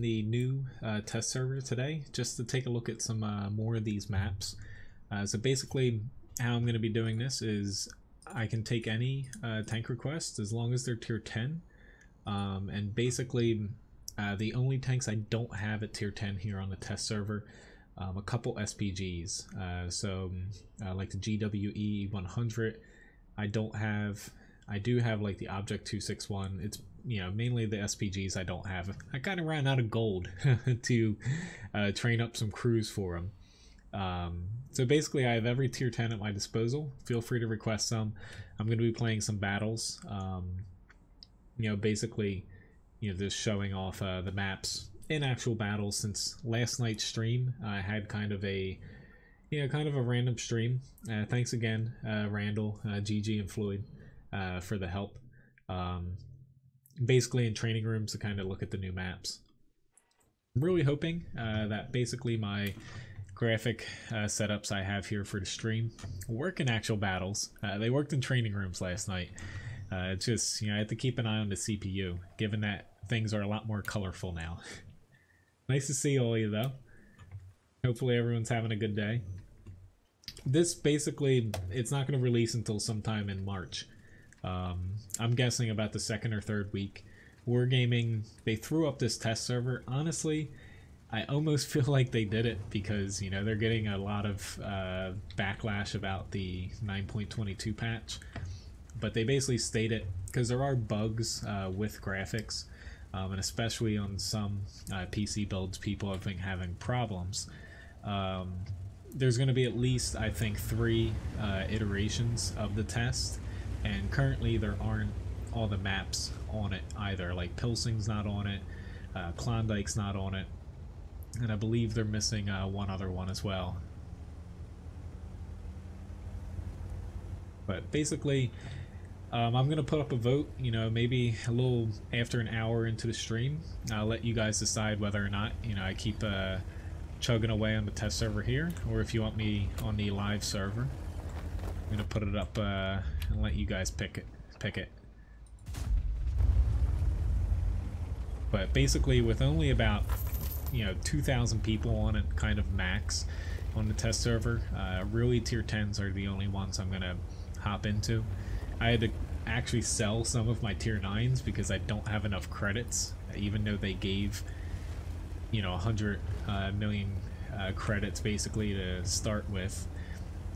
the new test server today just to take a look at some more of these maps. So basically how I'm going to be doing this is I can take any tank requests as long as they're tier 10, and basically the only tanks I don't have at tier 10 here on the test server, a couple SPGs, like the GWE 100 I don't have. I do have like the Object 261. It's, you know, mainly the SPGs I don't have. I kind of ran out of gold to train up some crews for them. So basically I have every tier 10 at my disposal. Feel free to request some. I'm going to be playing some battles. You know, basically, you know, just showing off the maps in actual battles. Since last night's stream, I had kind of a random stream. Thanks again, Randall, GG, and Floyd, for the help. Basically in training rooms to kind of look at the new maps. I'm really hoping that basically my graphic setups I have here for the stream work in actual battles. They worked in training rooms last night. Just, you know, I have to keep an eye on the CPU, given that things are a lot more colorful now. Nice to see all of you though. Hopefully everyone's having a good day. This basically, it's not going to release until sometime in March. I'm guessing about the second or third week. Wargaming, they threw up this test server. Honestly, I almost feel like they did it because, you know, they're getting a lot of backlash about the 9.22 patch. But they basically state it because there are bugs with graphics, and especially on some PC builds, people have been having problems. There's going to be at least, I think, 3 iterations of the test, and currently there aren't all the maps on it either. Like Pilsing's not on it, Klondike's not on it, and I believe they're missing one other one as well. But basically, I'm going to put up a vote, you know, maybe a little after an hour into the stream. I'll let you guys decide whether or not, you know, I keep chugging away on the test server here, or if you want me on the live server. I'm going to put it up and let you guys pick it. But basically, with only about, you know, 2,000 people on it, kind of max on the test server, really tier 10s are the only ones I'm going to hop into. I had to actually sell some of my tier 9s because I don't have enough credits, even though they gave, you know, 100 million credits basically to start with.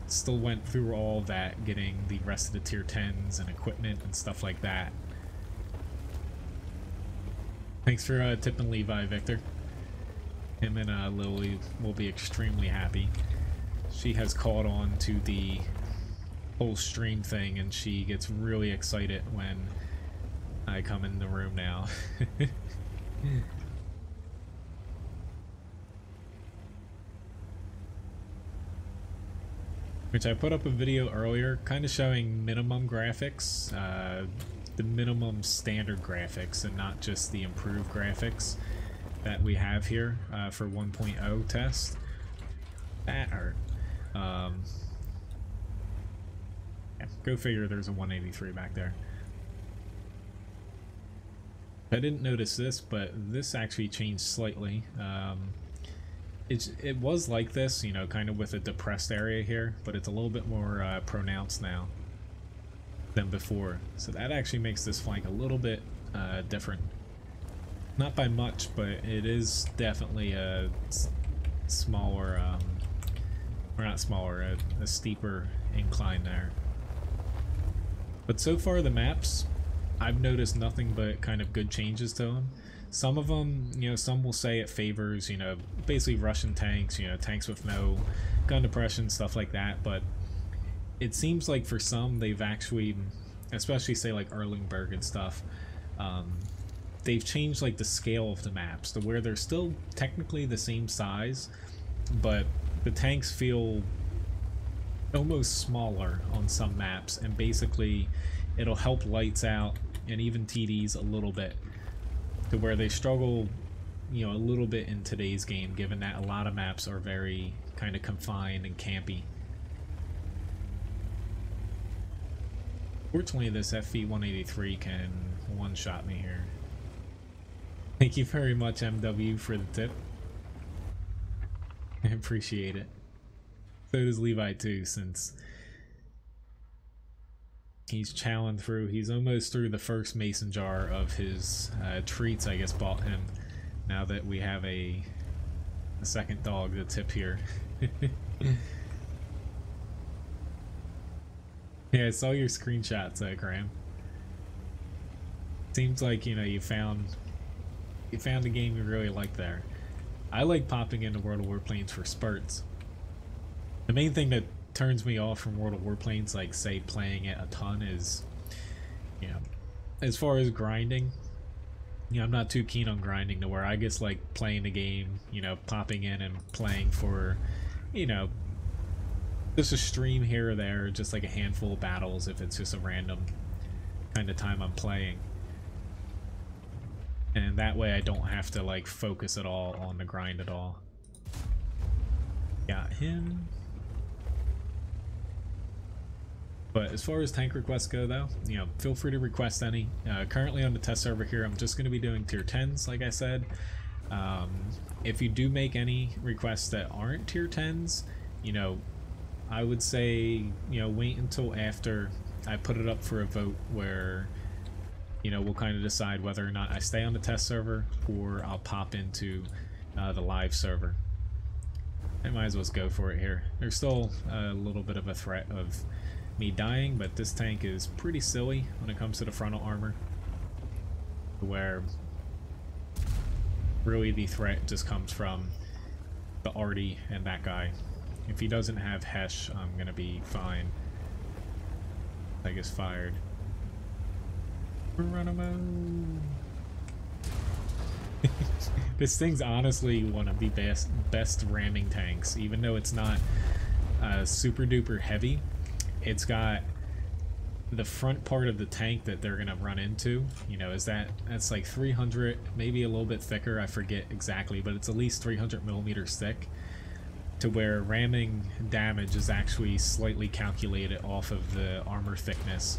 Still went through all that, getting the rest of the tier 10s and equipment and stuff like that. Thanks for tipping Levi, Victor. Him and Lily will be extremely happy. She has caught on to the whole stream thing, and she gets really excited when I come in the room now. Which I put up a video earlier, kind of showing minimum graphics, the minimum standard graphics, and not just the improved graphics that we have here for 1.0 test. That hurt. Yeah, go figure, there's a 183 back there. I didn't notice this, but this actually changed slightly. It was like this, you know, kind of with a depressed area here, but it's a little bit more pronounced now than before. So that actually makes this flank a little bit different. Not by much, but it is definitely a smaller, or not smaller, a steeper incline there. But so far the maps, I've noticed nothing but kind of good changes to them. Some of them, you know, some will say it favors, you know, basically Russian tanks, you know, tanks with no gun depression, stuff like that. But it seems like for some, they've actually, especially say like Erlingberg and stuff, they've changed like the scale of the maps to where they're still technically the same size, but the tanks feel almost smaller on some maps, and basically it'll help lights out and even TDs a little bit, to where they struggle, you know, a little bit in today's game, given that a lot of maps are very kind of confined and campy. Fortunately, this FV 183 can one-shot me here. Thank you very much, MW, for the tip. I appreciate it. So does Levi too, since he's chowing through. He's almost through the first mason jar of his treats I guess bought him. Now that we have a second dog to tip here. Yeah, I saw your screenshots, Graham. Seems like, you know, you found a game you really like there. I like popping into World of Warplanes for spurts. The main thing that turns me off from World of Warplanes, like say playing it a ton, is, you know, as far as grinding, you know, I'm not too keen on grinding to where I just like playing the game, you know, popping in and playing for, you know, just a stream here or there, just like a handful of battles if it's just a random kind of time I'm playing. And that way I don't have to like focus at all on the grind at all. Got him. But as far as tank requests go though, you know, feel free to request any. Currently on the test server here, I'm just going to be doing tier 10s, like I said. If you do make any requests that aren't tier 10s, you know, I would say, you know, wait until after I put it up for a vote where, you know, we'll kind of decide whether or not I stay on the test server or I'll pop into the live server. I might as well go for it here. There's still a little bit of a threat of me dying, but this tank is pretty silly when it comes to the frontal armor, where really the threat just comes from the Artie and that guy. If he doesn't have Hesh, I'm gonna be fine. I guess fired. This thing's honestly one of the best ramming tanks, even though it's not super duper heavy. It's got the front part of the tank that they're gonna run into, you know, that's like 300, maybe a little bit thicker, I forget exactly, but it's at least 300 millimeters thick, to where ramming damage is actually slightly calculated off of the armor thickness.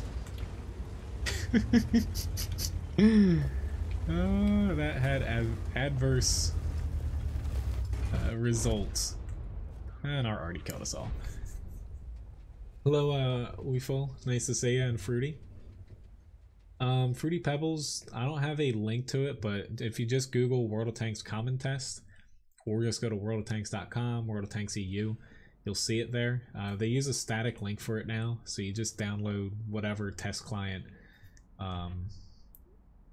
Oh, that had adverse results, and our already killed us all. Hello, Weeful. Nice to see you, and Fruity. Fruity Pebbles, I don't have a link to it, but if you just Google World of Tanks Common Test, or just go to worldoftanks.com, World of Tanks EU, you'll see it there. They use a static link for it now, so you just download whatever test client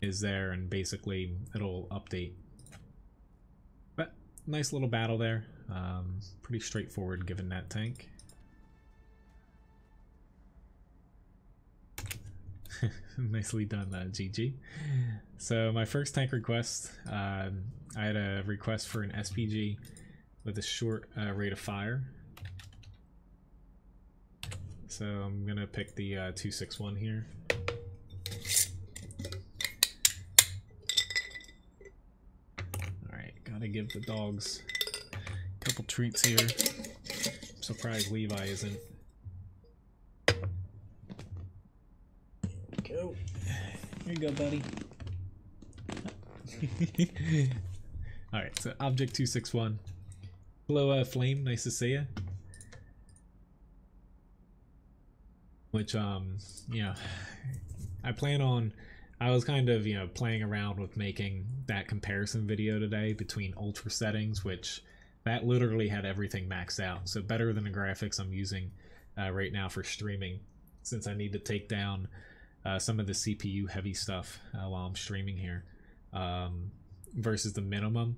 is there, and basically it'll update. But nice little battle there. Pretty straightforward given that tank. Nicely done, GG. So my first tank request, I had a request for an SPG with a short rate of fire. So I'm gonna pick the 261 here. Alright, gotta give the dogs a couple treats here. I'm surprised Levi isn't. Go. Here you go, buddy. Alright, so Object 261. Hello, Flame, nice to see you. Which, you know, I was kind of, you know, playing around with making that comparison video today between ultra settings, which that literally had everything maxed out. So better than the graphics I'm using right now for streaming, since I need to take down some of the CPU heavy stuff while I'm streaming here, versus the minimum.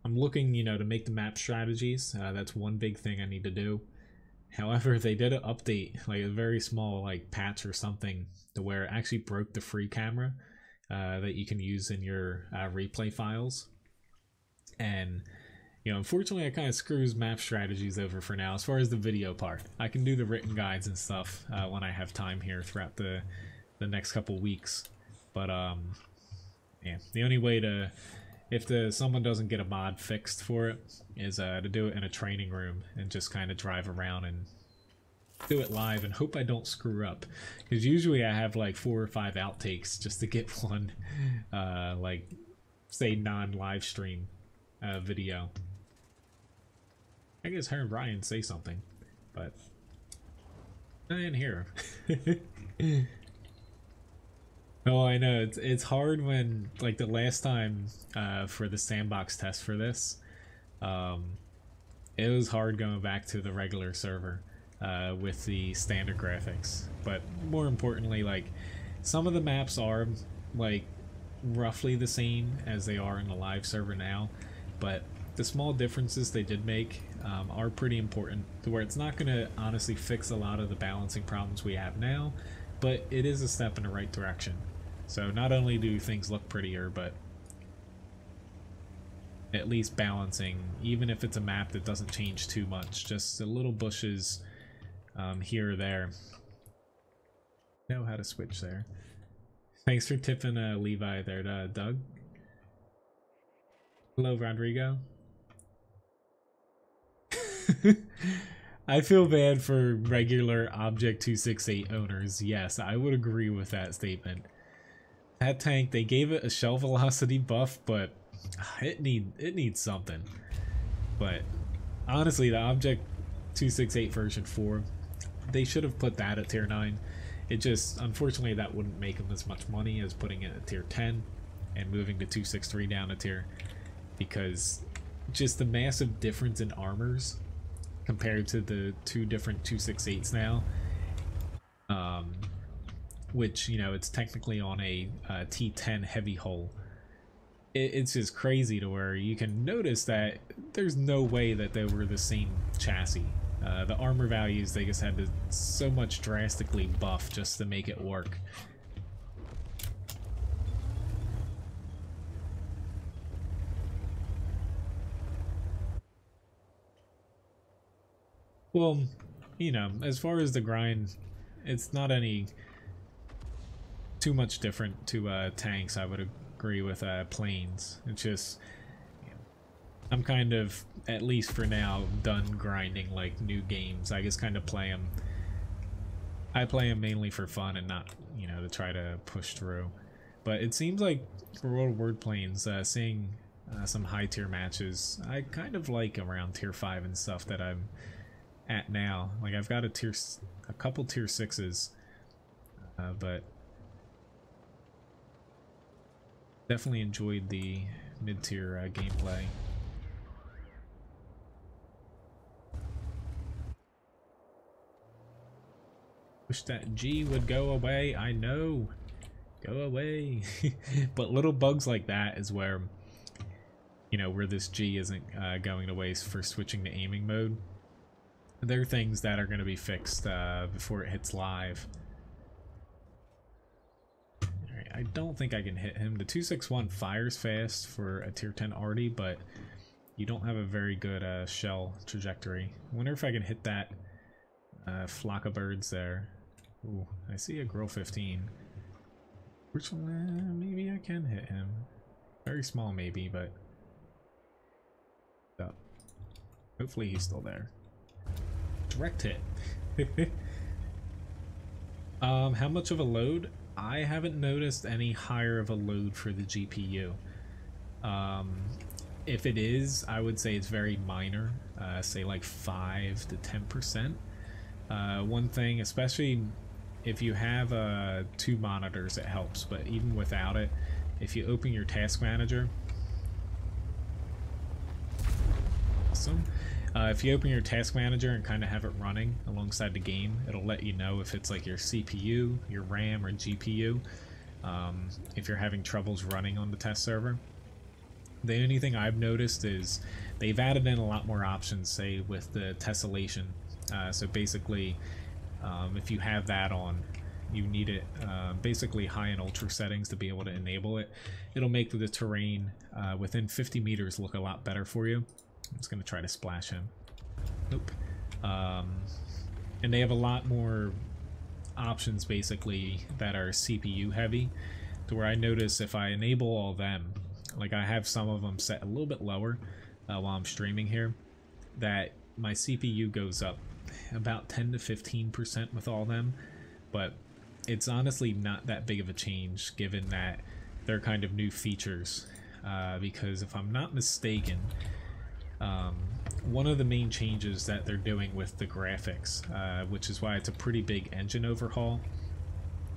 I'm looking, you know, to make the map strategies. That's one big thing I need to do. However, they did an update, like a very small like patch or something, to where it actually broke the free camera that you can use in your replay files. And, you know, unfortunately, it kind of screws map strategies over for now as far as the video part. I can do the written guides and stuff when I have time here throughout the next couple weeks. But, yeah, the only way to, if someone doesn't get a mod fixed for it, is to do it in a training room and just kind of drive around and do it live and hope I don't screw up. Because usually I have like 4 or 5 outtakes just to get one like say non-live stream video. I guess her and Ryan say something, but I didn't hear him. Oh, I know, it's hard when, like, the last time for the sandbox test for this, it was hard going back to the regular server with the standard graphics. But more importantly, like, some of the maps are like roughly the same as they are in the live server now, but the small differences they did make are pretty important, to where it's not going to honestly fix a lot of the balancing problems we have now, but it is a step in the right direction. So not only do things look prettier, but at least balancing, even if it's a map that doesn't change too much, just the little bushes here or there. Know how to switch there. Thanks for tipping Levi there, Doug. Hello, Rodrigo. I feel bad for regular Object 268 owners. Yes, I would agree with that statement. That tank, they gave it a shell velocity buff, but it needs something. But honestly, the Object 268 version 4, they should have put that at tier 9. It just, unfortunately, that wouldn't make them as much money as putting it at tier 10 and moving the 263 down a tier, because just the massive difference in armors compared to the two different 268s now, which, you know, it's technically on a T10 heavy hull. It's just crazy to where you can notice that there's no way that they were the same chassis. The armor values, they just had to so much drastically buff just to make it work. Well, you know, as far as the grind, it's not any too much different to tanks. I would agree with planes. It's just, I'm kind of, at least for now, done grinding like new games. I just kind of play them. I play them mainly for fun and not, you know, to try to push through. But it seems like for World of Warplanes, seeing some high tier matches, I kind of like around tier 5 and stuff that I'm at now. Like, I've got a couple tier 6s, but definitely enjoyed the mid-tier gameplay. Wish that G would go away. I know, go away. But little bugs like that is where, you know, where this G isn't going to waste for switching to aiming mode. There are things that are going to be fixed before it hits live. Alright, I don't think I can hit him. The 261 fires fast for a tier 10 arty, but you don't have a very good shell trajectory. I wonder if I can hit that flock of birds there. Ooh, I see a Grill 15. Which one? Maybe I can hit him. Very small maybe, but oh. Hopefully he's still there. Direct hit. How much of a load? I haven't noticed any higher of a load for the GPU. If it is, I would say it's very minor, say like 5 to 10%. One thing, especially if you have 2 monitors, it helps, but even without it, if you open your task manager, awesome. If you open your task manager and kind of have it running alongside the game, it'll let you know if it's like your CPU, your RAM, or GPU, if you're having troubles running on the test server. The only thing I've noticed is they've added in a lot more options, say with the Tessellation. So basically, if you have that on, you need it basically high and ultra settings to be able to enable it. It'll make the terrain within 50 meters look a lot better for you. I'm just going to try to splash him. Nope. And they have a lot more options basically that are CPU heavy, to where I notice if I enable all of them, like I have some of them set a little bit lower while I'm streaming here, that my CPU goes up about 10 to 15% with all of them, but it's honestly not that big of a change given that they're kind of new features because if I'm not mistaken, one of the main changes that they're doing with the graphics, which is why it's a pretty big engine overhaul,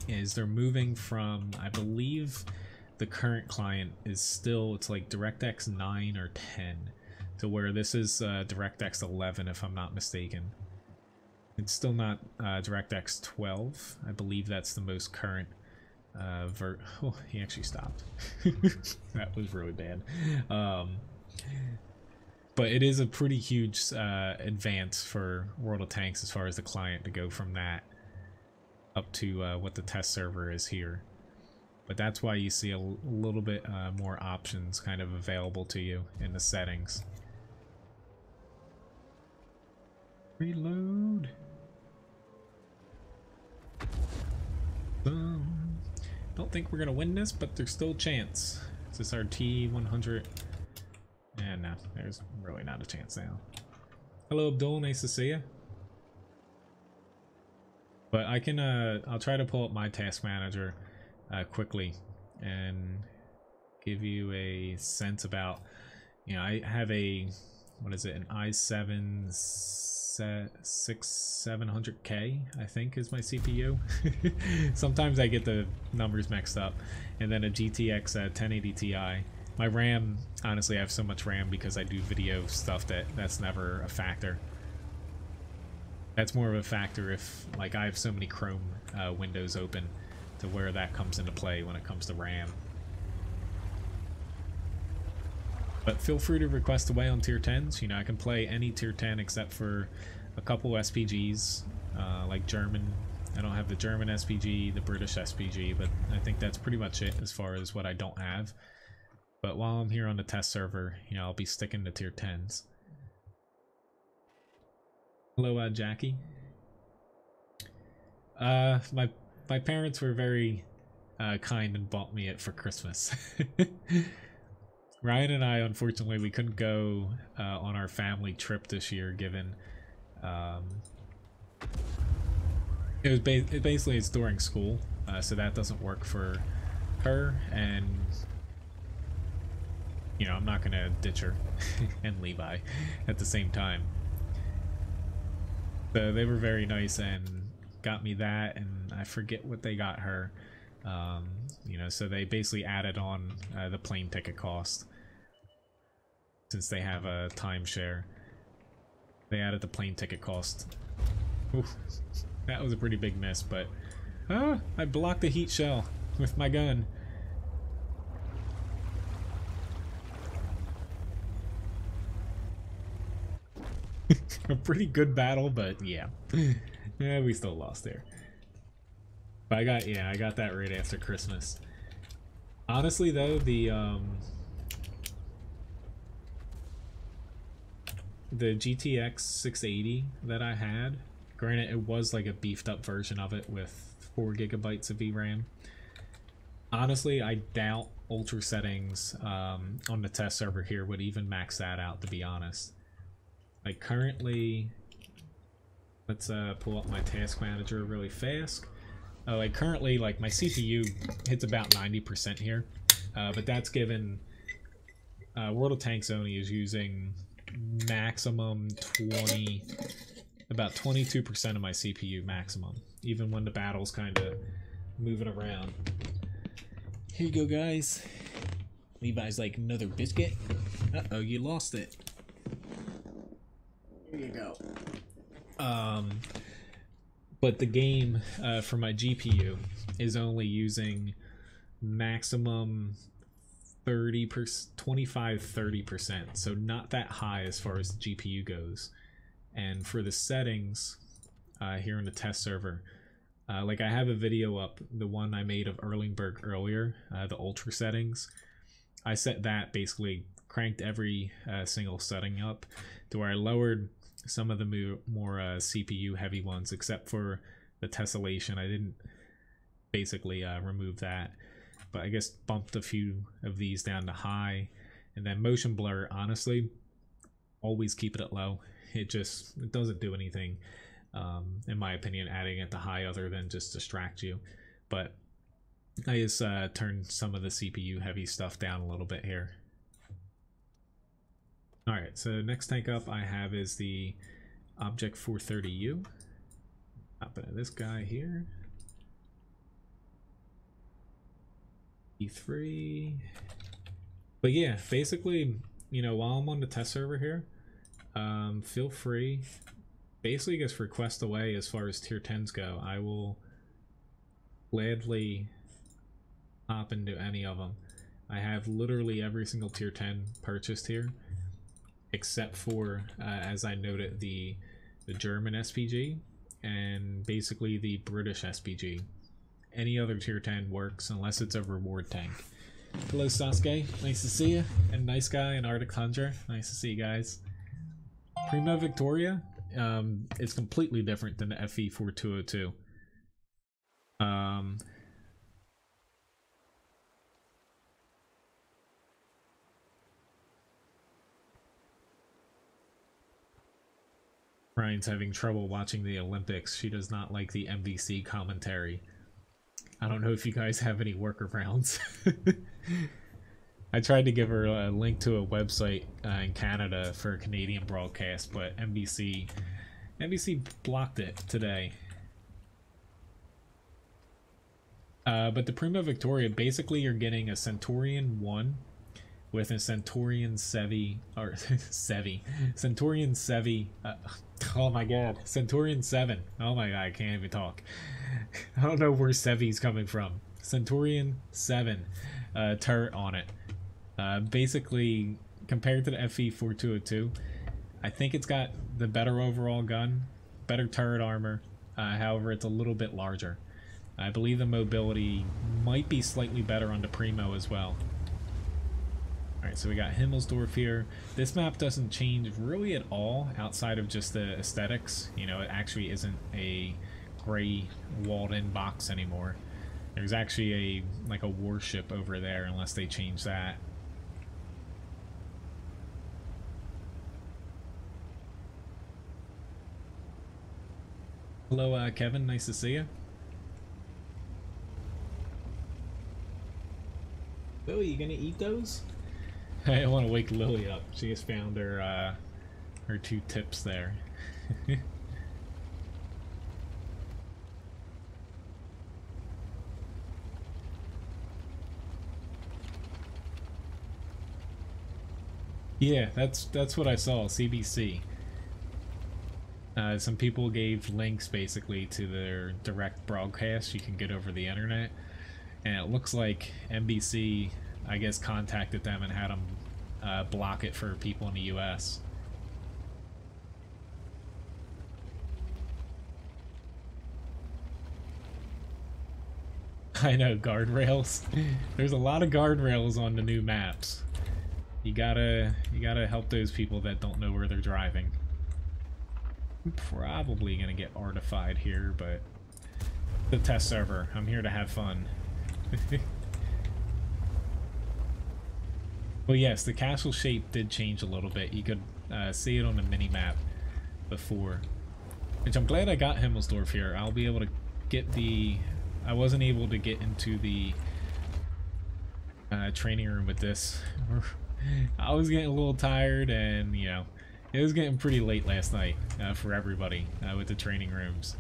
is they're moving from, I believe the current client is still, it's like DirectX 9 or 10, to where this is DirectX 11 if I'm not mistaken. It's still not DirectX 12. I believe that's the most current oh, he actually stopped. That was really bad. But it is a pretty huge advance for World of Tanks as far as the client to go from that up to what the test server is here. But that's why you see a little bit more options kind of available to you in the settings. Reload. Don't think we're gonna win this, but there's still a chance. Is this our T100? And no, there's really not a chance now. Hello Abdul, nice to see you. But I can I'll try to pull up my task manager quickly and give you a sense about, you know, I have a, what is it, an i7 700K, I think is my CPU. Sometimes I get the numbers mixed up. And then a GTX 1080 Ti. My RAM, honestly, I have so much RAM because I do video stuff that's never a factor. That's more of a factor if, like, I have so many Chrome windows open, to where that comes into play when it comes to RAM. But feel free to request away on tier 10s. You know, I can play any tier 10 except for a couple SPGs, like German. I don't have the German SPG, the British SPG, but I think that's pretty much it as far as what I don't have. But while I'm here on the test server, you know, I'll be sticking to tier 10s. Hello, Jackie. My parents were very kind and bought me it for Christmas. Ryan and I, unfortunately, we couldn't go on our family trip this year, given it was basically it's during school, so that doesn't work for her, and you know, I'm not gonna ditch her and Levi at the same time. So they were very nice and got me that, and I forget what they got her. You know, so they basically added on the plane ticket cost, since they have a timeshare. They added the plane ticket cost. Oof, that was a pretty big miss, but I blocked the heat shell with my gun. A pretty good battle, but yeah. Yeah, we still lost there. But I got that right after Christmas. Honestly though, the GTX 680 that I had, granted it was like a beefed up version of it with 4 gigabytes of VRAM. Honestly, I doubt ultra settings on the test server here would even max that out, to be honest. Like currently, let's pull up my task manager really fast. Like currently, like my CPU hits about 90% here, but that's given World of Tanks only is using maximum about 22% of my CPU maximum, even when the battle's kind of moving around. Here you go, guys. Levi's like, another biscuit? Uh-oh, you lost it. Here you go. But the game for my GPU is only using maximum 25-30%, so not that high as far as the GPU goes. And for the settings here in the test server, like I have a video up, the one I made of Erlingberg earlier, the ultra settings. I set that, basically cranked every single setting up to where I lowered some of the more CPU heavy ones, except for the tessellation. I didn't basically remove that, but I guess bumped a few of these down to high. And then motion blur, honestly, always keep it at low. It doesn't do anything, in my opinion, adding it to high other than just distract you. But I just turned some of the CPU heavy stuff down a little bit here. Alright, so next tank up I have is the Object 430U. Hop into this guy here. E3. But yeah, basically, you know, while I'm on the test server here, feel free, basically just request away as far as tier 10s go. I will gladly hop into any of them. I have literally every single tier 10 purchased here, except for, as I noted, the German SPG and basically the British SPG. Any other tier 10 works unless it's a reward tank. Hello Sasuke, nice to see you. And Nice Guy and Arctic Tundra, nice to see you guys. Primo Victoria is completely different than the FE4202. Ryan's having trouble watching the Olympics. She does not like the MVC commentary. I don't know if you guys have any workarounds. I tried to give her a link to a website in Canada for a Canadian broadcast, but NBC blocked it today. But the Primo Victoria, basically you're getting a Centurion 1 with a Centurion Sevi, or Centurion Sevi, oh my god, Centurion 7, oh my god, I can't even talk. I don't know where Sevi's coming from. Centurion 7 turret on it. Basically, compared to the FE4202, I think it's got the better overall gun, better turret armor, however it's a little bit larger. I believe the mobility might be slightly better on the Primo as well. Alright, so we got Himmelsdorf here. This map doesn't change really at all outside of just the aesthetics. You know, it actually isn't a gray walled-in box anymore. There's actually like a warship over there unless they change that. Hello, Kevin. Nice to see you. Lily, you gonna eat those? I don't want to wake Lily up. She just found her her 2 tips there. Yeah, that's what I saw. CBC. Some people gave links basically to their direct broadcast you can get over the internet, and it looks like NBC, I guess, contacted them and had them block it for people in the US. I know, guardrails. There's a lot of guardrails on the new maps. You gotta help those people that don't know where they're driving. I'm probably gonna get artified here, but the test server. I'm here to have fun. Well, yes, the castle shape did change a little bit. You could see it on the mini-map before. Which I'm glad I got Himmelsdorf here. I'll be able to get the... I wasn't able to get into the training room with this. I was getting a little tired, and, you know, it was getting pretty late last night for everybody with the training rooms.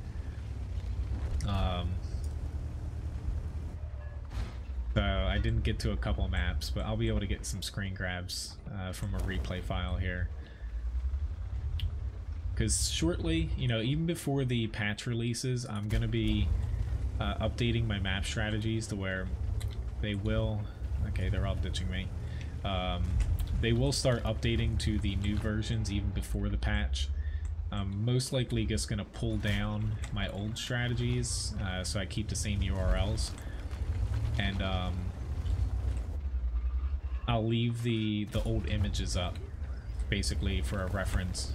So I didn't get to a couple maps, but I'll be able to get some screen grabs from a replay file here. Because shortly, you know, even before the patch releases, I'm going to be updating my map strategies to where they will... Okay, they're all ditching me. They will start updating to the new versions even before the patch. I'm most likely just going to pull down my old strategies so I keep the same URLs. And I'll leave the old images up, basically, for a reference.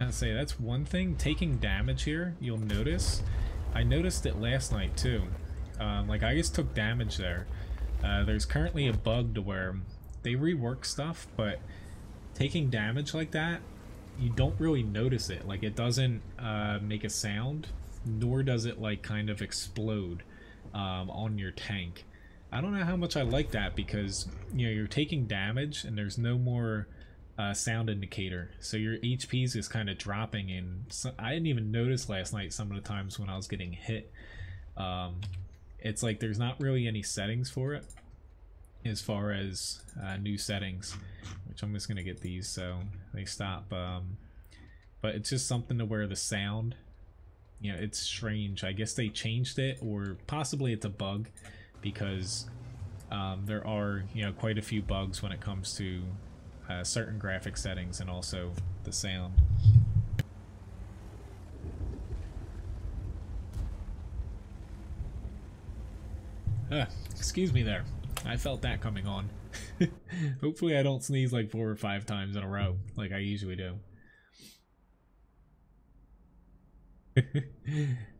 I'd say that's one thing. Taking damage here, you'll notice. I noticed it last night too. Like, I just took damage there. There's currently a bug to where they rework stuff, but taking damage like that, you don't really notice it. Like, it doesn't make a sound, nor does it like kind of explode on your tank. I don't know how much I like that, because you know you're taking damage and there's no more sound indicator, so your HP's is kind of dropping. And so, I didn't even notice last night some of the times when I was getting hit. It's like there's not really any settings for it as far as new settings, which I'm just gonna get these so they stop. But it's just something to where the sound, you know, it's strange. I guess they changed it, or possibly it's a bug, because there are, you know, quite a few bugs when it comes to certain graphic settings and also the sound. Excuse me there. I felt that coming on. Hopefully I don't sneeze like 4 or 5 times in a row like I usually do.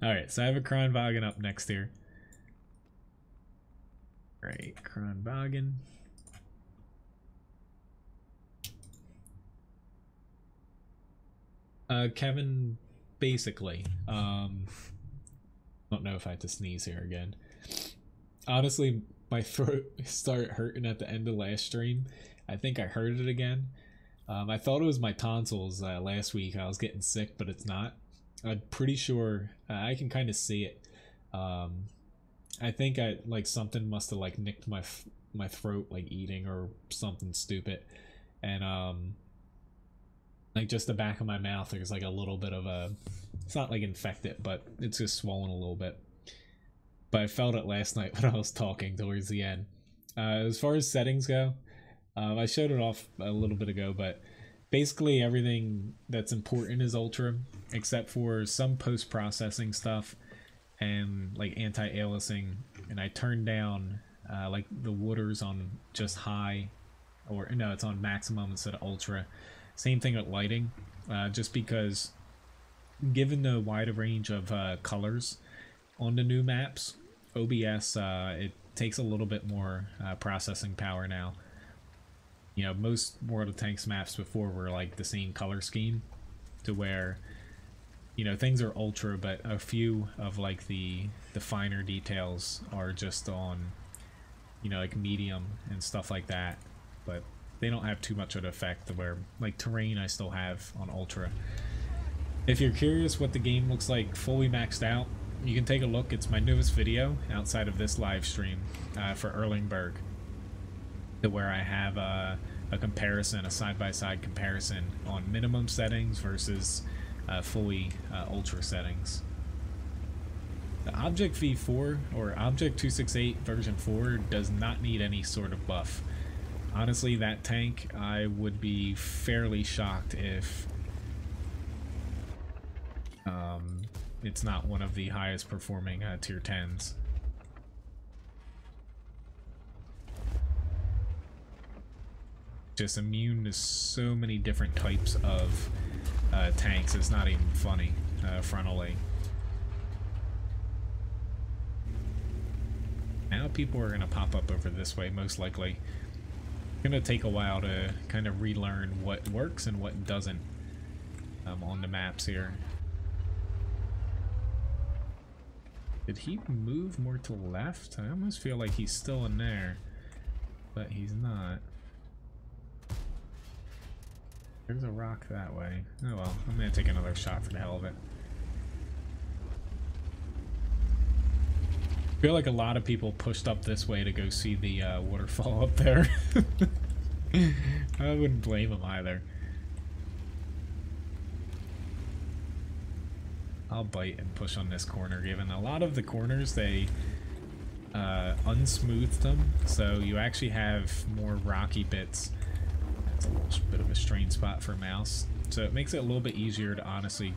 Alright, so I have a Kronwagen up next here. Right, Kronwagen. Kevin, basically. Don't know if I have to sneeze here again. Honestly, my throat started hurting at the end of last stream. I think I heard it again. I thought it was my tonsils last week. I was getting sick, but it's not. I'm pretty sure I can kind of see it. I think something must have like nicked my throat, like eating or something stupid, and like just the back of my mouth, there's like a little bit of a, it's not like infected, but it's just swollen a little bit. But I felt it last night when I was talking towards the end. As far as settings go, I showed it off a little bit ago, but basically everything that's important is ultra, except for some post-processing stuff and like anti-aliasing. And I turned down like the WoTers on just high, or no, it's on maximum instead of ultra. Same thing with lighting, just because given the wider range of colors on the new maps, OBS, it takes a little bit more processing power now. You know, most World of Tanks maps before were like the same color scheme, to where, you know, things are ultra, but a few of like the finer details are just on, you know, like medium and stuff like that. But they don't have too much of an effect, to where like terrain I still have on ultra. If you're curious what the game looks like fully maxed out, you can take a look. It's my newest video outside of this live stream for Erlingberg, to where I have a comparison, a side-by-side comparison on minimum settings versus fully ultra settings. The Object V4 or Object 268 version 4 does not need any sort of buff. Honestly, that tank, I would be fairly shocked if it's not one of the highest performing tier 10s. Just immune to so many different types of tanks, it's not even funny frontally. Now people are going to pop up over this way, most likely. It's going to take a while to kind of relearn what works and what doesn't on the maps here. Did he move more to the left? I almost feel like he's still in there, but he's not. There's a rock that way. Oh well, I'm gonna take another shot for the hell of it. I feel like a lot of people pushed up this way to go see the waterfall up there. I wouldn't blame them either. I'll bite and push on this corner, given a lot of the corners, they unsmoothed them, so you actually have more rocky bits. That's a little bit of a strange spot for a mouse, so it makes it a little bit easier to honestly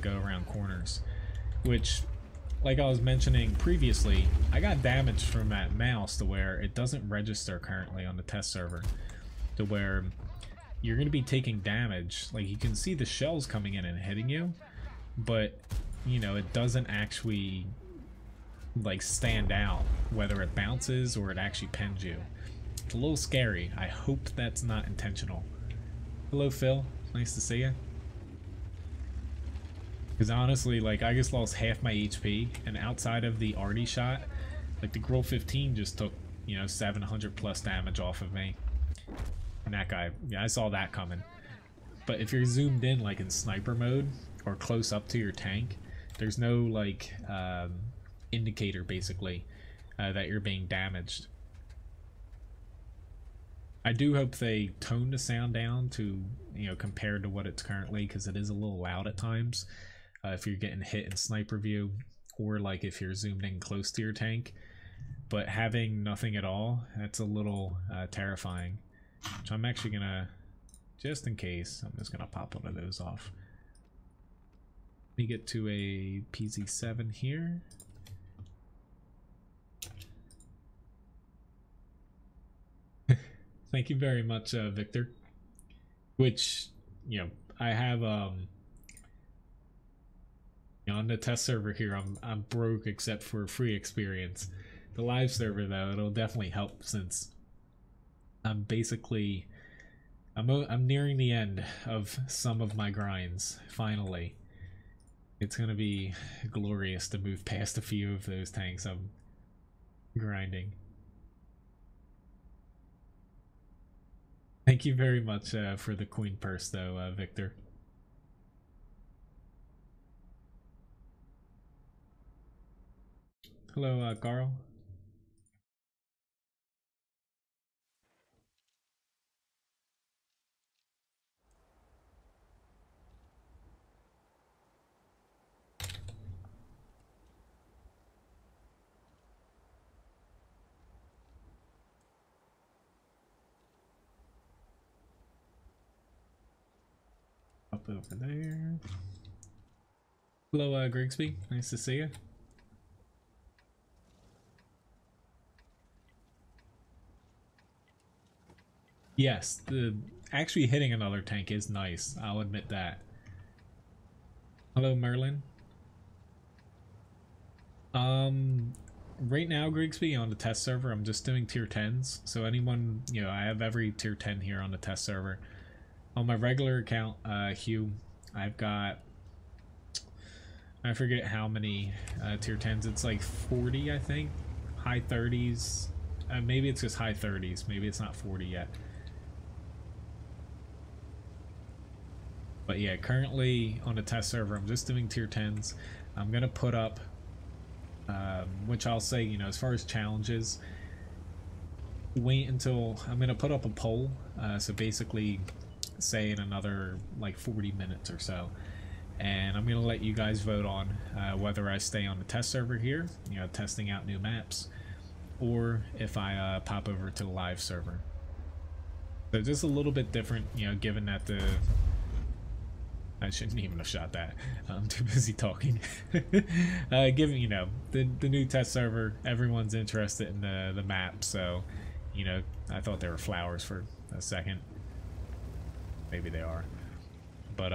go around corners, which, like I was mentioning previously, I got damaged from that mouse to where it doesn't register currently on the test server, to where you're going to be taking damage. Like, you can see the shells coming in and hitting you, but you know, it doesn't actually like stand out whether it bounces or it actually pins you. It's a little scary. I hope that's not intentional. Hello Phil, nice to see you. Because honestly, like, I just lost half my HP, and outside of the arty shot, like the Grill 15 just took you know, 700 plus damage off of me. And that guy, yeah, I saw that coming. But if you're zoomed in like in sniper mode or close up to your tank, there's no like indicator basically that you're being damaged. I do hope they tone the sound down to, you know, compared to what it's currently, because it is a little loud at times if you're getting hit in sniper view, or like if you're zoomed in close to your tank. But having nothing at all, that's a little terrifying. So I'm actually gonna, just in case, I'm just gonna pop one of those off. Let me get to a PZ7 here. Thank you very much, Victor. Which, you know, I have you know, on the test server here, I'm broke except for free experience. The live server though, it'll definitely help, since I'm basically I'm nearing the end of some of my grinds. Finally, it's gonna be glorious to move past a few of those tanks I'm grinding. Thank you very much for the coin purse, though, Victor. Hello, Carl. Up over there. Hello, Grigsby. Nice to see you. Yes, the actually hitting another tank is nice. I'll admit that. Hello, Merlin. Right now, Grigsby, on the test server, I'm just doing tier 10s. So anyone, you know, I have every tier 10 here on the test server. On my regular account, Hugh, I've got, I forget how many tier 10s. It's like 40, I think. High 30s. Maybe it's just high 30s. Maybe it's not 40 yet. But yeah, currently on the test server, I'm just doing tier 10s. I'm going to put up, which I'll say, you know, as far as challenges, wait until, I'm going to put up a poll. So basically, say in another like 40 minutes or so, and I'm gonna let you guys vote on whether I stay on the test server here, you know, testing out new maps, or if I pop over to the live server. So just a little bit different, you know, given that I shouldn't even have shot that. I'm too busy talking. Given, you know, the new test server, everyone's interested in the map, so, you know, I thought they were flowers for a second. Maybe they are, but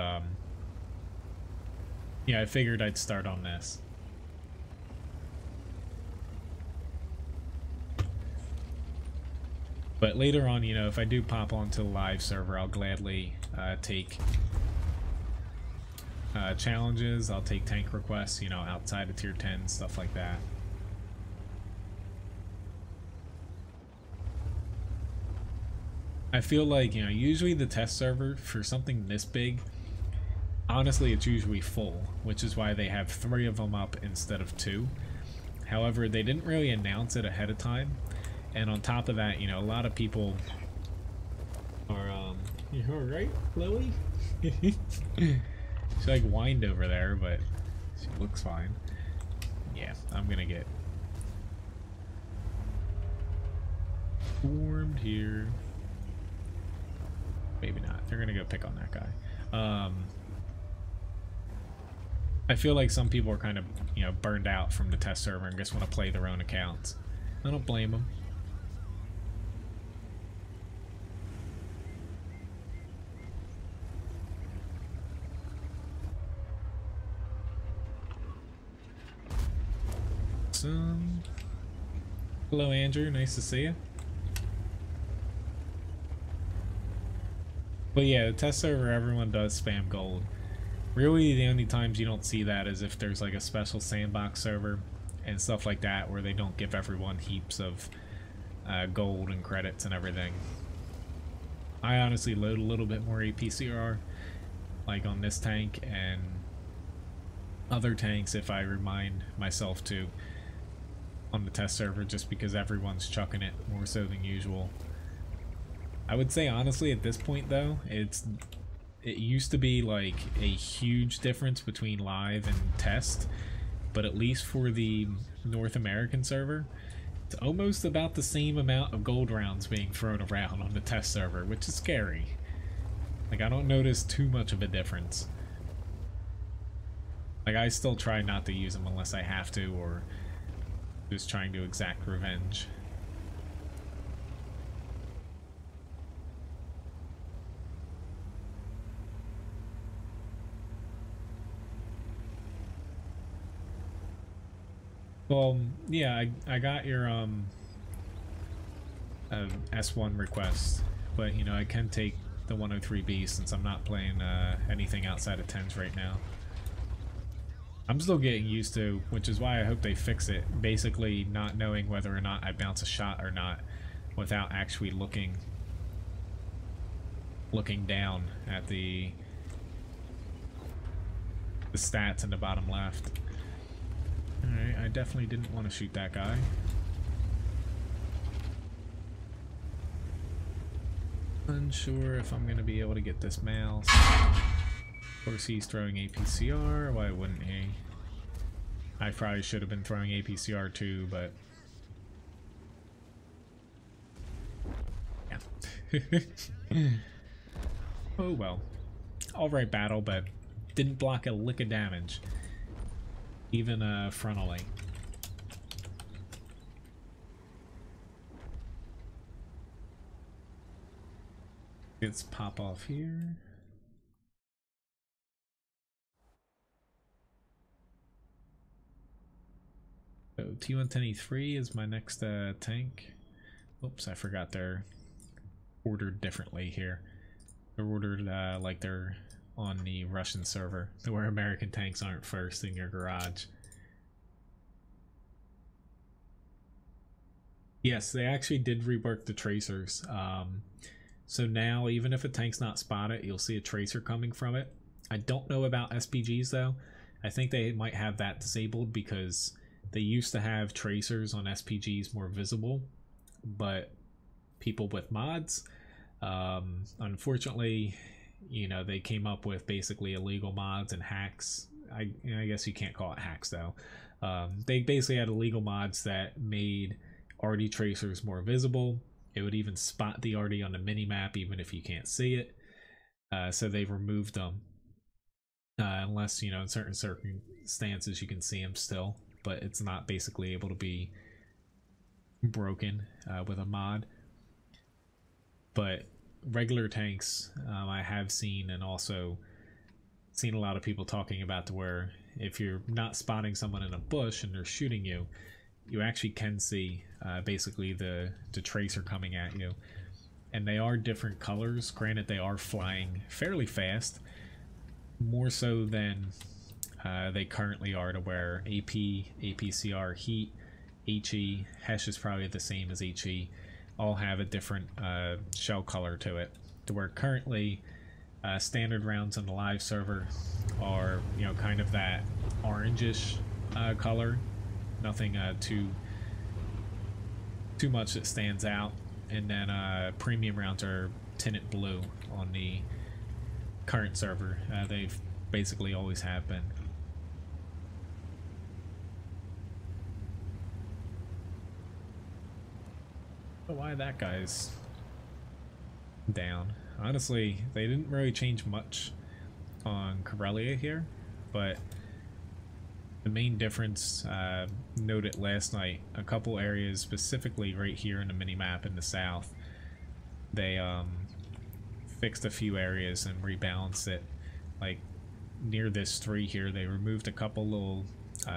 yeah, I figured I'd start on this. But later on, you know, if I do pop onto the live server, I'll gladly take challenges. I'll take tank requests, you know, outside of tier 10, stuff like that. I feel like, you know, usually the test server for something this big, honestly, it's usually full, which is why they have 3 of them up instead of 2. However, they didn't really announce it ahead of time, and on top of that, you know, a lot of people are, you alright, Chloe? She like whined over there, but she looks fine. Yeah, I'm gonna get formed here. Maybe not. They're gonna go pick on that guy. I feel like some people are kind of, you know, burned out from the test server and just want to play their own accounts. I don't blame them. Hello, Andrew. Nice to see you. But yeah, the test server, everyone does spam gold. Really, the only times you don't see that is if there's like a special sandbox server and stuff like that, where they don't give everyone heaps of gold and credits and everything. I honestly load a little bit more APCR, like on this tank and other tanks if I remind myself to on the test server, just because everyone's chucking it more so than usual. I would say honestly at this point though, it used to be like a huge difference between live and test, but at least for the North American server, it's almost about the same amount of gold rounds being thrown around on the test server, which is scary. Like, I don't notice too much of a difference. Like, I still try not to use them unless I have to, or just trying to exact revenge. Well, yeah, I got your S1 request, but you know, I can take the 103B since I'm not playing anything outside of 10s right now. I'm still getting used to, which is why I hope they fix it, basically not knowing whether or not I bounce a shot or not without actually looking down at the stats in the bottom left. Alright, I definitely didn't want to shoot that guy. Unsure if I'm going to be able to get this mouse. Of course he's throwing APCR, why wouldn't he? I probably should have been throwing APCR too, but... yeah. Oh well. Alright battle, but didn't block a lick of damage. Even frontally. Let's pop off here. So T110E3 is my next tank. Oops, I forgot they're ordered differently here. They're ordered like they're on the Russian server, where American tanks aren't first in your garage. Yes, they actually did rework the tracers. So now, even if a tank's not spotted, you'll see a tracer coming from it. I don't know about SPGs though. I think they might have that disabled because they used to have tracers on SPGs more visible, but people with mods, unfortunately, you know, they came up with basically illegal mods and hacks. I guess you can't call it hacks though. They basically had illegal mods that made RD tracers more visible. It would even spot the RD on the minimap even if you can't see it. So they removed them. Unless, you know, in certain circumstances you can see them still, but it's not basically able to be broken with a mod. But regular tanks, I have seen, and also seen a lot of people talking about, to where if you're not spotting someone in a bush and they're shooting you, you actually can see basically the tracer coming at you. And they are different colors. Granted, they are flying fairly fast, more so than they currently are, to where AP, APCR, Heat, HE, Hesh is probably the same as HE, all have a different shell color to it, to where currently standard rounds on the live server are, you know, kind of that orangish color. Nothing too much that stands out. And then premium rounds are tinted blue on the current server. They've basically always have been. But why that guy's down? Honestly, they didn't really change much on Corellia here, but the main difference, noted last night, a couple areas specifically right here in the minimap in the south, they fixed a few areas and rebalanced it. Like near this 3 here, they removed a couple little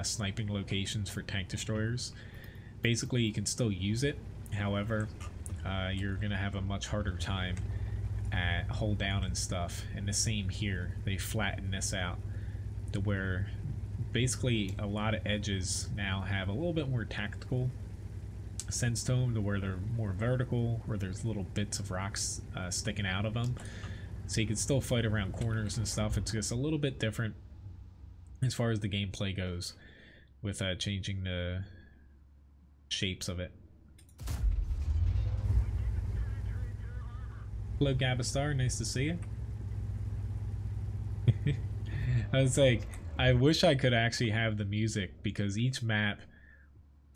sniping locations for tank destroyers. Basically, you can still use it, however, you're gonna have a much harder time at hold down and stuff. And the same here, they flatten this out to where basically a lot of edges now have a little bit more tactical sandstone to where they're more vertical, where there's little bits of rocks sticking out of them, so you can still fight around corners and stuff. It's just a little bit different as far as the gameplay goes with changing the shapes of it. Hello Gabastar, nice to see you. I was like, I wish I could actually have the music, because each map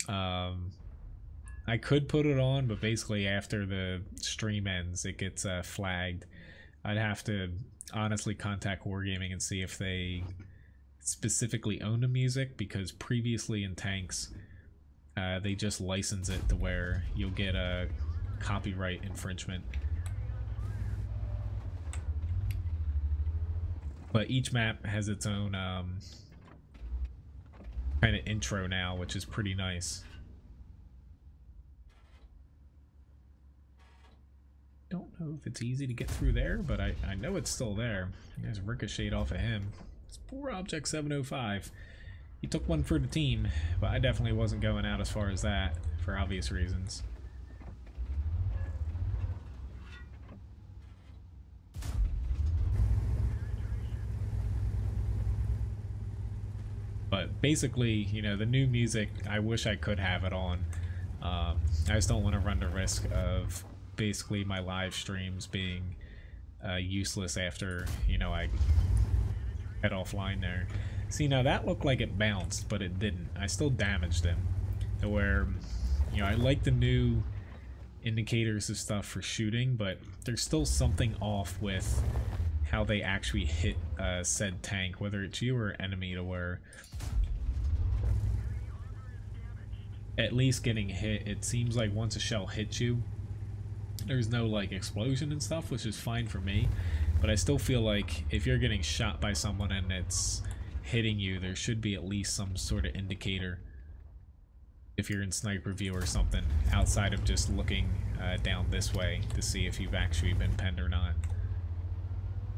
I could put it on, but basically after the stream ends it gets flagged. I'd have to honestly contact Wargaming and see if they specifically own the music, because previously in tanks they just license it to where you'll get a copyright infringement. But each map has its own kind of intro now, which is pretty nice. Don't know if it's easy to get through there, but I know it's still there. There's a ricochet off of him. It's poor Object 705. He took one for the team, but I definitely wasn't going out as far as that, for obvious reasons. But basically, you know, the new music, I wish I could have it on. I just don't want to run the risk of basically my live streams being useless after, you know, I head offline there. See, now that looked like it bounced, but it didn't. I still damaged him. To where, you know, I like the new indicators of stuff for shooting, but there's still something off with how they actually hit said tank, whether it's you or enemy, to where at least getting hit, it seems like once a shell hits you, there's no like explosion and stuff, which is fine for me, but I still feel like if you're getting shot by someone and it's hitting you, there should be at least some sort of indicator if you're in sniper view or something, outside of just looking down this way to see if you've actually been penned or not.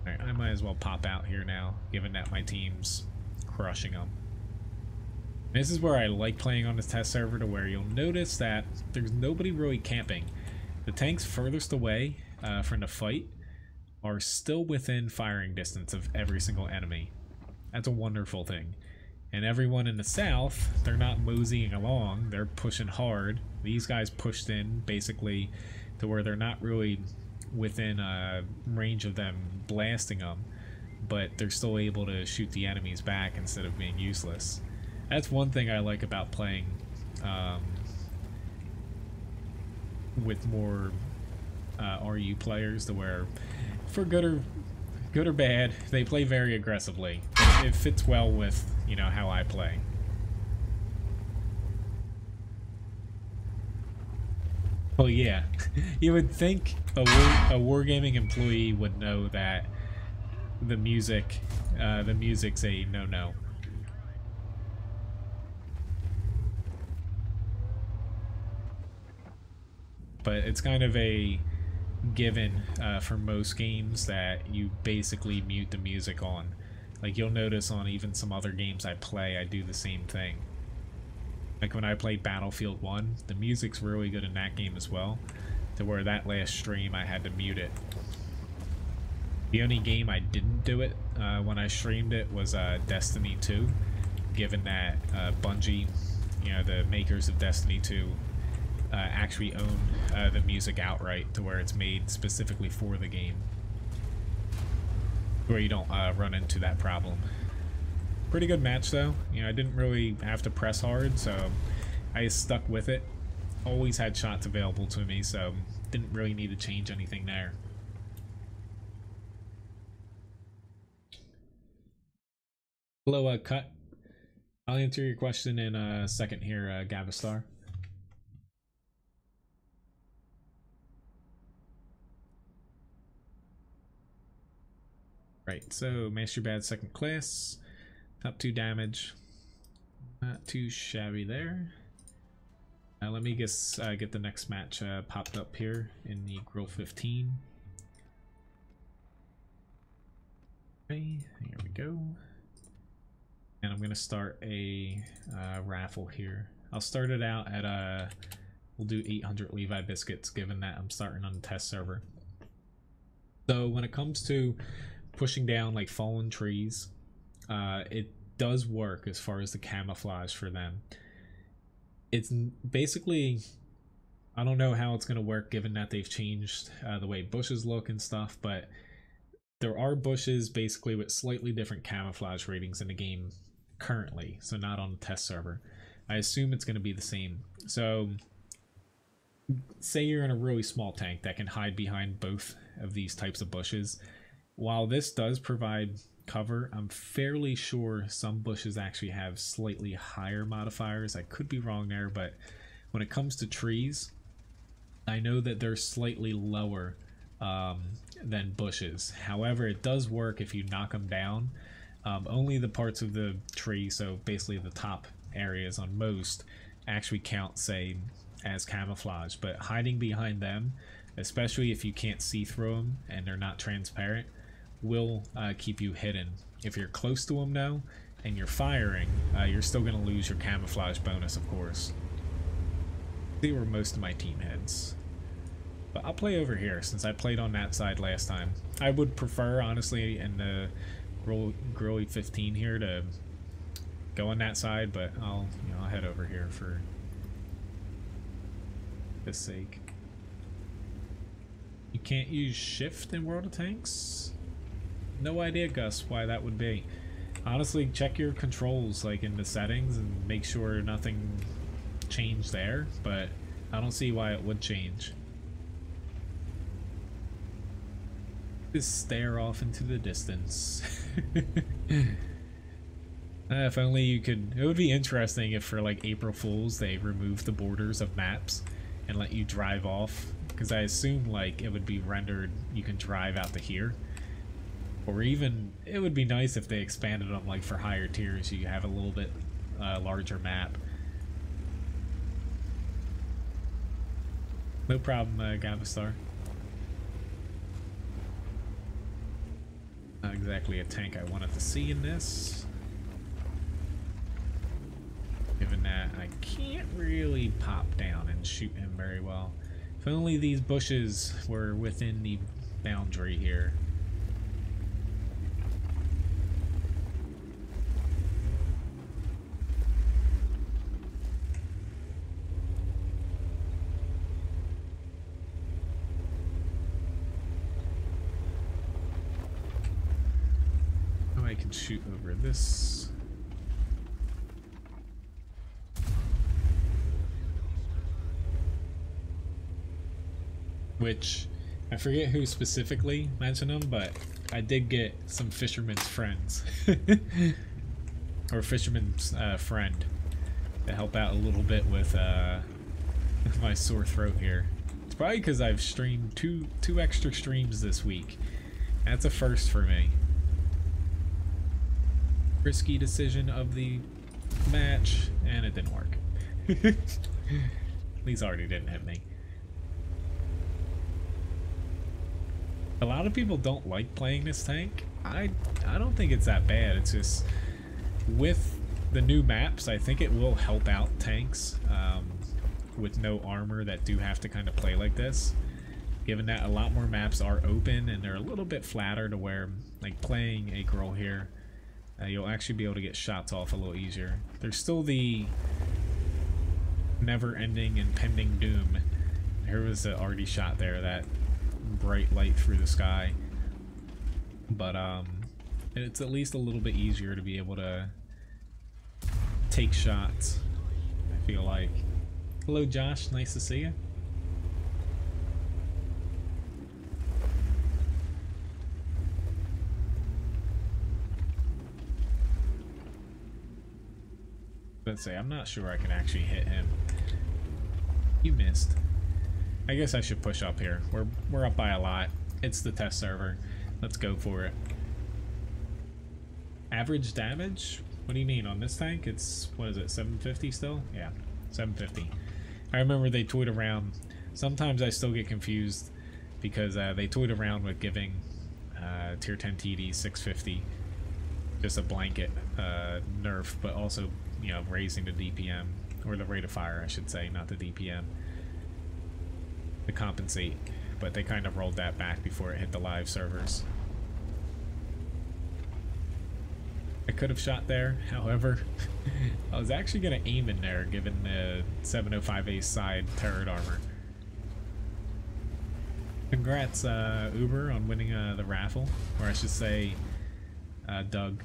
Alright, I might as well pop out here now, given that my team's crushing them. This is where I like playing on this test server, to where you'll notice that there's nobody really camping. The tanks furthest away from the fight are still within firing distance of every single enemy. That's a wonderful thing. And everyone in the south, they're not moseying along, they're pushing hard. These guys pushed in basically to where they're not really within range of them blasting them, but they're still able to shoot the enemies back instead of being useless. That's one thing I like about playing with more RU players, to where for good or bad, they play very aggressively. It fits well with, you know, how I play. Well, yeah, you would think a wargaming employee would know that the music's a no-no. But it's kind of a given for most games that you basically mute the music on. Like, you'll notice on even some other games I play, I do the same thing. Like when I played Battlefield 1, the music's really good in that game as well, to where that last stream I had to mute it. The only game I didn't do it when I streamed it was Destiny 2, given that Bungie, you know, the makers of Destiny 2, actually own the music outright, to where it's made specifically for the game, where you don't run into that problem. Pretty good match though. You know, I didn't really have to press hard, so I stuck with it. Always had shots available to me, so didn't really need to change anything there. Hello, Cut. I'll answer your question in a second here, Gavastar. Right, so Master Bad second class, top 2 damage, not too shabby there. Let me just get the next match popped up here in the Grill 15. Okay, here we go. And I'm gonna start a raffle here. I'll start it out at we'll do 800 Levi biscuits, given that I'm starting on the test server. So when it comes to pushing down like fallen trees, it does work as far as the camouflage for them. It's basically, I don't know how it's going to work given that they've changed the way bushes look and stuff, but there are bushes basically with slightly different camouflage ratings in the game currently, so not on the test server. I assume it's going to be the same. So say you're in a really small tank that can hide behind both of these types of bushes. While this does provide cover, I'm fairly sure some bushes actually have slightly higher modifiers. I could be wrong there, but when it comes to trees, I know that they're slightly lower than bushes. However, it does work if you knock them down. Only the parts of the tree, so basically the top areas on most, actually count, say, as camouflage, but hiding behind them, especially if you can't see through them and they're not transparent, will keep you hidden. If you're close to them though and you're firing, you're still going to lose your camouflage bonus, of course. See where most of my team heads, but I'll play over here since I played on that side last time. I would prefer, honestly, in the Grilly 15 here to go on that side, but I'll head over here for this sake. You can't use shift in World of Tanks? No idea, Gus, why that would be. Honestly, check your controls like in the settings and make sure nothing changed there, but I don't see why it would change. Just stare off into the distance. If only you could. It would be interesting if for like April Fools they removed the borders of maps and let you drive off, because I assume like it would be rendered you can drive out to here, or even it would be nice if they expanded them like for higher tiers, you have a little bit larger map. No problem, Gavastar. Not exactly a tank I wanted to see in this, given that I can't really pop down and shoot him very well. If only these bushes were within the boundary here. Oh, I can shoot over this. Which, I forget who specifically mentioned them, but I did get some fisherman's friends. Or fisherman's friend to help out a little bit with my sore throat here. It's probably because I've streamed two extra streams this week. That's a first for me. Risky decision of the match, and it didn't work. These already didn't hit me. A lot of people don't like playing this tank. I don't think it's that bad. It's just with the new maps, I think it will help out tanks with no armor that do have to kind of play like this, given that a lot more maps are open and they're a little bit flatter to where, like playing a girl here, you'll actually be able to get shots off a little easier. There's still the never-ending impending doom. There was an already shot there, that bright light through the sky, but it's at least a little bit easier to be able to take shots, I feel like. Hello Josh, nice to see you. Let's say I'm not sure I can actually hit him. You missed. I guess I should push up here. We're up by a lot. It's the test server. Let's go for it. Average damage? What do you mean on this tank? It's, what is it, 750 still? Yeah, 750. I remember they toyed around. Sometimes I still get confused because they toyed around with giving tier 10 TD 650, just a blanket nerf, but also, you know, raising the DPM, or the rate of fire I should say, not the DPM. to compensate, but they kind of rolled that back before it hit the live servers. I could have shot there, however, I was actually going to aim in there given the 705A side turret armor. Congrats, Uber, on winning the raffle, or I should say, Doug.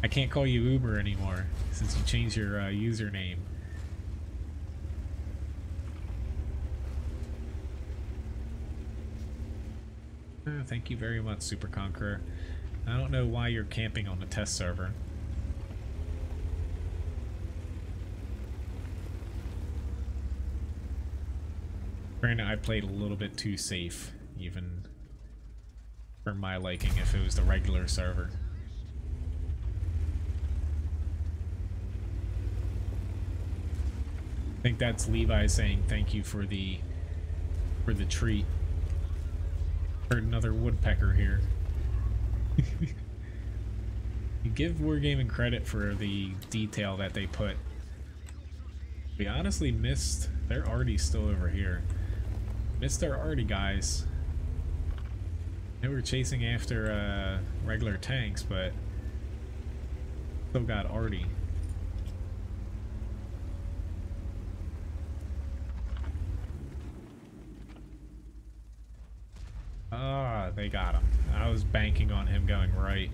I can't call you Uber anymore since you changed your username. Thank you very much, Super Conqueror. I don't know why you're camping on the test server. Granted, I played a little bit too safe, even for my liking, if it was the regular server. I think that's Levi saying thank you for the treat. Heard another woodpecker here. You give Wargaming credit for the detail that they put. We honestly missed. They're already still over here. Missed our arty guys. They were chasing after regular tanks, but still got arty. Ah, they got him. I was banking on him going right.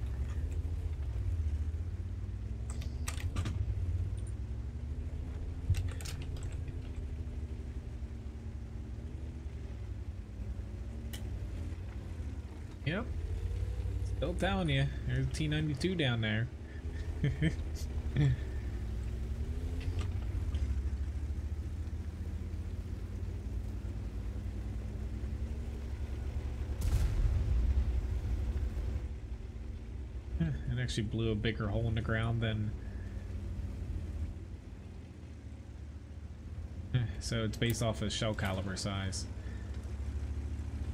Yep. Still telling you, there's a T-92 down there. It actually blew a bigger hole in the ground than... So it's based off of shell caliber size.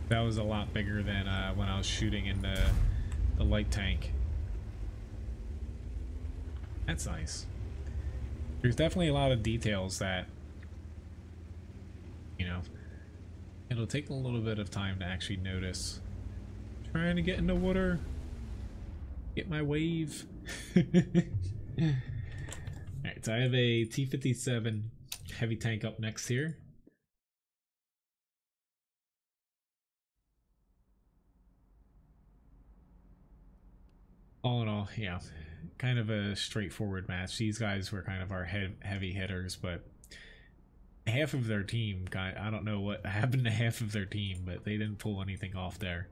That was a lot bigger than when I was shooting in the light tank. That's nice. There's definitely a lot of details that, you know, it'll take a little bit of time to actually notice. Trying to get in the water. Get my wave. Alright, so I have a T-57 heavy tank up next here. All in all, yeah, kind of a straightforward match. These guys were kind of our heavy hitters, but half of their team got, I don't know what happened to half of their team, but they didn't pull anything off there.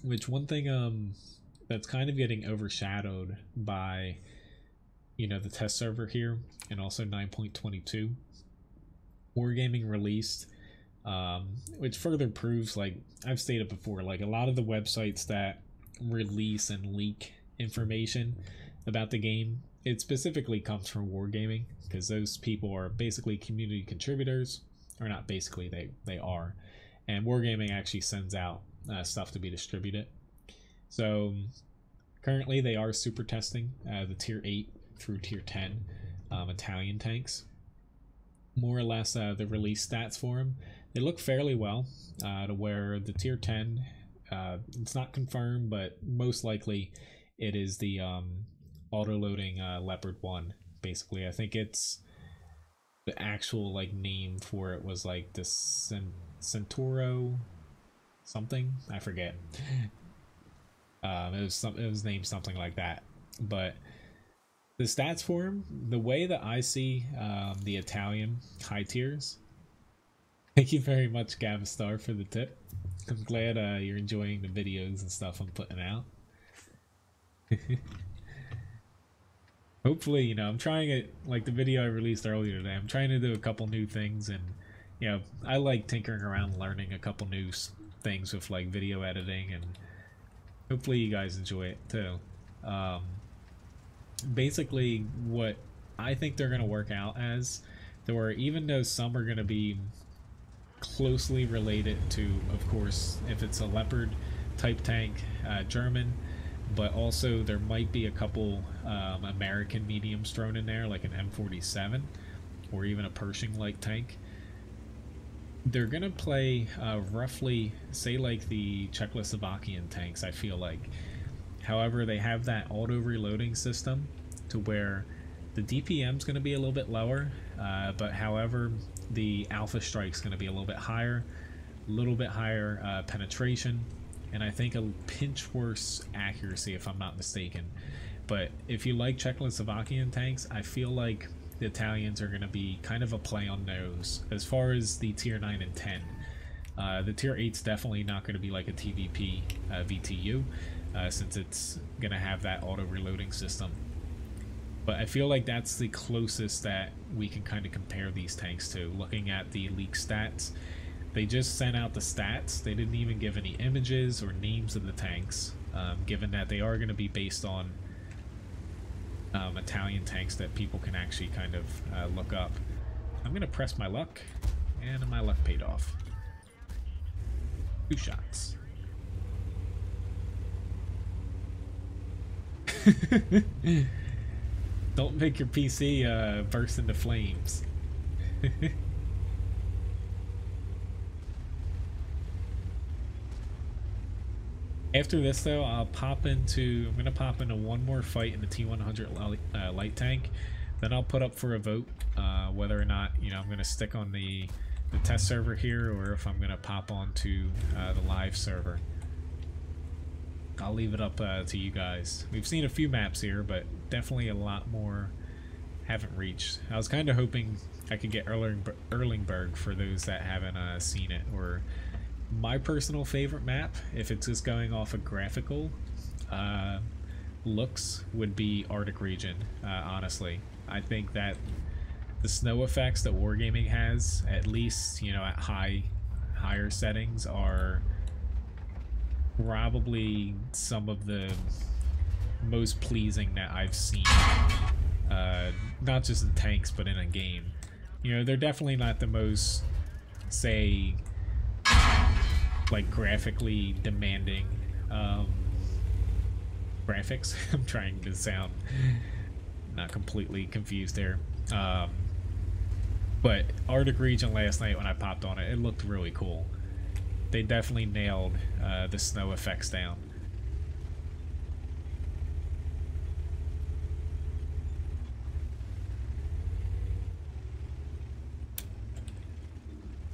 Which one thing that's kind of getting overshadowed by, you know, the test server here and also 9.22. Wargaming released, which further proves, like I've stated before, like a lot of the websites that release and leak information about the game, it specifically comes from Wargaming, because those people are basically community contributors, or not basically, they are, and Wargaming actually sends out stuff to be distributed. So currently they are super testing the tier 8 through tier 10 Italian tanks. More or less the release stats for them, they look fairly well, to where the tier 10, it's not confirmed, but most likely it is the auto-loading Leopard 1. Basically, I think it's the actual like name for it was like the Centauro something, I forget. It was named something like that, but the stats for him, the way that I see the Italian high tiers. Thank you very much, Gavistar, for the tip. I'm glad you're enjoying the videos and stuff I'm putting out. Hopefully, you know, I'm trying it, like the video I released earlier today, I'm trying to do a couple new things, and, you know, I like tinkering around, learning a couple new things with, like, video editing, and hopefully you guys enjoy it, too. Basically, what I think they're going to work out as, or even though some are going to be closely related to, of course, if it's a Leopard type tank, German, but also there might be a couple American mediums thrown in there, like an M47 or even a Pershing light tank. They're gonna play roughly, say, like the Czechoslovakian tanks, I feel like. However, they have that auto reloading system to where the DPM is going to be a little bit lower, but however, the alpha strike is going to be a little bit higher penetration, and I think a pinch worse accuracy, if I'm not mistaken. But if you like Czechoslovakian tanks, I feel like the Italians are going to be kind of a play on those as far as the tier 9 and 10. The tier 8's definitely not going to be like a TVP VTU, since it's going to have that auto reloading system. But I feel like that's the closest that we can kind of compare these tanks to, looking at the leak stats. They just sent out the stats. They didn't even give any images or names of the tanks, given that they are going to be based on Italian tanks that people can actually kind of look up. I'm going to press my luck, and my luck paid off. 2 shots. Don't make your PC burst into flames. After this though, I'm gonna pop into one more fight in the T100 light tank. Then I'll put up for a vote whether or not, you know, I'm gonna stick on the test server here, or if I'm gonna pop onto the live server. I'll leave it up to you guys. We've seen a few maps here, but definitely a lot more haven't reached. I was kind of hoping I could get Erlingberg for those that haven't seen it. Or my personal favorite map, if it's just going off of graphical looks, would be Arctic Region. Honestly, I think that the snow effects that Wargaming has, at least, you know, at higher settings, are probably some of the most pleasing that I've seen, not just in tanks but in a game. You know, they're definitely not the most, say, like graphically demanding graphics. I'm trying to sound not completely confused there, but Arctic Region last night when I popped on it, it looked really cool. They definitely nailed the snow effects down.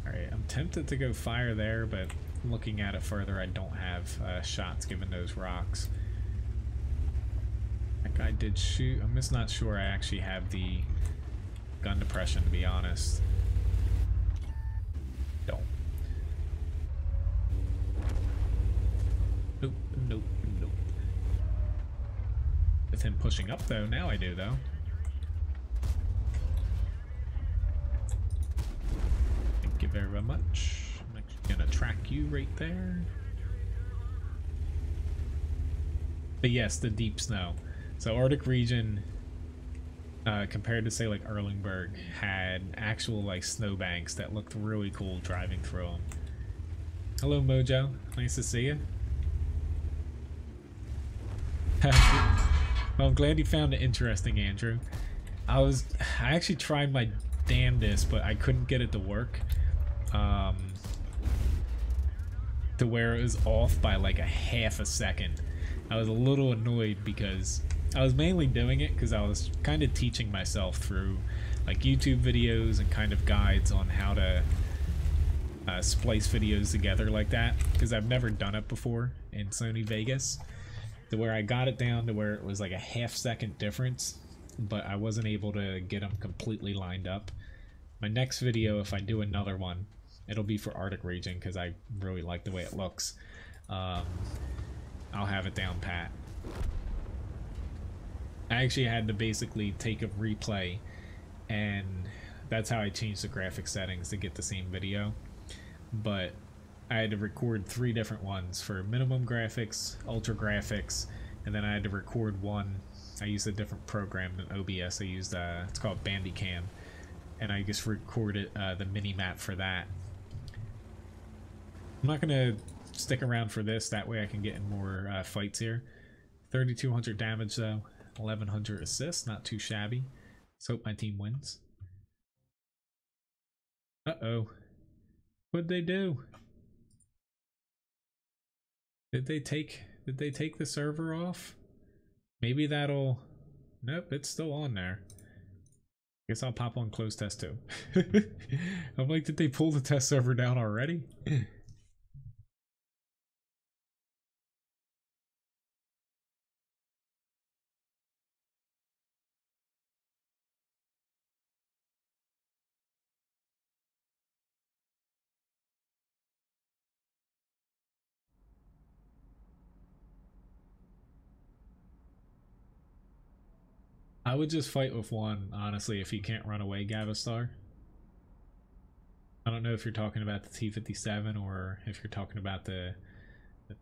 Alright, I'm tempted to go fire there, but looking at it further, I don't have shots given those rocks. That guy did shoot. I'm just not sure I actually have the gun depression, to be honest. Don't. Nope, nope, nope. With him pushing up, though, now I do, though. Thank you very much. I'm actually gonna track you right there. But yes, the deep snow. So Arctic Region, compared to, say, like Erlingberg, had actual, like, snowbanks that looked really cool driving through them. Hello, Mojo. Nice to see you. Well, I'm glad you found it interesting, Andrew. I actually tried my damnedest, but I couldn't get it to work. To where it was off by like a half a second. I was a little annoyed because I was mainly doing it because I was kind of teaching myself through like YouTube videos and kind of guides on how to splice videos together like that, because I've never done it before in Sony Vegas. To where I got it down to where it was like a half-second difference, but I wasn't able to get them completely lined up. My next video, if I do another one, it'll be for Arctic Region because I really like the way it looks. I'll have it down pat. I actually had to basically take a replay, and that's how I changed the graphic settings to get the same video. But I had to record 3 different ones for minimum graphics, ultra graphics, and then I had to record one. I used a different program than OBS. I used it's called Bandicam, and I just recorded the mini map for that. I'm not gonna stick around for this. That way I can get in more fights here. 3,200 damage though, 1,100 assists, not too shabby. Let's hope my team wins. Uh-oh. What'd they do? Did they take the server off? Maybe that'll... Nope, it's still on there. Guess I'll pop on close test too. I'm like, did they pull the test server down already? I would just fight with one, honestly, if you can't run away, Gavistar. I don't know if you're talking about the T57 or if you're talking about the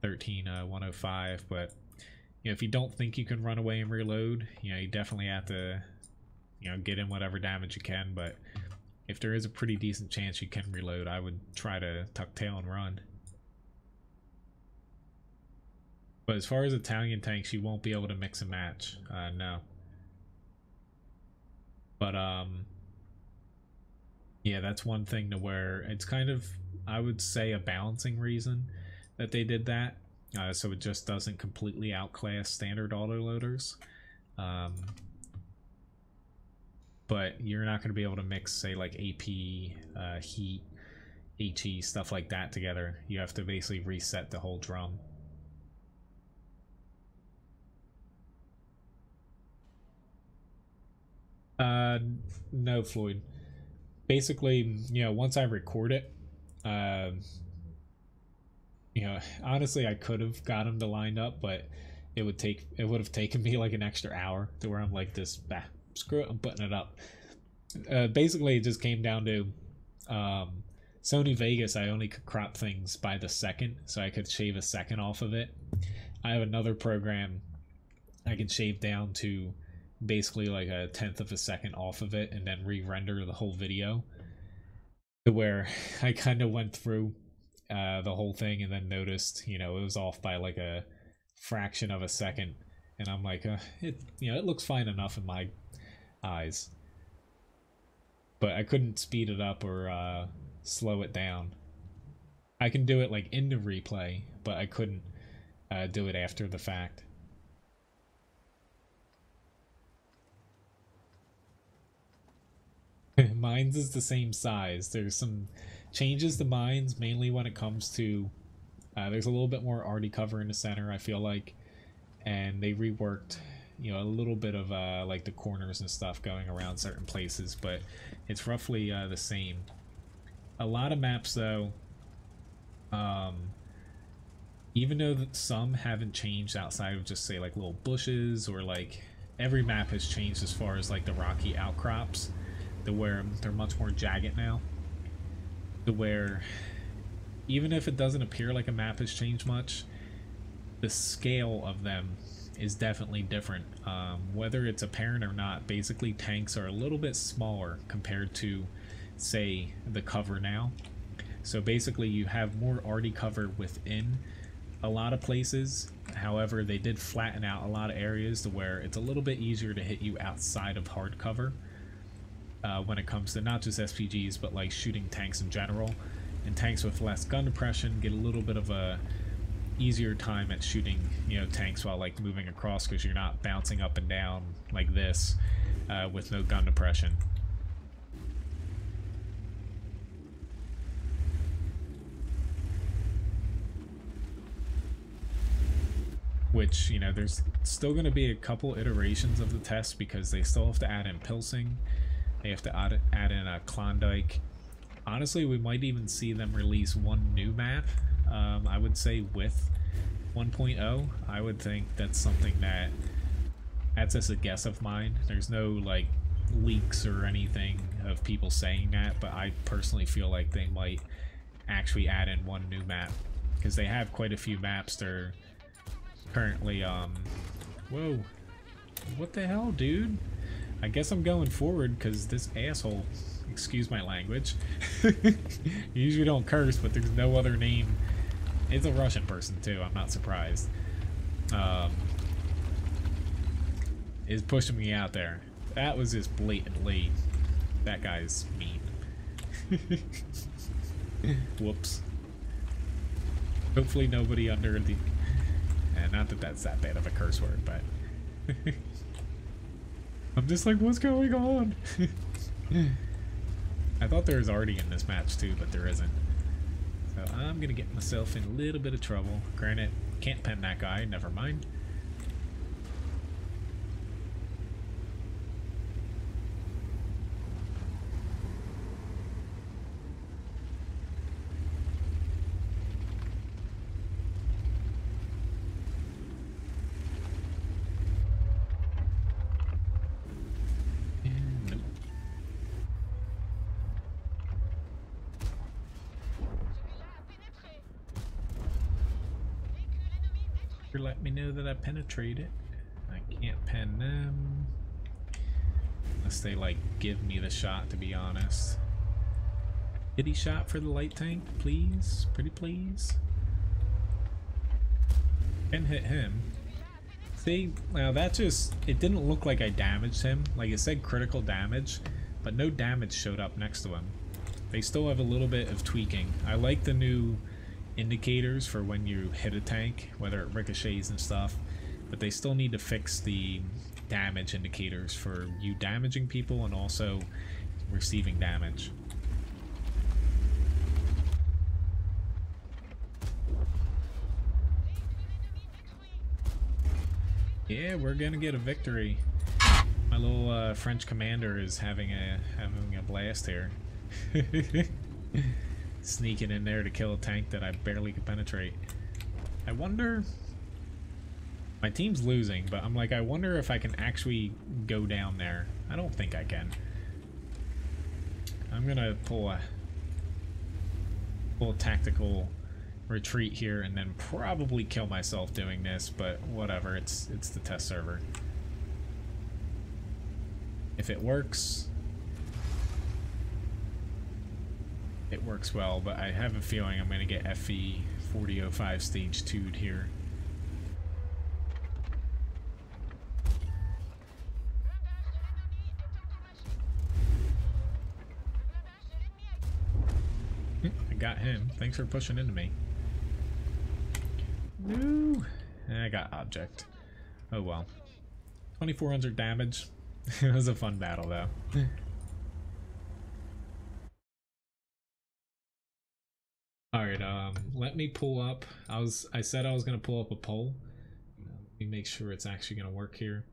13-105, but you know, if you don't think you can run away and reload, you know, you definitely have to, you know, get in whatever damage you can, but if there is a pretty decent chance you can reload, I would try to tuck tail and run. But as far as Italian tanks, you won't be able to mix and match. No. But yeah, that's one thing to where it's kind of, I would say, a balancing reason that they did that, so it just doesn't completely outclass standard autoloaders. But you're not going to be able to mix, say, like AP, heat, HE, stuff like that together. You have to basically reset the whole drum. No, Floyd. Basically, you know, once I record it, you know, honestly, I could have got him to line up, but it would have taken me like an extra hour to where I'm like this, bah, screw it, I'm putting it up. Basically, it just came down to Sony Vegas. I only could crop things by the second, so I could shave a second off of it. I have another program I can shave down to basically like a 1/10 of a second off of it and then re-render the whole video, to where I kind of went through the whole thing and then noticed, you know, it was off by like a fraction of a second, and I'm like, it, you know, it looks fine enough in my eyes, but I couldn't speed it up or slow it down. I can do it like in the replay, but I couldn't do it after the fact. Mine's is the same size. There's some changes to mine's, mainly when it comes to there's a little bit more arty cover in the center, I feel like, and they reworked, you know, a little bit of like the corners and stuff going around certain places, but it's roughly the same. A lot of maps though, even though some haven't changed outside of just say like little bushes, or like every map has changed as far as like the rocky outcrops, to where they're much more jagged now, to where even if it doesn't appear like a map has changed much, the scale of them is definitely different. Whether it's apparent or not, basically tanks are a little bit smaller compared to, say, the cover now. So basically you have more arty cover within a lot of places. However, they did flatten out a lot of areas to where it's a little bit easier to hit you outside of hard cover. When it comes to not just SPGs, but like shooting tanks in general. And tanks with less gun depression get a little bit of a easier time at shooting, you know, tanks while like moving across, because you're not bouncing up and down like this with no gun depression. Which, you know, there's still going to be a couple iterations of the test, because they still have to add in Pilsing. They have to add in a Klondike. Honestly, we might even see them release one new map, I would say, with 1.0. I would think that's something that's just a guess of mine. There's no like leaks or anything of people saying that, but I personally feel like they might actually add in one new map, because they have quite a few maps that are currently whoa, what the hell, dude? I guess I'm going forward because this asshole, excuse my language, you usually don't curse, but there's no other name. It's a Russian person too, I'm not surprised. is pushing me out there. That was just blatantly, that guy's mean. Whoops. Hopefully nobody under the, and not that that's that bad of a curse word, but I'm just like, what's going on? I thought there was already in this match too, but there isn't. So I'm gonna get myself in a little bit of trouble. Granted, can't pen that guy, never mind. Let me know that I penetrated. I can't pen them unless they like give me the shot, to be honest. Kitty shot for the light tank, please, pretty please. Can hit him. See, now that just, it didn't look like I damaged him. Like it said critical damage, but no damage showed up next to him. They still have a little bit of tweaking. I like the new indicators for when you hit a tank, whether it ricochets and stuff, but they still need to fix the damage indicators for you damaging people and also receiving damage. Yeah, we're gonna get a victory. My little French commander is having a blast here. Sneaking in there to kill a tank that I barely could penetrate. I wonder... My team's losing, but I'm like, I wonder if I can actually go down there. I don't think I can. I'm gonna pull a tactical retreat here and then probably kill myself doing this, but whatever, it's the test server. If it works, it works well, but I have a feeling I'm going to get FE 4005 stage 2'd here. I got him. Thanks for pushing into me. No, I got object. Oh well. 2400 damage. It was a fun battle though. Alright, let me pull up. I said I was gonna pull up a poll. Let me make sure it's actually gonna work here.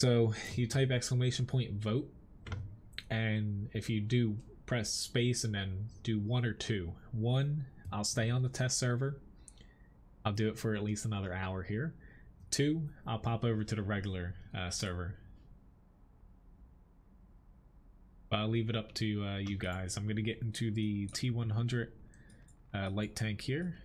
So you type !vote, and if you do press space and then do 1 or 2. 1, I'll stay on the test server. I'll do it for at least another hour here. 2, I'll pop over to the regular server. I'll leave it up to you guys. I'm going to get into the T100 light tank here.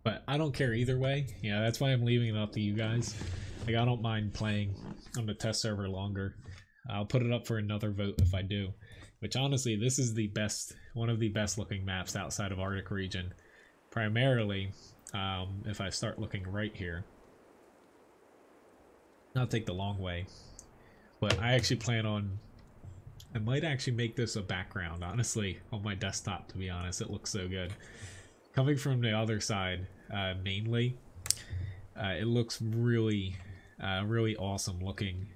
But I don't care either way. Yeah, that's why I'm leaving it up to you guys. Like, I don't mind playing on the test server longer. I'll put it up for another vote if I do. Which honestly, this is the best, one of the best looking maps outside of Arctic region. Primarily, if I start looking right here. I'll take the long way. But I actually plan on, I might actually make this a background, honestly, on my desktop, to be honest. It looks so good. Coming from the other side, mainly, it looks really, really awesome looking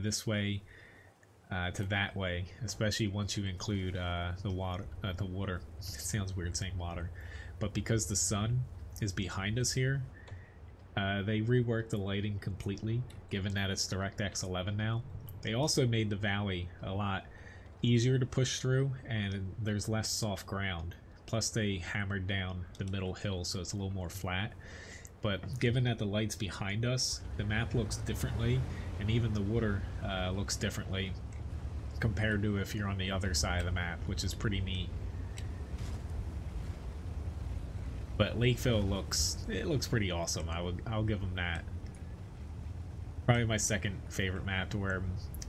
this way to that way, especially once you include the water. It sounds weird saying water, but because the sun is behind us here, they reworked the lighting completely, given that it's DirectX 11 now. They also made the valley a lot easier to push through, and there's less soft ground. Plus they hammered down the middle hill so it's a little more flat. But given that the light's behind us, the map looks differently, and even the water looks differently compared to if you're on the other side of the map, which is pretty neat. But Lakeville looks pretty awesome. I'll give them that. Probably my second favorite map, to where it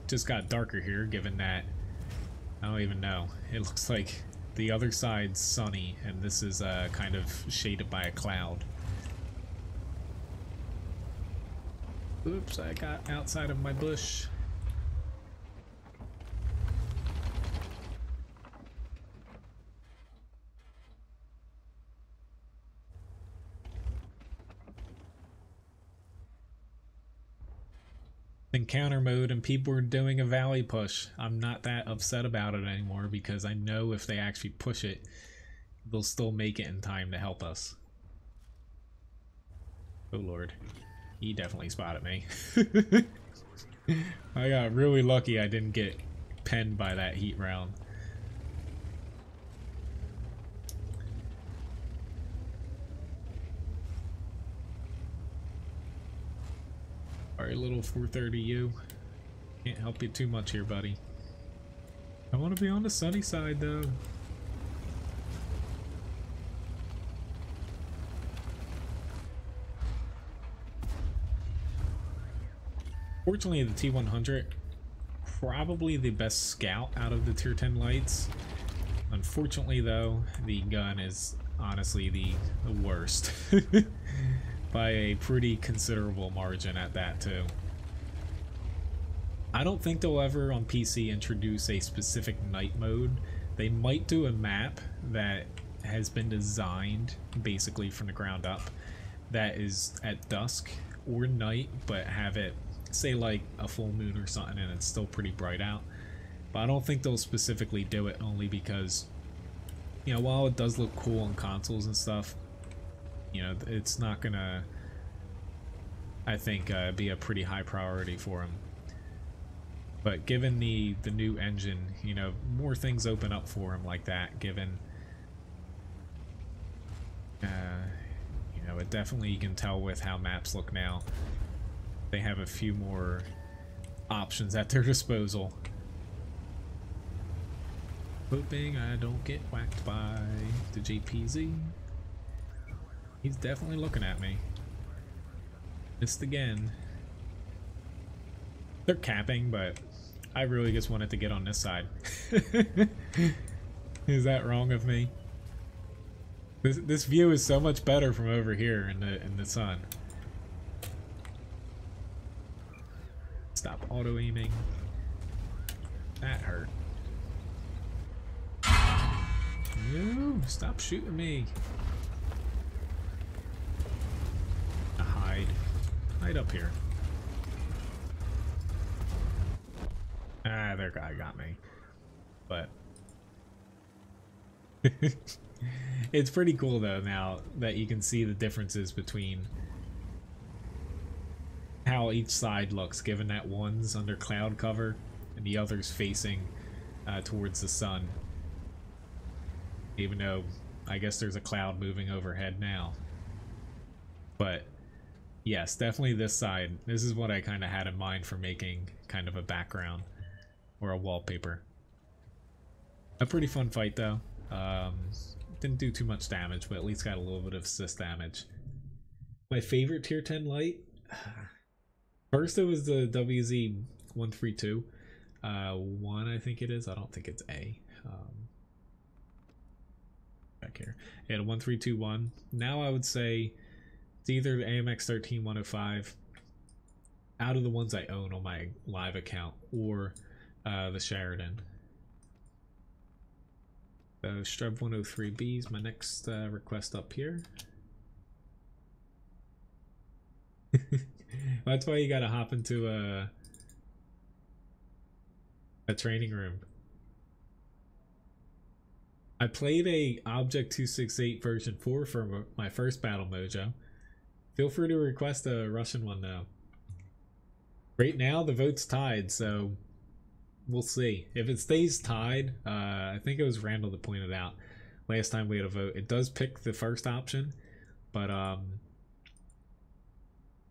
just got darker here, given that I don't even know. It looks like the other side's sunny and this is kind of shaded by a cloud. Oops, I got outside of my bush. Encounter mode and people are doing a valley push. I'm not that upset about it anymore because I know if they actually push it, they'll still make it in time to help us. Oh lord, he definitely spotted me. I got really lucky I didn't get penned by that heat round. Alright, little 430U. Can't help you too much here, buddy. I want to be on the sunny side, though. Fortunately, the T100, probably the best scout out of the tier 10 lights. Unfortunately, though, the gun is honestly the worst. By a pretty considerable margin at that, too. I don't think they'll ever on PC introduce a specific night mode. They might do a map that has been designed basically from the ground up that is at dusk or night, but have it say like a full moon or something and it's still pretty bright out. But I don't think they'll specifically do it, only because, you know, while it does look cool on consoles and stuff, you know, it's not gonna, I think, be a pretty high priority for them. But given the new engine, you know, more things open up for them like that, given, you know, it definitely, you can tell with how maps look now, they have a few more options at their disposal. Hoping I don't get whacked by the JPZ. He's definitely looking at me. Missed again. They're capping, but I really just wanted to get on this side. Is that wrong of me? This view is so much better from over here in the sun. Stop auto aiming. That hurt. No, stop shooting me. Hide up here. Ah, their guy got me. But it's pretty cool though now that you can see the differences between how each side looks, given that one's under cloud cover and the other's facing towards the sun. Even though I guess there's a cloud moving overhead now. But yes, definitely this side. This is what I kind of had in mind for making kind of a background or a wallpaper. A pretty fun fight though. Didn't do too much damage, but at least got a little bit of assist damage. My favorite tier 10 light? First it was the WZ-132. 1 I think it is. I don't think it's A. Back here. Yeah, the 1321. Now I would say it's either the AMX 13105 out of the ones I own on my live account, or the Sheridan. So Streb 103B is my next request up here. That's why you gotta hop into a training room. I played a Object 268 version 4 for my first Battle Mojo. Feel free to request a Russian one though. Right now the vote's tied, so we'll see. If it stays tied, I think it was Randall that pointed out last time we had a vote. It does pick the first option, but I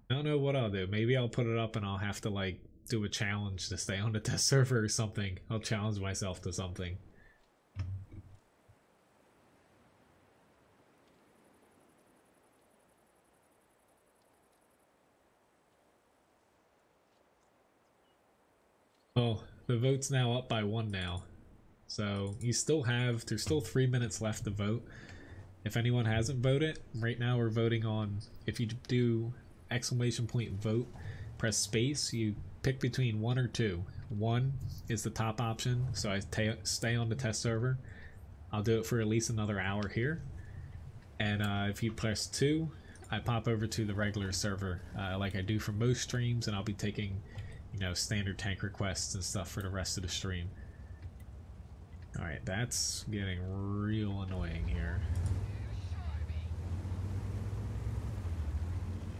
don't know what I'll do. Maybe I'll put it up and I'll have to like do a challenge to stay on the test server or something. I'll challenge myself to something. Well, the vote's now up by 1 now. So you still have, there's still 3 minutes left to vote. If anyone hasn't voted, right now we're voting on, if you do !vote, press space, you pick between 1 or 2. 1 is the top option, so I stay on the test server. I'll do it for at least another hour here. And if you press 2, I pop over to the regular server like I do for most streams, and I'll be taking, you know, standard tank requests and stuff for the rest of the stream. Alright, that's getting real annoying here.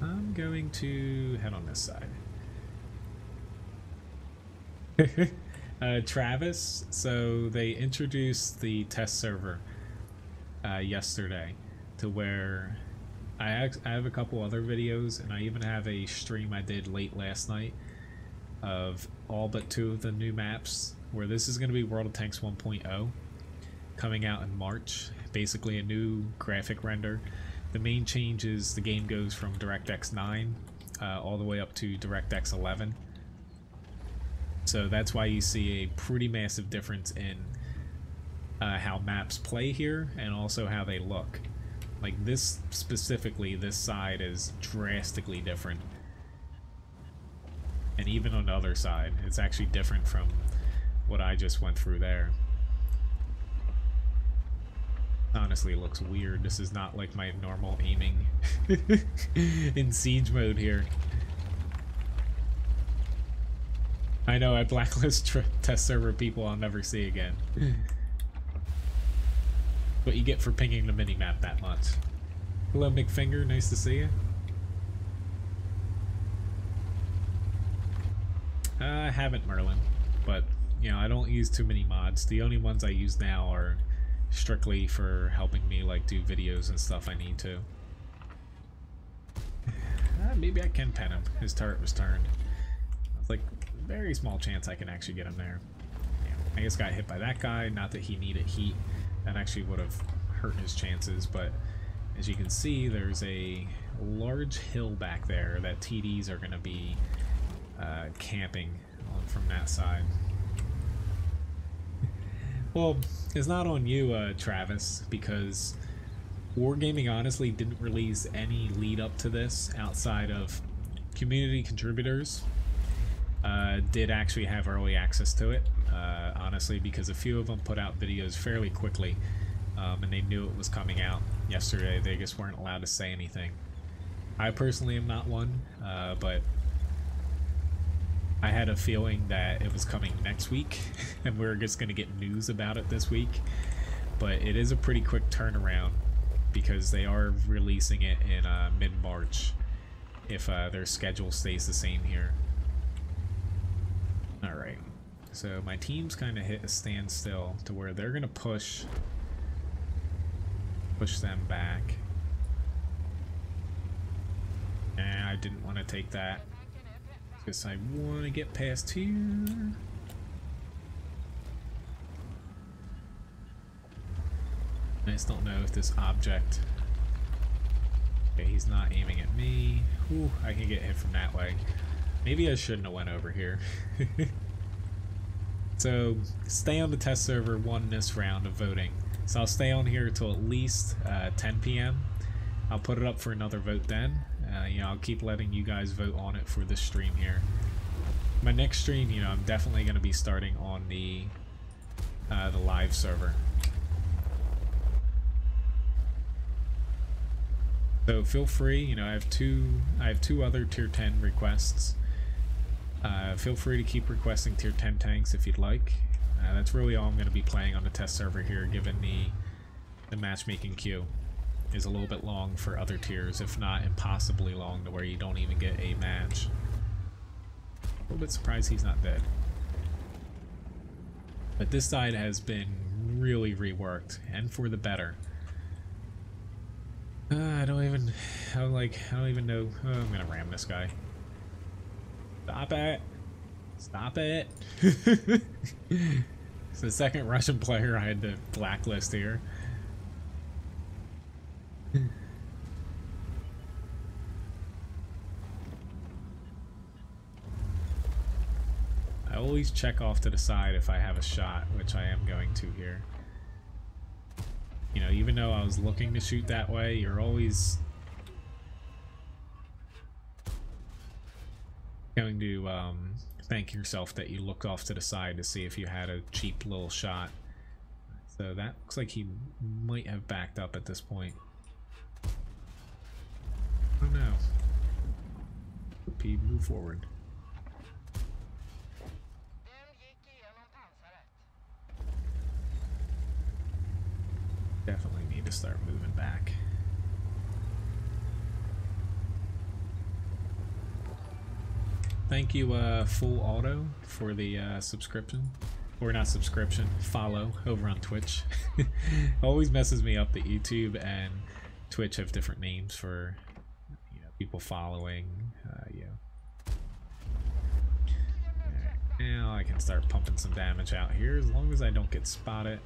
I'm going to head on this side. Travis, so they introduced the test server yesterday to where I have a couple other videos, and I even have a stream I did late last night of all but 2 of the new maps, where this is going to be World of Tanks 1.0 coming out in March. Basically a new graphic render. The main change is the game goes from DirectX 9 all the way up to DirectX 11. So that's why you see a pretty massive difference in how maps play here, and also how they look. Like this specifically, this side is drastically different. And even on the other side, it's actually different from what I just went through there. Honestly, it looks weird. This is not like my normal aiming in siege mode here. I know, I blacklist test server people I'll never see again. What you get for pinging the minimap that much. Hello, McFinger. Nice to see you. I haven't, Merlin, but you know, I don't use too many mods. The only ones I use now are strictly for helping me like do videos and stuff I need to. Maybe I can pen him. His turret was turned. It's like very small chance I can actually get him there. Yeah, I just got hit by that guy. Not that he needed heat. That actually would have hurt his chances, but as you can see, there's a large hill back there that TDs are going to be camping on from that side. Well, it's not on you, Travis, because Wargaming honestly didn't release any lead up to this outside of community contributors. Did actually have early access to it, honestly, because a few of them put out videos fairly quickly, and they knew it was coming out yesterday. They just weren't allowed to say anything. I personally am not one, but I had a feeling that it was coming next week, and we were just going to get news about it this week. But it is a pretty quick turnaround, because they are releasing it in mid-March, if their schedule stays the same here. Alright, so my team's kind of hit a standstill to where they're going to push them back. And I didn't want to take that, because I want to get past here. I just don't know if this object... Okay, he's not aiming at me. Ooh, I can get hit from that way. Maybe I shouldn't have went over here. So, stay on the test server won this round of voting. So I'll stay on here till at least 10 p.m. I'll put it up for another vote then. You know, I'll keep letting you guys vote on it for this stream here. My next stream, you know, I'm definitely going to be starting on the live server. So feel free, you know, I have two other tier 10 requests. Feel free to keep requesting tier 10 tanks if you'd like. That's really all I'm going to be playing on the test server here, given the matchmaking queue is a little bit long for other tiers, if not impossibly long to where you don't even get a match. A little bit surprised he's not dead. But this side has been really reworked, and for the better. I don't even know. Oh, I'm gonna ram this guy. Stop it! Stop it! It's the second Russian player I had to blacklist here. I always check off to the side if I have a shot, which I am going to here. You know, even though I was looking to shoot that way, you're always going to thank yourself that you looked off to the side to see if you had a cheap little shot. So that looks like he might have backed up at this point. Oh no. P, move forward. Definitely need to start moving back. Thank you, Full Auto, for the subscription. Or not subscription, follow over on Twitch. Always messes me up that YouTube and Twitch have different names for, you know, people following. Right, now I can start pumping some damage out here as long as I don't get spotted.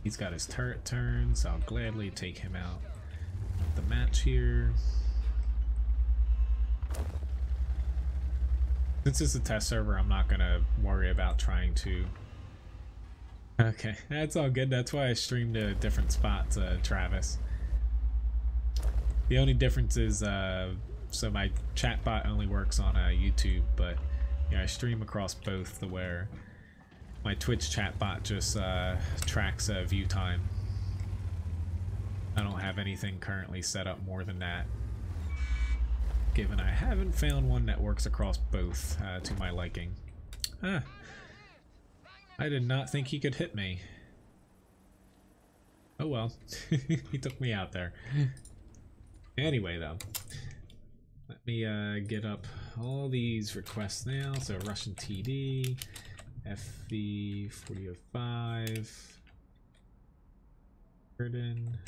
He's got his turret turn, so I'll gladly take him out of the match here. Since it's a test server, I'm not gonna worry about trying to... Okay, that's all good. That's why I stream to different spots, Travis. The only difference is, so my chat bot only works on YouTube, but yeah, I stream across both to where my Twitch chat bot just tracks view time. I don't have anything currently set up more than that, given I haven't found one that works across both to my liking. Ah, I did not think he could hit me. Oh well, he took me out there. Anyway though, let me get up all these requests now. So Russian TD, FV 4005, Burden,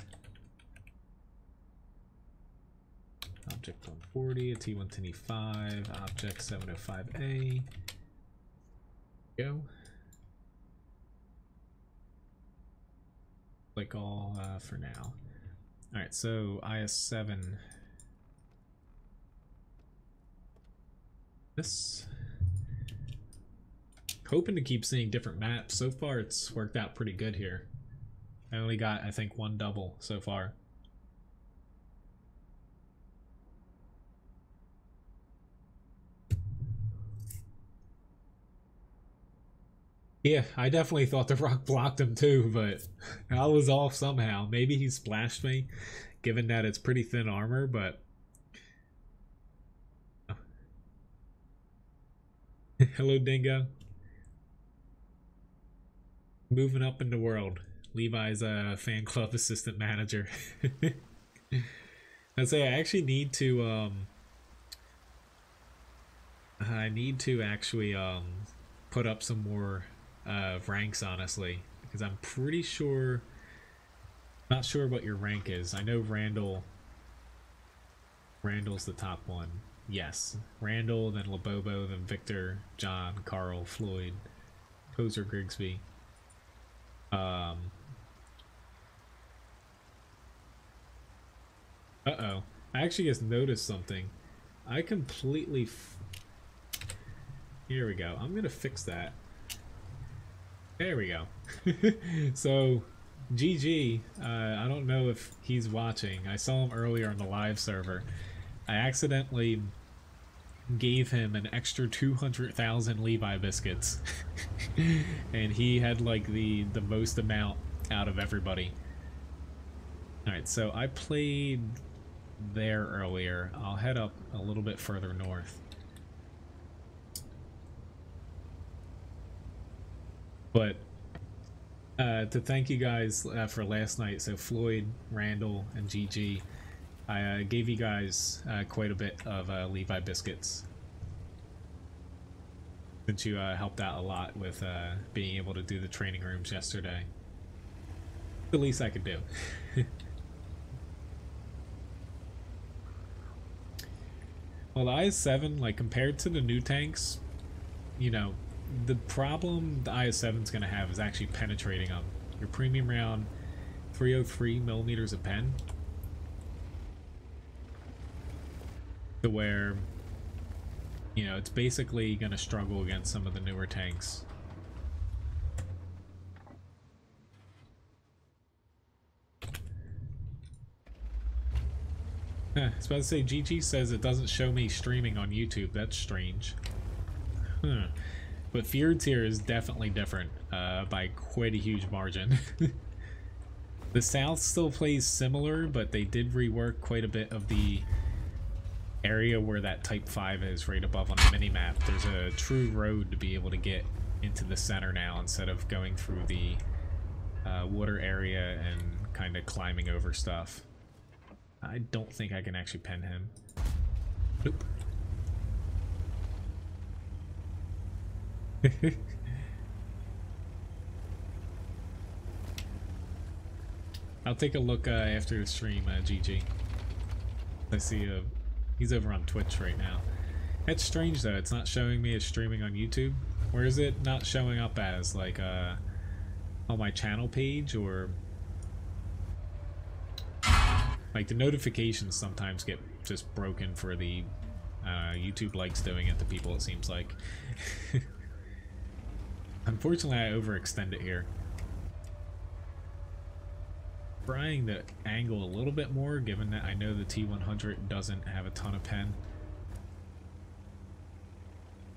Object 140, a T125, Object 705A. Go. Click all for now. Alright, so IS-7. This. Hoping to keep seeing different maps. So far it's worked out pretty good here. I only got, I think, one double so far. Yeah, I definitely thought the rock blocked him too, but I was off somehow. Maybe he splashed me, given that it's pretty thin armor, but... Hello, Dingo. Moving up in the world. Levi's fan club assistant manager. I say I actually need to actually put up some more ranks, honestly, because I'm pretty sure, not sure what your rank is. I know Randall's the top one. Yes, Randall, then Labobo, then Victor, John, Carl, Floyd, Poser, Grigsby. Uh-oh. I actually just noticed something. I completely... Here we go. I'm gonna fix that. There we go. So, GG, I don't know if he's watching. I saw him earlier on the live server. I accidentally gave him an extra 200,000 Levi biscuits. And he had like the most amount out of everybody. Alright, so I played there earlier. I'll head up a little bit further north. But to thank you guys for last night, so Floyd, Randall, and GG, I gave you guys quite a bit of Levi biscuits, since you helped out a lot with being able to do the training rooms yesterday. The least I could do. Well, the IS-7, like, compared to the new tanks, you know, the problem the IS-7's going to have is actually penetrating them. Your premium round, 303 millimeters a pen. To where you know, it's basically going to struggle against some of the newer tanks. I was about to say, GG says it doesn't show me streaming on YouTube. That's strange. Huh. But Fjords here is definitely different by quite a huge margin. The South still plays similar, but they did rework quite a bit of the area where that Type 5 is right above on the minimap. There's a true road to be able to get into the center now instead of going through the water area and kind of climbing over stuff. I don't think I can actually pen him. Nope. I'll take a look after the stream, GG. I see he's over on Twitch right now. That's strange though, it's not showing me as streaming on YouTube. Where is it not showing up as? Like on my channel page, or like the notifications sometimes get just broken for the YouTube likes doing it to people, it seems like. Unfortunately, I overextend it here. Trying to angle a little bit more, given that I know the T100 doesn't have a ton of pen.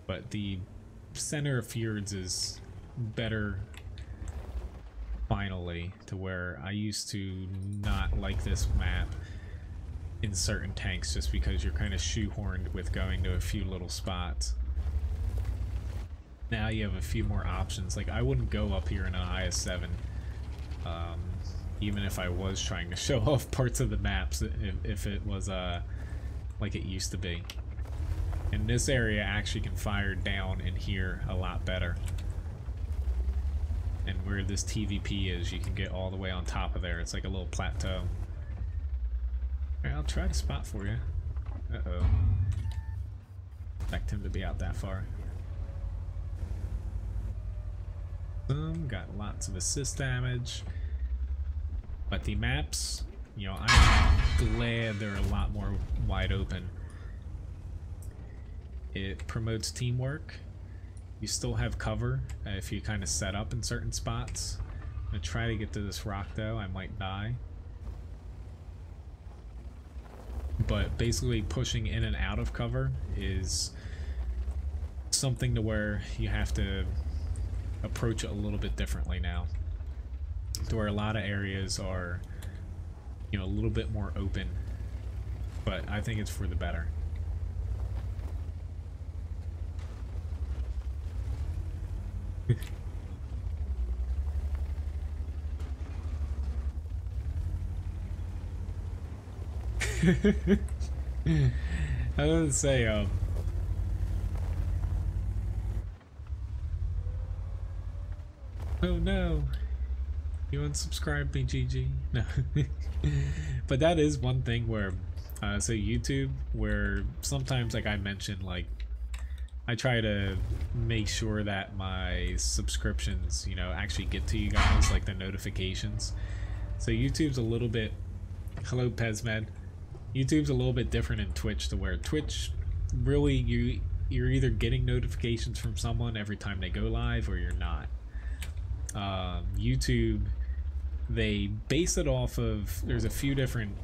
But the center of Fjords is better finally, to where I used to not like this map in certain tanks just because you're kind of shoehorned with going to a few little spots. Now you have a few more options. Like, I wouldn't go up here in an IS-7 even if I was trying to show off parts of the maps, if it was like it used to be. And this area actually can fire down in here a lot better. And where this TVP is, you can get all the way on top of there. It's like a little plateau. Alright, I'll try to spot for you. Uh-oh. Expect him to be out that far. Got lots of assist damage. But the maps, you know, I'm glad they're a lot more wide open. It promotes teamwork. You still have cover if you kind of set up in certain spots. I'm gonna try to get to this rock though, I might die. But basically pushing in and out of cover is something to where you have to approach it a little bit differently now. To where a lot of areas are, you know, a little bit more open. But I think it's for the better. I was gonna say, oh no, you unsubscribed me, GG. No. But that is one thing where, so YouTube, where sometimes, like I mentioned, like, I try to make sure that my subscriptions, you know, actually get to you guys, like the notifications. So YouTube's a little bit, hello Pezmed, YouTube's a little bit different in Twitch, to where Twitch, really, you're either getting notifications from someone every time they go live, or you're not. YouTube, they base it off of, there's a few different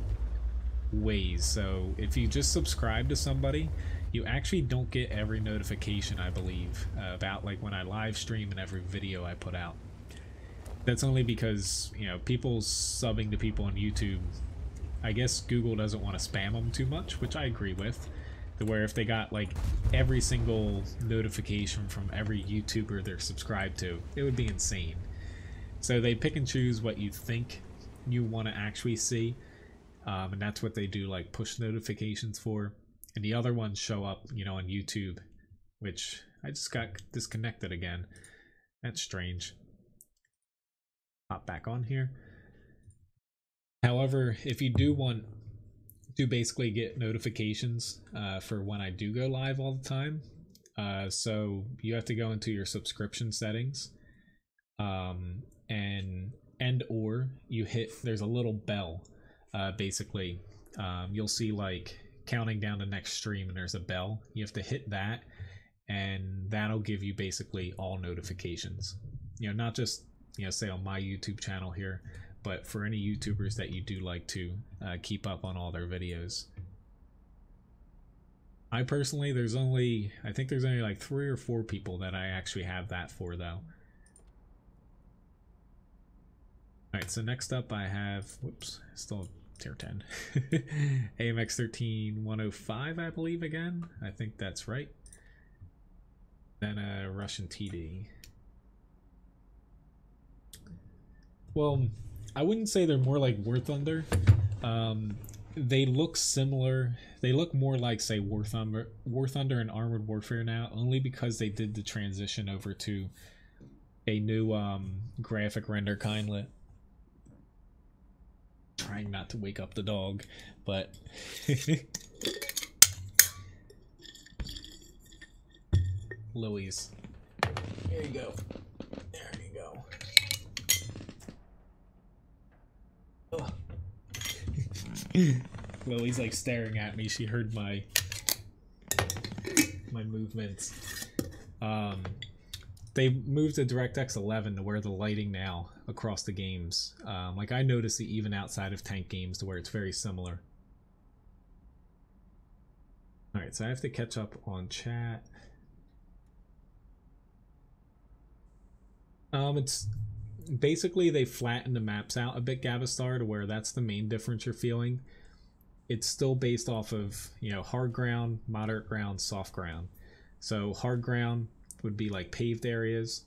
ways. So if you just subscribe to somebody, you actually don't get every notification, I believe, about like when I live stream and every video I put out. That's only because, you know, people subbing to people on YouTube, I guess Google doesn't want to spam them too much, which I agree with. To where if they got like every single notification from every YouTuber they're subscribed to, it would be insane. So they pick and choose what you think you want to actually see, and that's what they do, like push notifications for. And the other ones show up, you know, on YouTube, which I just got disconnected again. That's strange. Hop back on here. However, if you do want to basically get notifications for when I do go live all the time, so you have to go into your subscription settings, and or you hit, there's a little bell, basically. You'll see like counting down the next stream and there's a bell. You have to hit that, and that'll give you basically all notifications. You know, not just, you know, say on my YouTube channel here, but for any YouTubers that you do like to keep up on all their videos. I personally, I think there's only like 3 or 4 people that I actually have that for though. Alright, so next up I have, whoops, still tier 10. AMX 13105, I believe again. I think that's right. Then a Russian TD. Well, I wouldn't say they're more like War Thunder. They look similar. They look more like, say, War Thunder and Armored Warfare now, only because they did the transition over to a new graphic render kindlet. Trying not to wake up the dog, but Louise. There you go. There you go. Oh. Lily's like staring at me. She heard my movements. They moved to DirectX 11 to where the lighting now across the games, like I notice it even outside of tank games, to where it's very similar. All right, so I have to catch up on chat. It's basically they flatten the maps out a bit, Gavistar, to where that's the main difference you're feeling. It's still based off of, you know, hard ground, moderate ground, soft ground. So hard ground would be like paved areas,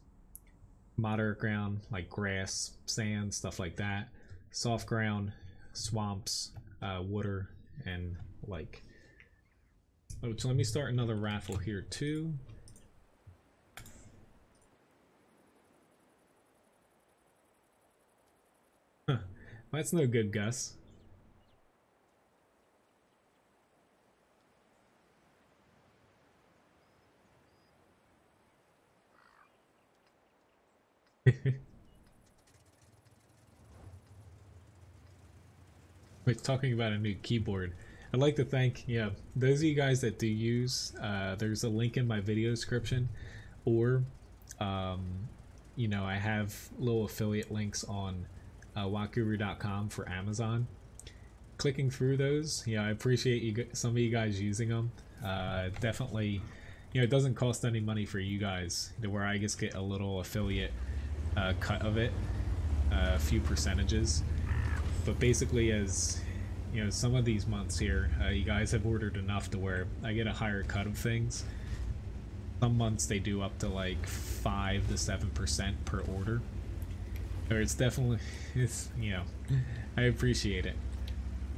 moderate ground like grass, sand, stuff like that, soft ground, swamps, water, and like. Oh, so let me start another raffle here too. Huh. Well, that's no good, Gus. We're talking about a new keyboard. I'd like to thank, yeah, those of you guys that do use, there's a link in my video description, or you know, I have little affiliate links on WoTguru.com for Amazon. Clicking through those, yeah, I appreciate you, some of you guys using them. Definitely, you know, it doesn't cost any money for you guys, to where I just get a little affiliate cut of it, a few percentages. But basically, as you know, some of these months here, you guys have ordered enough to where I get a higher cut of things. Some months they do up to like 5 to 7% per order. Or it's definitely, it's, you know, I appreciate it.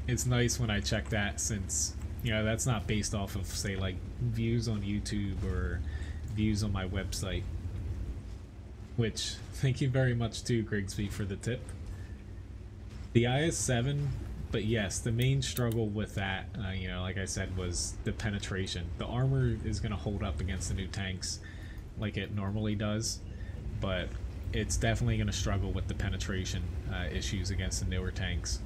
It's nice when I check that, since, you know, that's not based off of, say, like views on YouTube or views on my website. Which, thank you very much to Grigsby for the tip. The IS-7, but yes, the main struggle with that, you know, like I said, was the penetration. The armor is going to hold up against the new tanks like it normally does, but it's definitely going to struggle with the penetration issues against the newer tanks.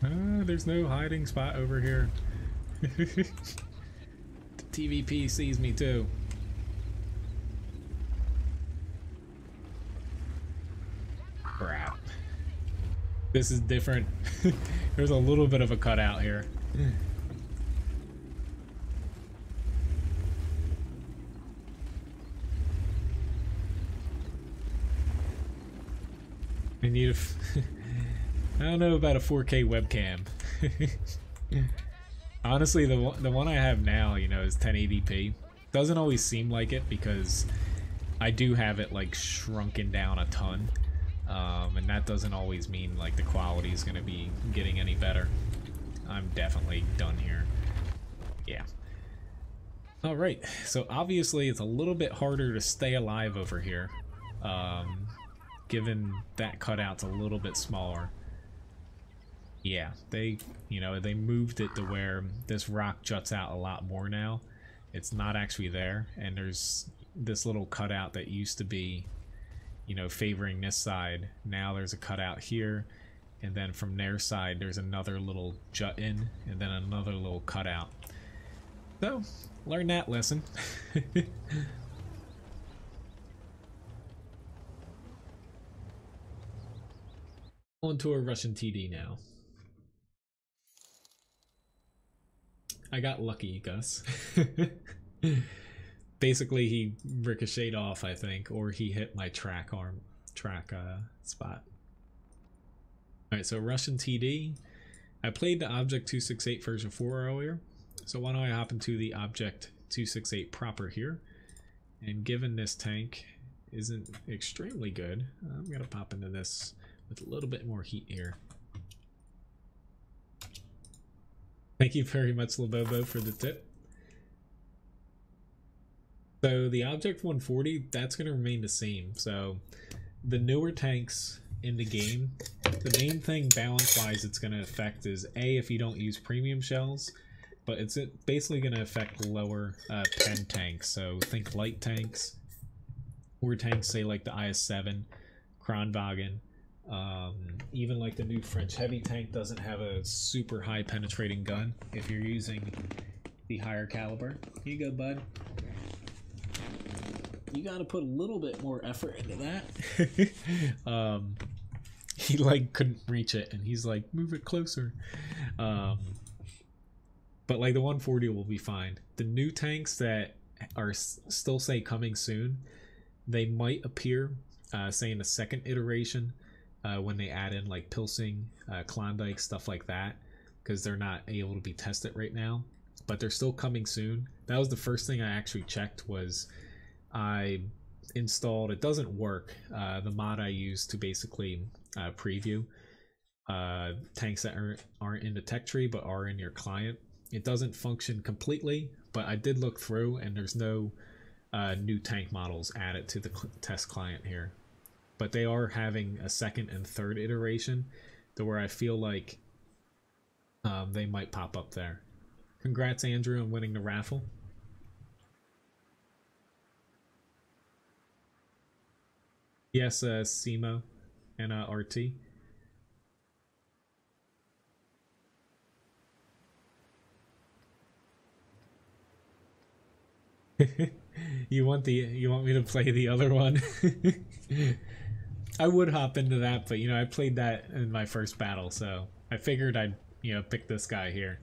There's no hiding spot over here. The TVP sees me too. Crap. This is different. There's a little bit of a cutout here. I need I don't know about a 4K webcam. Honestly, the one I have now, you know, is 1080p. Doesn't always seem like it because I do have it like shrunken down a ton, and that doesn't always mean like the quality is going to be getting any better. I'm definitely done here. Yeah. All right. So obviously, it's a little bit harder to stay alive over here, given that cutout's a little bit smaller. Yeah, they, you know, they moved it to where this rock juts out a lot more now. It's not actually there, and there's this little cutout that used to be, you know, favoring this side. Now there's a cutout here, and then from their side there's another little jut in, and then another little cutout. So learn that lesson. On to a Russian TD now. I got lucky, Gus. Basically, he ricocheted off, I think, or he hit my track spot. Alright, so Russian TD. I played the Object 268 version 4 earlier, so why don't I hop into the Object 268 proper here. And given this tank isn't extremely good, I'm going to pop into this with a little bit more heat here. Thank you very much, Labobo, for the tip. So the Object 140, that's going to remain the same. So the newer tanks in the game, the main thing balance-wise it's going to affect is A, if you don't use premium shells, but it's basically going to affect lower pen tanks. So think light tanks, or tanks, say like the IS-7, Kronwagen. Even like the new French heavy tank doesn't have a super high penetrating gun if you're using the higher caliber. Here you go, bud. You gotta put a little bit more effort into that. He like couldn't reach it and he's like, move it closer. But like the 140 will be fine. The new tanks that are still say coming soon, they might appear say in the second iteration, when they add in like Pilsing, Klondike, stuff like that, because they're not able to be tested right now, but they're still coming soon. That was the first thing I actually checked. Was I installed, it doesn't work, the mod I use to basically preview tanks that aren't in the tech tree but are in your client. It doesn't function completely, but I did look through and there's no new tank models added to the test client here. But they are having a second and third iteration to where I feel like they might pop up there. Congrats, Andrew, on winning the raffle. Yes, Simo and RT. You want me to play the other one? I would hop into that, but you know, I played that in my first battle, so I figured I'd, you know, pick this guy here.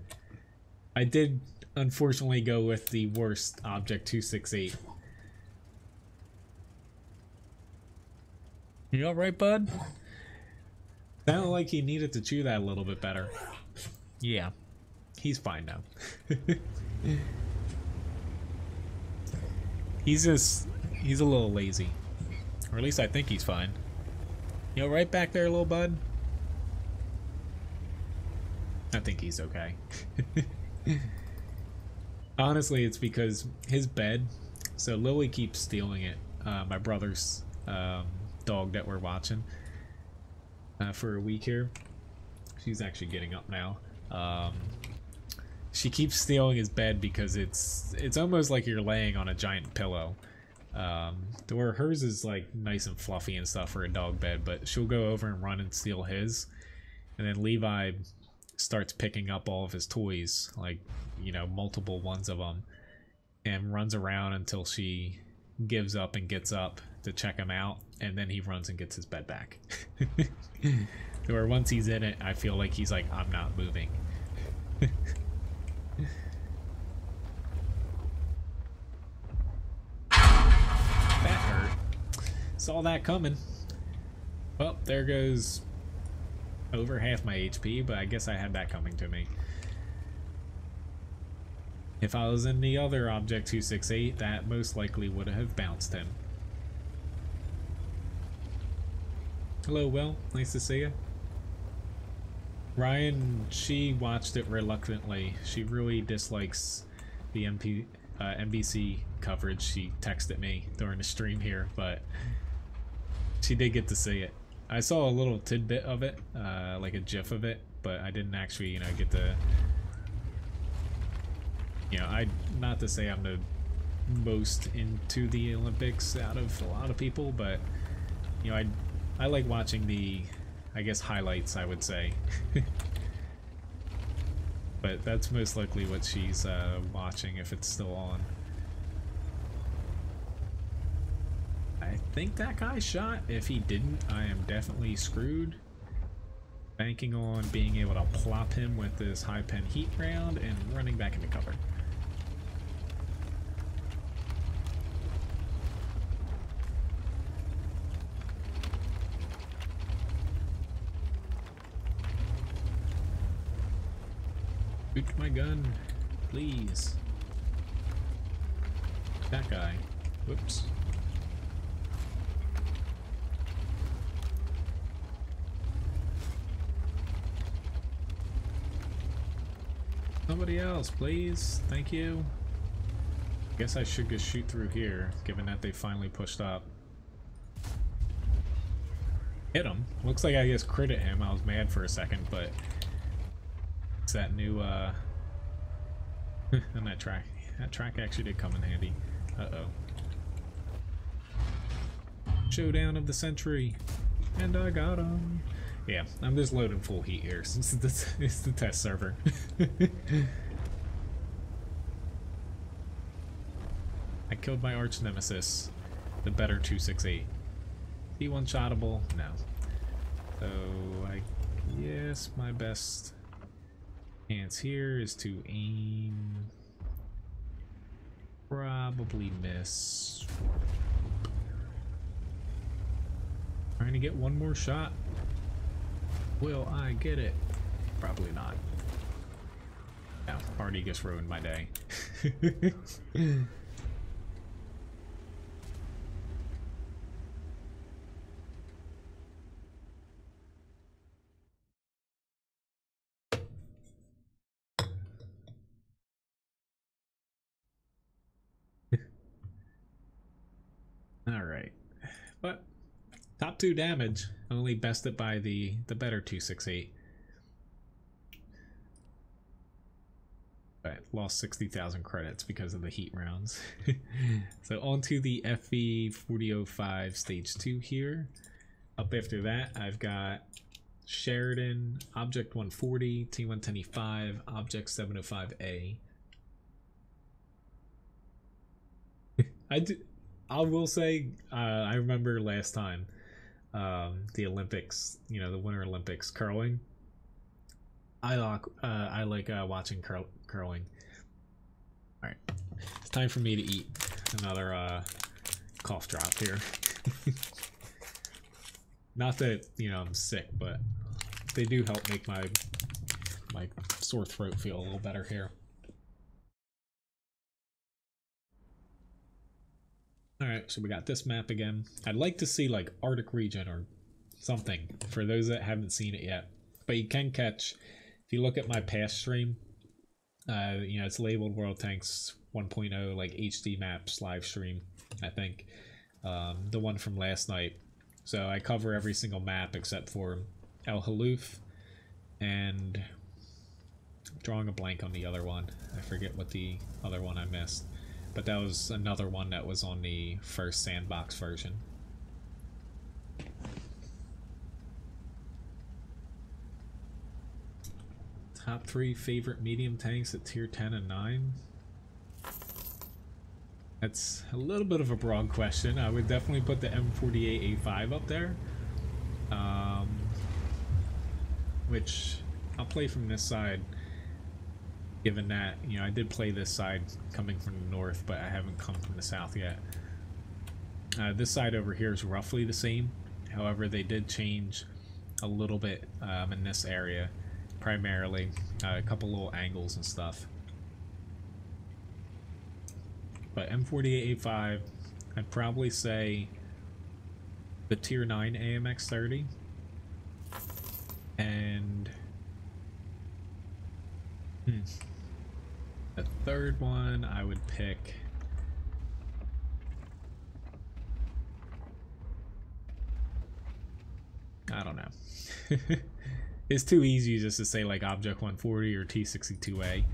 I did unfortunately go with the worst Object 268. You alright, bud? Sounded like he needed to chew that a little bit better. Yeah, he's fine now. He's a little lazy. Or at least I think he's fine. You know, right back there, little bud? I think he's okay. Honestly, it's because his bed, so Lily keeps stealing it. My brother's dog that we're watching for a week here. She's actually getting up now. She keeps stealing his bed because it's almost like you're laying on a giant pillow. Where hers is like nice and fluffy and stuff for a dog bed, but she'll go over and run and steal his, and then Levi starts picking up all of his toys, like, you know, multiple ones of them, and runs around until she gives up and gets up to check him out, and then he runs and gets his bed back. Where once he's in it, I feel like he's like, I'm not moving. That hurt. Saw that coming. Well, there goes over half my HP, but I guess I had that coming to me. If I was in the other Object 268, that most likely would have bounced him. Hello, Will. Nice to see you. Ryan, she watched it reluctantly. She really dislikes the NBC coverage. She texted me during the stream here, but she did get to see it. I saw a little tidbit of it, like a GIF of it, but I didn't actually, you know, get to, you know, not to say I'm the most into the Olympics out of a lot of people, but you know, I like watching the, I guess, highlights, I would say. But that's most likely what she's watching if it's still on. I think that guy shot. If he didn't, I am definitely screwed. Banking on being able to plop him with this high pen heat round and running back into cover. Shoot my gun, please. That guy. Whoops. Somebody else, please. Thank you. Guess I should just shoot through here, given that they finally pushed up. Hit him. Looks like I just critted him. I was mad for a second, but it's that new and that track. That track actually did come in handy. Uh-oh. Showdown of the century. And I got him. Yeah, I'm just loading full heat here since it's the test server. I killed my arch nemesis, the better 268. He one-shottable? No. So I guess my best chance here is to aim. Probably miss. Trying to get one more shot. Will I get it? Probably not. Yeah, already just ruined my day. Alright. But top 2 damage, only bested by the better 268. But lost 60,000 credits because of the heat rounds. So on to the FV 4005 stage 2 here. Up after that, I've got Sheridan, Object 140, T110E5, Object 705A. I will say, I remember last time, the Olympics, you know, the Winter Olympics curling. I like watching curling. All right, it's time for me to eat another cough drop here. Not that, you know, I'm sick, but they do help make my sore throat feel a little better here. Alright, so we got this map again. I'd like to see like Arctic region or something for those that haven't seen it yet. But you can catch, if you look at my past stream, you know, it's labeled World Tanks 1.0 like HD maps live stream, I think. The one from last night. So I cover every single map except for El Haluf and I'm drawing a blank on the other one. I forget what the other one I missed. But that was another one that was on the first sandbox version. Top 3 favorite medium tanks at tier 10 and 9? That's a little bit of a broad question. I would definitely put the M48A5 up there. Which I'll play from this side. Given that, you know, I did play this side coming from the north, but I haven't come from the south yet. This side over here is roughly the same. However, they did change a little bit in this area, primarily. A couple little angles and stuff. But M48A5, I'd probably say the tier 9 AMX-30. And the third one I would pick I don't know. It's too easy just to say like Object 140 or T62A.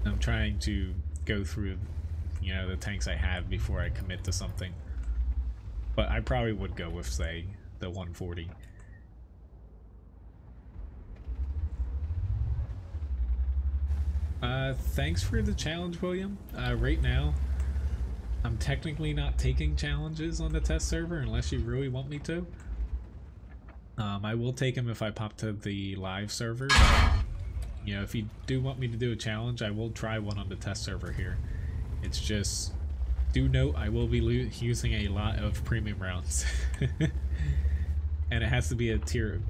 I'm trying to go through, you know, the tanks I have before I commit to something. But I probably would go with, say, the 140. Thanks for the challenge, William. Right now, I'm technically not taking challenges on the test server unless you really want me to. I will take them if I pop to the live server, but, you know, if you do want me to do a challenge, I will try one on the test server here. It's just, do note I will be using a lot of premium rounds. And it has to be a tier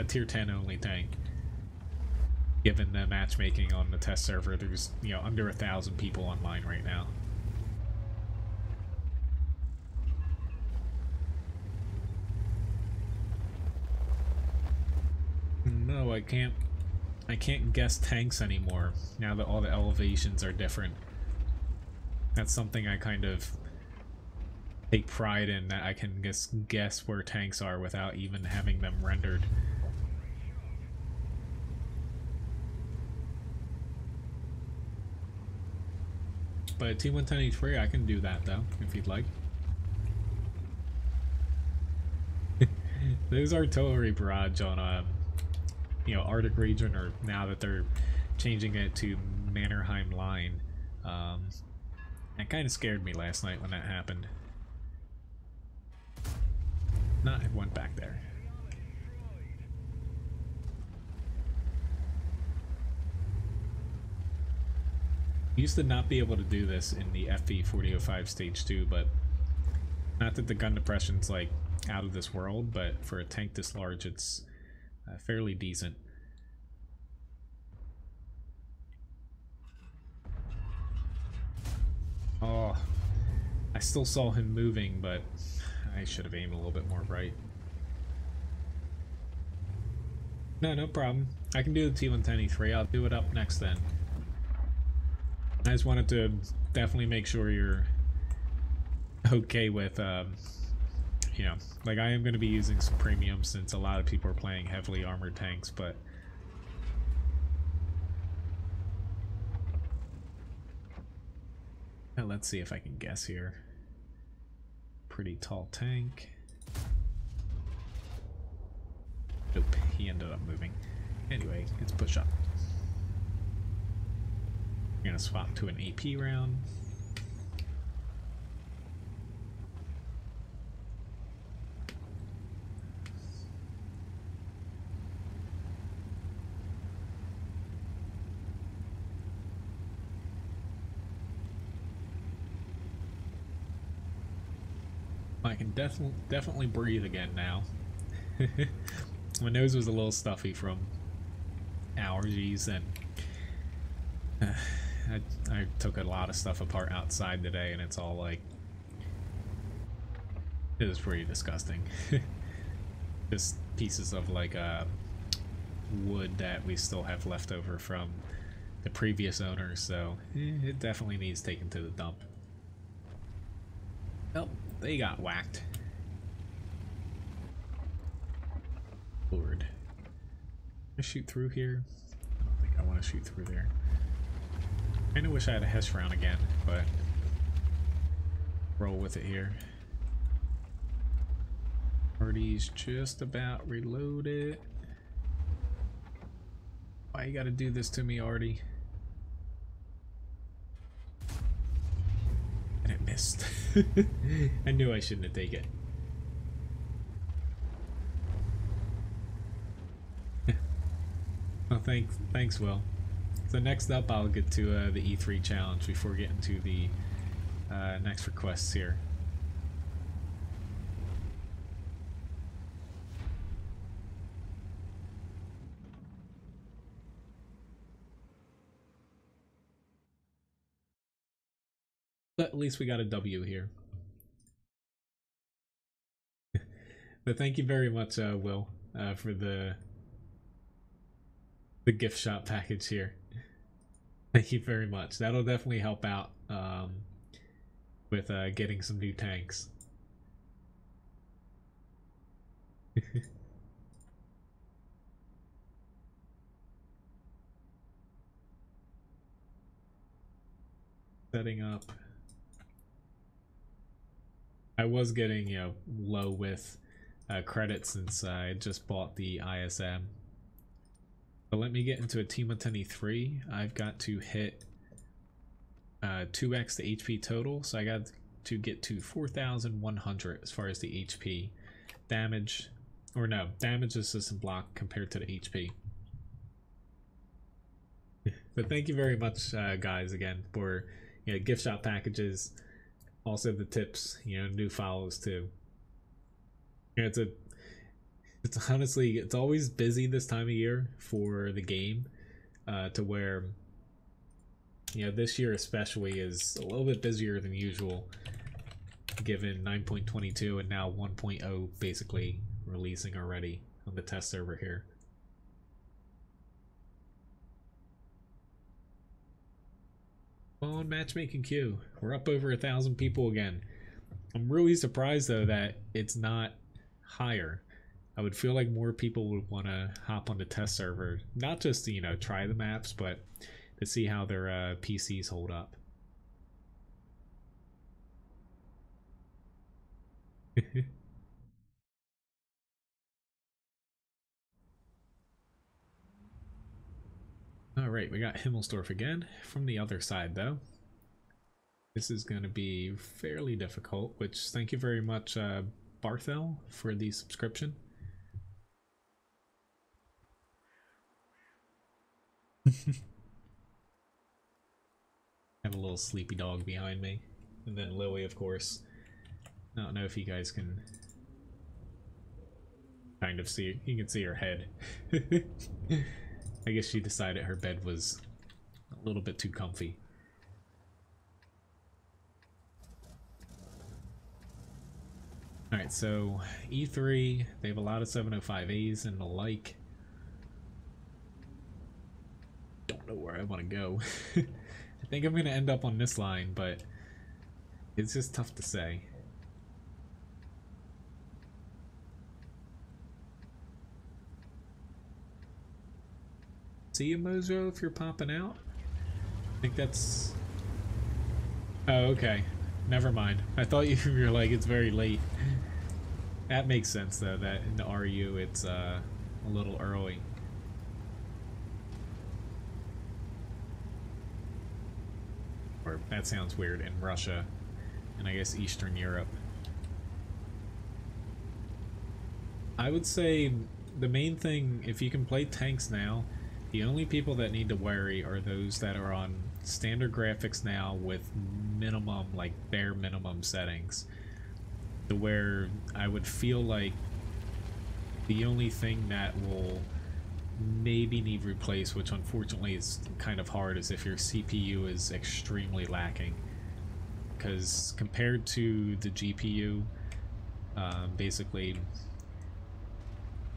10 only tank. Given the matchmaking on the test server, there's, you know, under 1,000 people online right now. No, I can't guess tanks anymore now that all the elevations are different. That's something I kind of take pride in, that I can just guess where tanks are without even having them rendered. But T110 I can do that though, if you'd like. There's artillery barrage on you know, Arctic region, or now that they're changing it to Mannerheim Line. That kind of scared me last night when that happened. Nah, it went back there. Used to not be able to do this in the FV 4005 Stage 2, but not that the gun depression's like out of this world, but for a tank this large, it's fairly decent. Oh, I still saw him moving, but I should have aimed a little bit more right. No problem. I can do the T110E3. I'll do it up next then. I just wanted to definitely make sure you're okay with, you know, like I am going to be using some premium since a lot of people are playing heavily armored tanks, but let's see if I can guess here. Pretty tall tank. Nope, he ended up moving. Anyway, let's push up. We're gonna swap to an AP round. I can definitely breathe again now. My nose was a little stuffy from allergies, and I took a lot of stuff apart outside today, and it's all like, it was pretty disgusting. Just pieces of like wood that we still have left over from the previous owner, so it definitely needs taken to the dump. Oh, they got whacked. Lord. I shoot through here? I don't think I want to shoot through there. I kinda wish I had a Hesh round again, but roll with it here. Artie's just about reloaded. Why you gotta do this to me, Artie? And it missed. I knew I shouldn't have taken it. Well, thanks, Will. So next up, I'll get to the E3 challenge before getting to the next requests here. But at least we got a W here. But thank you very much, Will, for the gift shop package here. Thank you very much. That'll definitely help out with getting some new tanks. Setting up. I was getting, you know, low with credits since I just bought the ISM. But let me get into a Team of 10E3. I've got to hit 2x the HP total, so I got to get to 4,100 as far as the HP. Damage, or no, damage assistant block compared to the HP. But thank you very much, guys, again, for, you know, gift shop packages, also the tips, you know, new follows too. You know, it's honestly, it's always busy this time of year for the game, to where, you know, this year especially is a little bit busier than usual, given 9.22 and now 1.0 basically releasing already on the test server here. On matchmaking queue, we're up over 1,000 people again. I'm really surprised though that it's not higher. I would feel like more people would want to hop on the test server, not just to, you know, try the maps, but to see how their PCs hold up. Alright, we got Himmelsdorf again, from the other side though. This is going to be fairly difficult, which thank you very much, Barthel, for the subscription. Have a little sleepy dog behind me. And then Lily, of course. I don't know if you guys can kind of see, you can see her head. I guess she decided her bed was a little bit too comfy. Alright, so E3, they have a lot of 705As and the like. Don't know where I want to go. I think I'm going to end up on this line, but it's just tough to say. See you, Mojo, if you're popping out? I think that's... Oh, okay. Never mind. I thought you were like, it's very late. That makes sense, though, that in the RU it's a little early. Or that sounds weird, in Russia, and I guess Eastern Europe. I would say the main thing, if you can play tanks now, the only people that need to worry are those that are on standard graphics now with minimum, like bare minimum settings. To where I would feel like the only thing that will maybe need replaced, which unfortunately is kind of hard, is if your CPU is extremely lacking. Because compared to the GPU, basically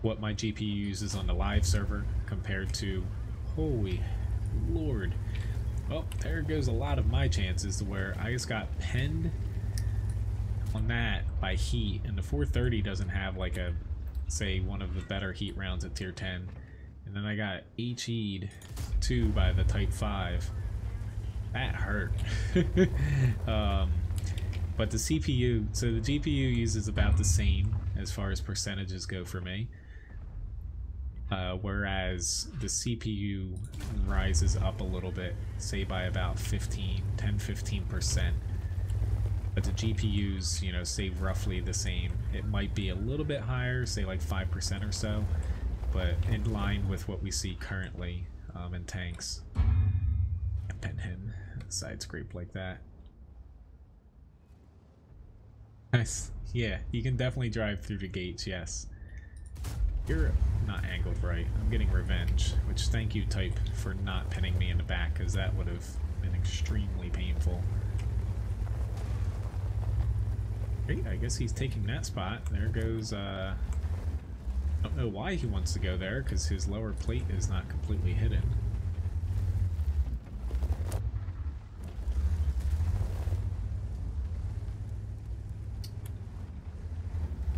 what my GPU uses on the live server compared to, holy lord, well, there goes a lot of my chances to where I just got penned on that by heat, and the 430 doesn't have like a, say, one of the better heat rounds at tier 10, and then I got HE'd 2 by the Type 5. That hurt. But the CPU, so the GPU uses about the same as far as percentages go for me, whereas the CPU rises up a little bit, say by about 10-15%. But the GPUs, you know, stay roughly the same. It might be a little bit higher, say like 5% or so, but in line with what we see currently in tanks. I pen him side scrape like that. Nice. Yeah, you can definitely drive through the gates, yes. You're not angled right. I'm getting revenge, which thank you, Type, for not pinning me in the back, because that would have been extremely painful. Great, I guess he's taking that spot. There goes, I don't know why he wants to go there, because his lower plate is not completely hidden.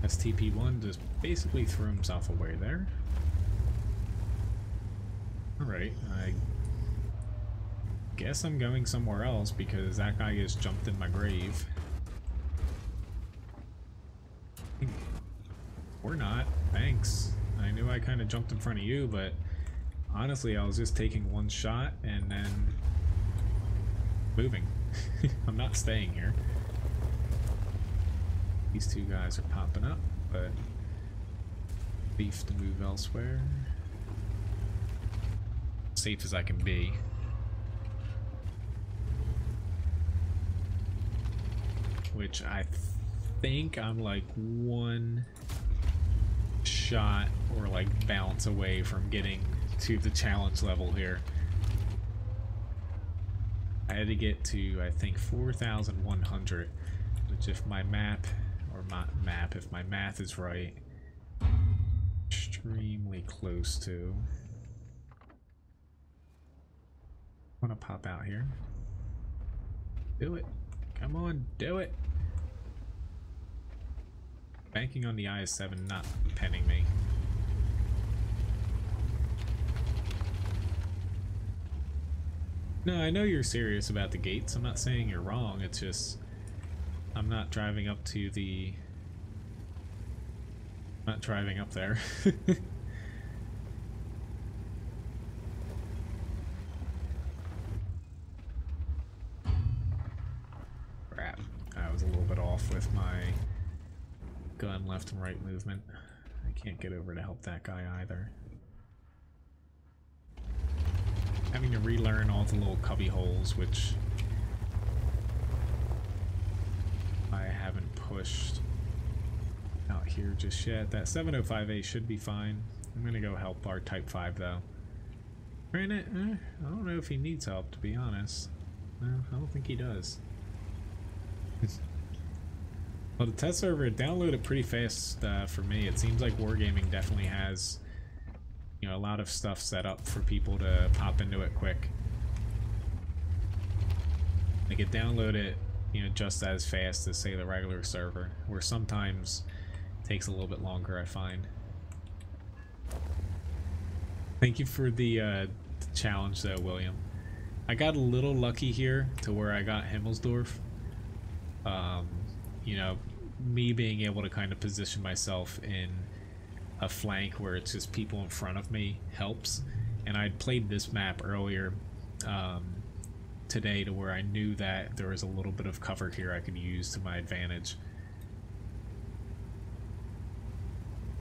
STP-1 just basically threw himself away there. Alright, I guess I'm going somewhere else because that guy just jumped in my grave. Or not. Thanks. I knew I kind of jumped in front of you, but honestly, I was just taking one shot and then moving. I'm not staying here. These two guys are popping up, but beef to move elsewhere. Safe as I can be. Which I think I'm like one shot or like bounce away from getting to the challenge level here. I had to get to, I think, 4,100, which if my if my math is right, extremely close to. I want to pop out here. Do it. Come on, do it. Banking on the IS-7 not penning me. No, I know you're serious about the gates. I'm not saying you're wrong. It's just I'm not driving up to the... I'm not driving up there. Crap. I was a little bit off with my gun left and right movement. I can't get over to help that guy either. Having to relearn all the little cubby holes, which I haven't pushed out here just yet. That 705A should be fine. I'm gonna go help our Type 5 though. Granted, I don't know if he needs help, to be honest. No, I don't think he does. Well, the test server downloaded pretty fast for me. It seems like Wargaming definitely has, you know, a lot of stuff set up for people to pop into it quick. Like it downloaded, you know, just as fast as, say, the regular server, where sometimes it takes a little bit longer, I find. Thank you for the challenge though, William. I got a little lucky here to where I got Himmelsdorf. You know, me being able to kind of position myself in a flank where it's just people in front of me helps. And I'd played this map earlier today to where I knew that there was a little bit of cover here I could use to my advantage.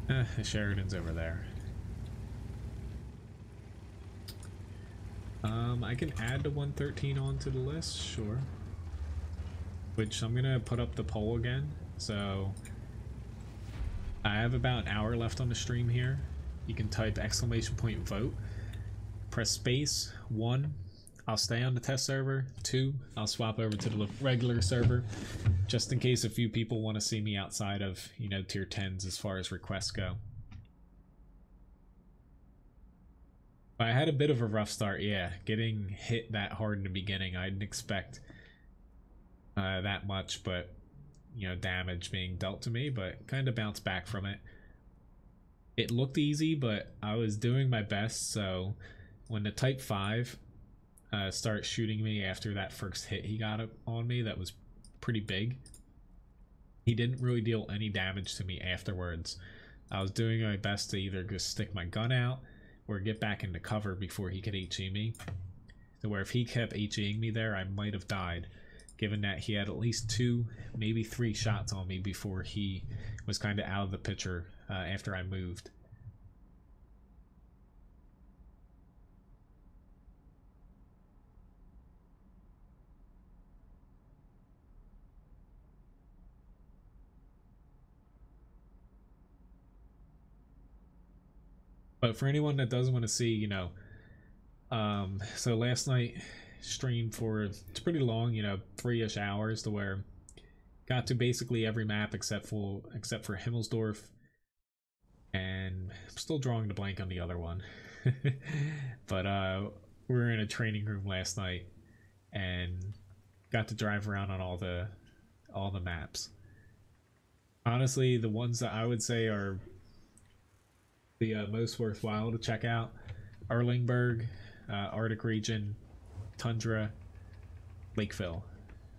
The Sheridan's over there. I can add the 113 onto the list, sure. Which I'm gonna put up the poll again. So I have about an hour left on the stream here. You can type !vote, press space. 1, I'll stay on the test server. 2, I'll swap over to the regular server, just in case a few people want to see me outside of, you know, tier 10s as far as requests go. I had a bit of a rough start, yeah. Getting hit that hard in the beginning, I didn't expect that much, but you know, damage being dealt to me, but kind of bounced back from it. It looked easy, but I was doing my best. So when the Type 5 started shooting me after that first hit he got on me, that was pretty big, he didn't really deal any damage to me afterwards. I was doing my best to either just stick my gun out or get back into cover before he could HE me, to where if he kept HEing me there, I might have died, given that he had at least 2, maybe 3 shots on me before he was kind of out of the picture after I moved. But for anyone that doesn't want to see, you know, so last night streamed for, it's pretty long, you know, 3-ish hours, to where got to basically every map except for Himmelsdorf, and I'm still drawing the blank on the other one. But we were in a training room last night and got to drive around on all the maps. Honestly, the ones that I would say are the most worthwhile to check out: Erlingberg, Arctic region, Tundra, Lakeville.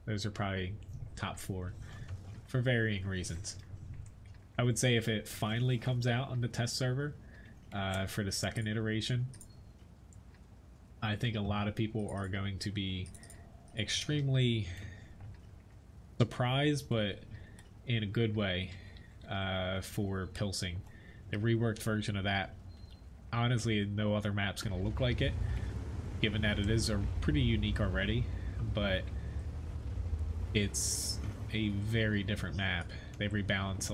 Those are probably top 4 for varying reasons. I would say if it finally comes out on the test server for the second iteration, I think a lot of people are going to be extremely surprised, but in a good way, for Pilsing. The reworked version of that, honestly, no other map's going to look like it, given that it is pretty unique already, but it's a very different map. They rebalance,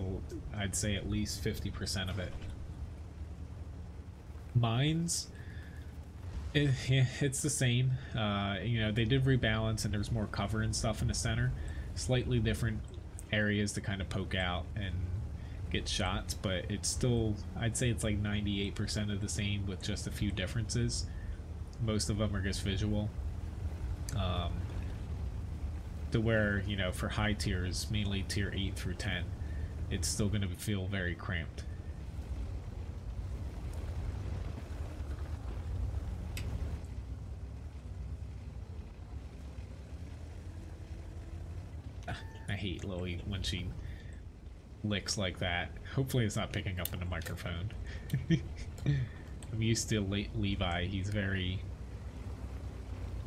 I'd say, at least 50% of it. Mines, it's the same. You know, they did rebalance and there's more cover and stuff in the center. Slightly different areas to kind of poke out and get shots, but it's still, I'd say it's like 98% of the same with just a few differences. Most of them are just visual. To where, you know, for high tiers, mainly tier 8 through 10, it's still going to feel very cramped. I hate Lily when she licks like that. Hopefully it's not picking up in the microphone. I'm used to Levi. He's very,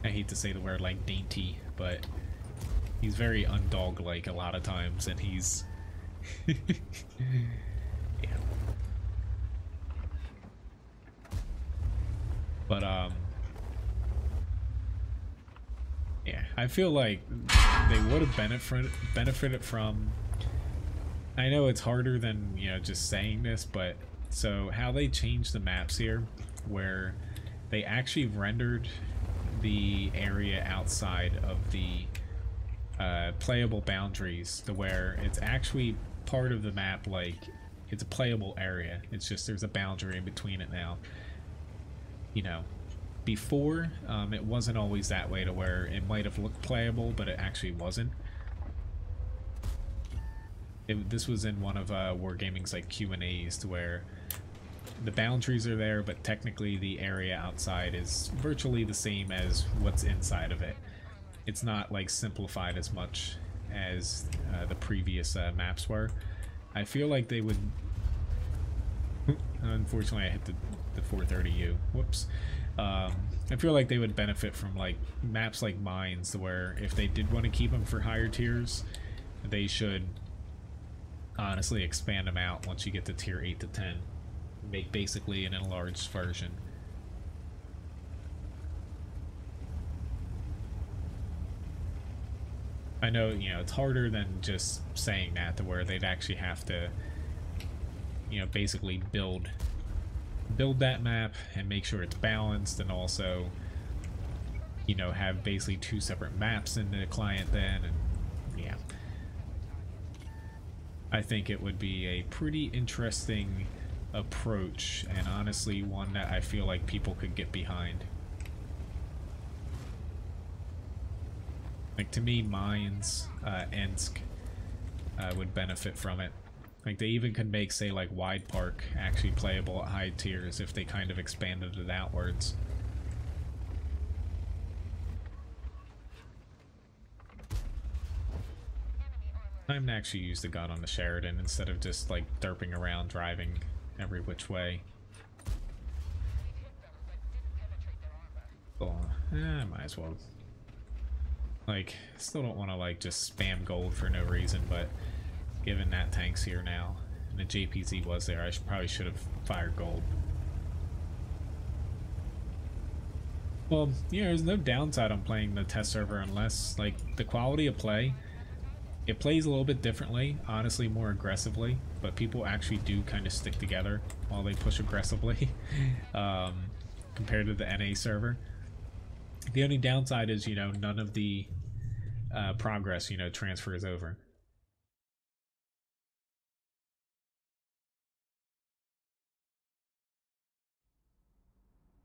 I hate to say the word like dainty, but he's very undog-like a lot of times, and he's yeah. But yeah, I feel like they would have benefited from, I know it's harder than, you know, just saying this, but so how they changed the maps here, where they actually rendered the area outside of the playable boundaries to where it's actually part of the map, like it's a playable area. It's just there's a boundary in between it now. You know, before it wasn't always that way, to where it might have looked playable but it actually wasn't. This was in one of Wargaming's like Q&As, to where the boundaries are there, but technically the area outside is virtually the same as what's inside of it. It's not like simplified as much as the previous maps were. I feel like they would unfortunately I hit the 430U, whoops. I feel like they would benefit from like maps like Mines, to where if they did want to keep them for higher tiers, they should honestly expand them out once you get to tier 8 to 10. Make basically an enlarged version. I know, you know, it's harder than just saying that, to where they'd actually have to, you know, basically build that map and make sure it's balanced, and also, you know, have basically 2 separate maps in the client then, and yeah. I think it would be a pretty interesting approach, and honestly one that I feel like people could get behind. Like, to me, Mines, Ensk would benefit from it. Like, they even could make, say, like, Wide Park actually playable at high tiers if they kind of expanded it outwards. Time to actually use the gun on the Sheridan instead of just, like, derping around driving every which way. Oh, I might as well. Like, still don't want to like just spam gold for no reason, but given that tank's here now and the JPZ was there, I probably should have fired gold. Well, yeah, there's no downside on playing the test server, unless like the quality of play, it plays a little bit differently, honestly more aggressively, but people actually do kind of stick together while they push aggressively compared to the NA server. The only downside is, you know, none of the progress, you know, transfers over.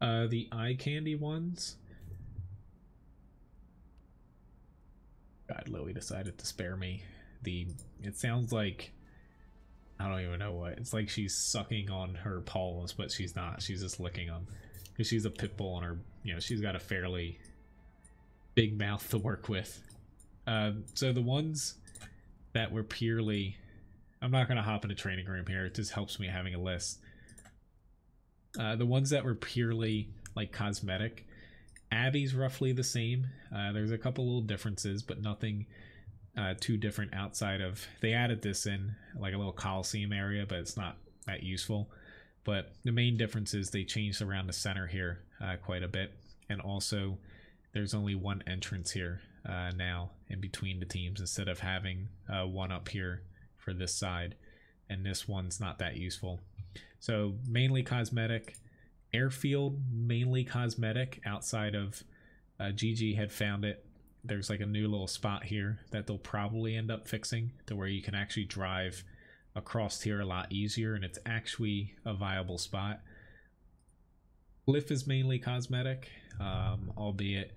The eye candy ones. God, Lily decided to spare me. It sounds like, I don't even know what. It's like she's sucking on her paws, but she's not. She's just licking them. Because she's a pit bull on her, you know, she's got a fairly big mouth to work with. So the ones that were purely I'm not going to hop in a training room here. It just helps me having a list. The ones that were purely like cosmetic, Abby's roughly the same. There's a couple little differences, but nothing too different outside of, they added this in like a little Coliseum area, but it's not that useful. But the main difference is they changed around the center here quite a bit, and also there's only one entrance here now in between the teams instead of having one up here for this side, and this one's not that useful. So mainly cosmetic. Airfield, mainly cosmetic outside of GG had found it. There's like a new little spot here that they'll probably end up fixing to where you can actually drive across here a lot easier, and it's actually a viable spot. Cliff is mainly cosmetic, albeit,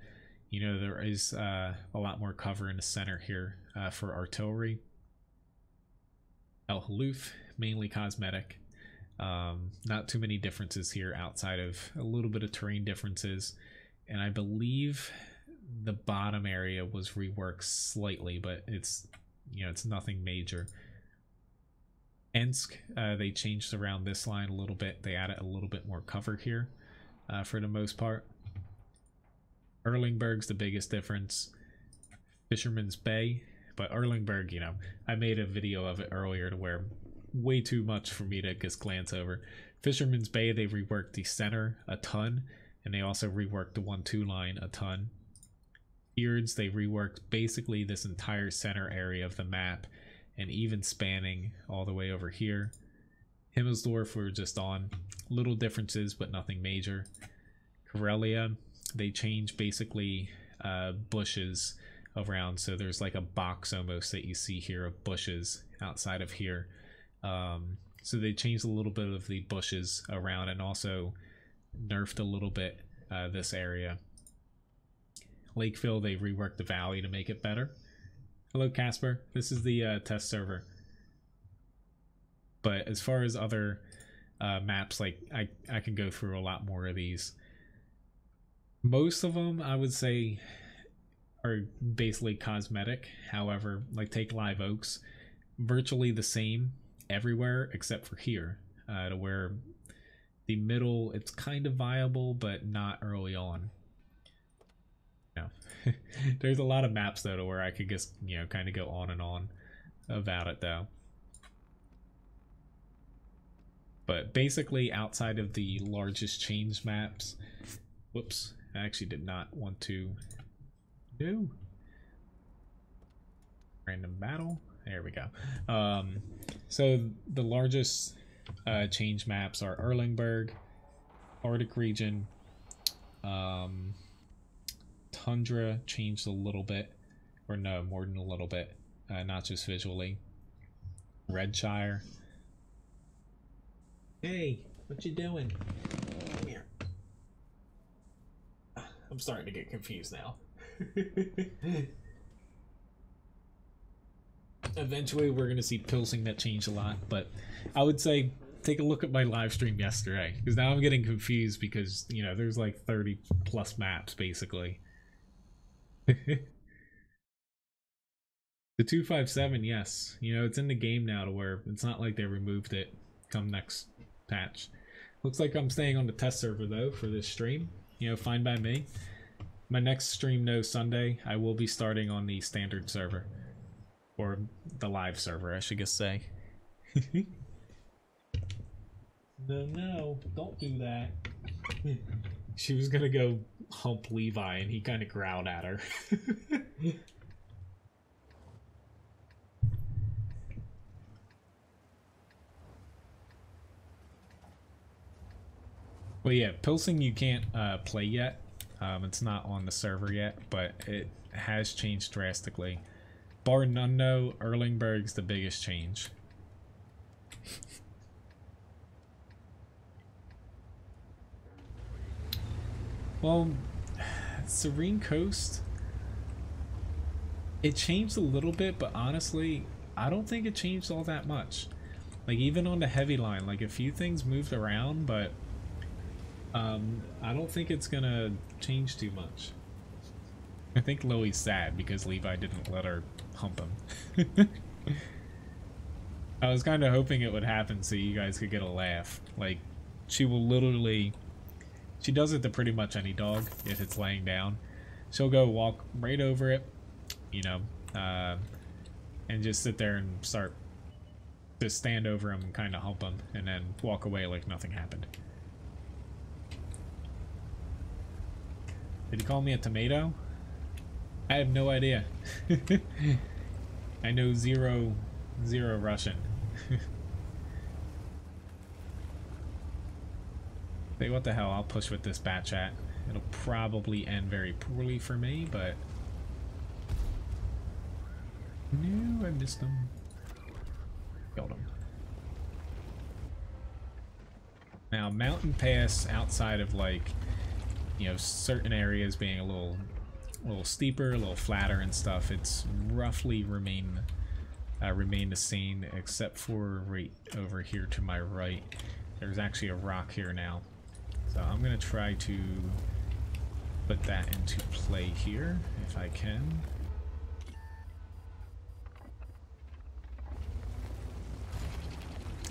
you know, there is a lot more cover in the center here for artillery. El Haloof, mainly cosmetic. Not too many differences here outside of a little bit of terrain differences, and I believe the bottom area was reworked slightly, but it's, you know, it's nothing major. Ensk, they changed around this line a little bit. They added a little bit more cover here for the most part. Erlingberg's the biggest difference. Fisherman's Bay, but Erlingberg, you know, I made a video of it earlier to where way too much for me to just glance over. Fisherman's Bay, they reworked the center a ton, and they also reworked the 1-2 line a ton. Beards, they reworked basically this entire center area of the map, and even spanning all the way over here. Himmelsdorf were just on little differences, but nothing major. Karelia, they changed basically bushes around, so there's like a box almost that you see here of bushes outside of here. So they changed a little bit of the bushes around, and also nerfed a little bit this area. Lakeville, they reworked the valley to make it better. Hello Casper, this is the test server. But as far as other maps, like I can go through a lot more of these. Most of them I would say are basically cosmetic. However, like take Live Oaks, virtually the same everywhere except for here, to where the middle, it's kind of viable but not early on. No. There's a lot of maps though to where I could just, you know, kind of go on and on about it though. But basically outside of the largest change maps, whoops, I actually did not want to do random battle. There we go. So the largest change maps are Erlingberg, Arctic region, Tundra changed a little bit, or no, more than a little bit, not just visually. Redshire. Hey, what you doing? Come here. I'm starting to get confused now. Eventually we're going to see Pilsing that changed a lot, but I would say take a look at my live stream yesterday, because now I'm getting confused because, you know, there's like 30 plus maps basically. The 257, yes, you know, it's in the game now to where it's not like they removed it come next patch. Looks like I'm staying on the test server though for this stream, you know, fine by me. My next stream, no, Sunday, I will be starting on the standard server, or the live server I should just say. No, don't do that. She was gonna go hump Levi and he kind of growled at her. Well, yeah, Pilsing you can't play yet. It's not on the server yet, but it has changed drastically. Bar none, no, Erlingberg's the biggest change. Well, Serene Coast, it changed a little bit, but honestly, I don't think it changed all that much. Like, even on the heavy line, like, a few things moved around, but I don't think it's gonna change too much. I think Lily's sad because Levi didn't let her hump him. I was kind of hoping it would happen so you guys could get a laugh. Like, she will literally... She does it to pretty much any dog if it's laying down. She'll go walk right over it, you know, and just sit there and start to stand over him and kind of hump him and then walk away like nothing happened. Did he call me a tomato? I have no idea. I know zero Russian. Say what the hell, I'll push with this bat chat. It'll probably end very poorly for me, but... No, I missed him. Killed him. Now, Mountain Pass outside of, like, you know, certain areas being a little steeper, a little flatter and stuff, it's roughly remain the same, except for right over here to my right. There's actually a rock here now. So I'm going to try to put that into play here, if I can.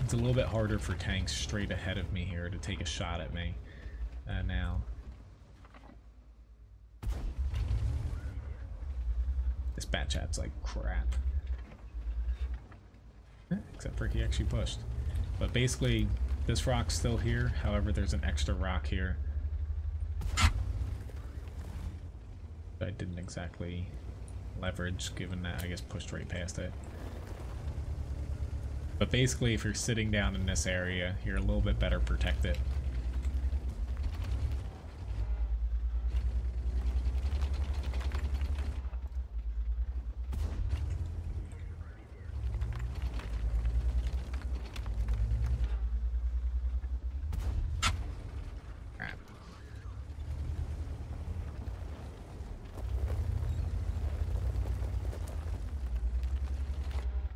It's a little bit harder for tanks straight ahead of me here to take a shot at me now. This bat chat's like crap. Except for he actually pushed. But basically, this rock's still here. However, there's an extra rock here. I didn't exactly leverage, given that I guess pushed right past it. But basically, if you're sitting down in this area, you're a little bit better protected.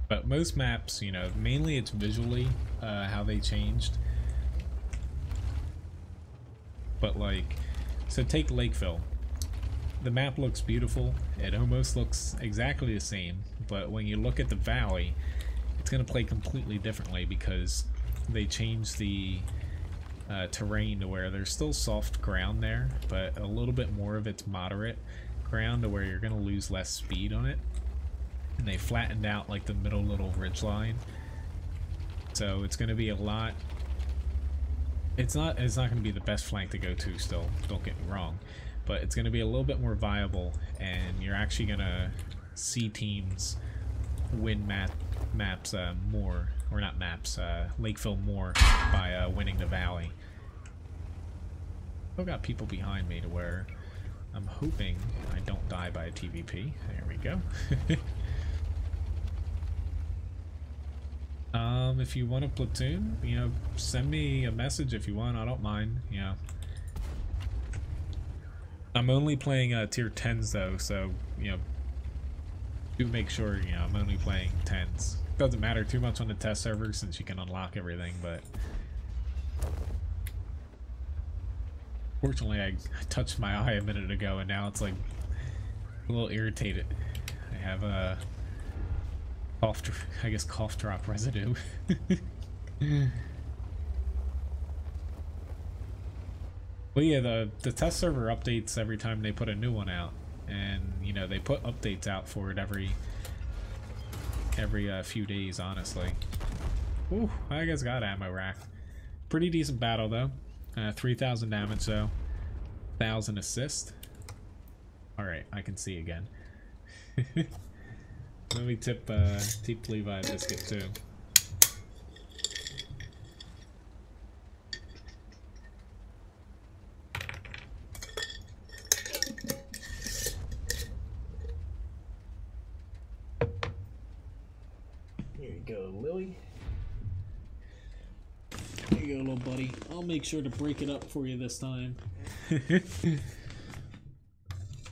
But most maps, you know, mainly it's visually how they changed. But like, so take Lakeville. The map looks beautiful. It almost looks exactly the same. But when you look at the valley, it's going to play completely differently because they changed the terrain to where there's still soft ground there, but a little bit more of it's moderate ground to where you're going to lose less speed on it. And they flattened out like the middle little ridge line, so it's going to be a lot. It's not going to be the best flank to go to still, don't get me wrong, but it's going to be a little bit more viable, and you're actually going to see teams win maps more, or not maps, Lakeville more by winning the valley. Still got people behind me to where I'm hoping I don't die by a TVP. There we go. If you want a platoon, you know, send me a message if you want. I don't mind, you know. I'm only playing tier 10s though, so, you know, do make sure, you know, I'm only playing 10s. Doesn't matter too much on the test server since you can unlock everything, but fortunately I touched my eye a minute ago and now it's like a little irritated. I have a cough drop residue. Well, yeah, the test server updates every time they put a new one out, and you know they put updates out for it every few days, honestly. Ooh, I guess got ammo rack. Pretty decent battle though. 3,000 damage though. 1,000 assist. All right, I can see again. Let me tip Levi a biscuit too. Here you go, Lily. There you go, little buddy. I'll make sure to break it up for you this time.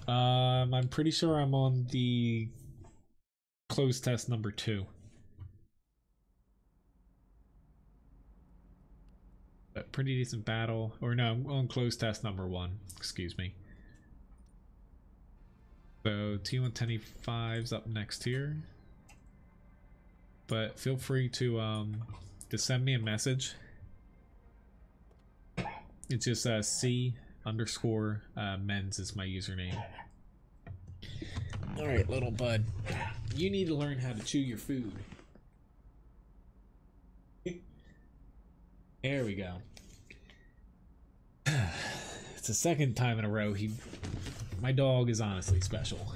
I'm pretty sure I'm on the closed test number 2. But pretty decent battle. Or no, I'm on closed test number 1. Excuse me. So T110E5's up next here. but feel free to send me a message. It's just C_Menz is my username. Alright, little bud. You need to learn how to chew your food. There we go. It's the second time in a row my dog is honestly special.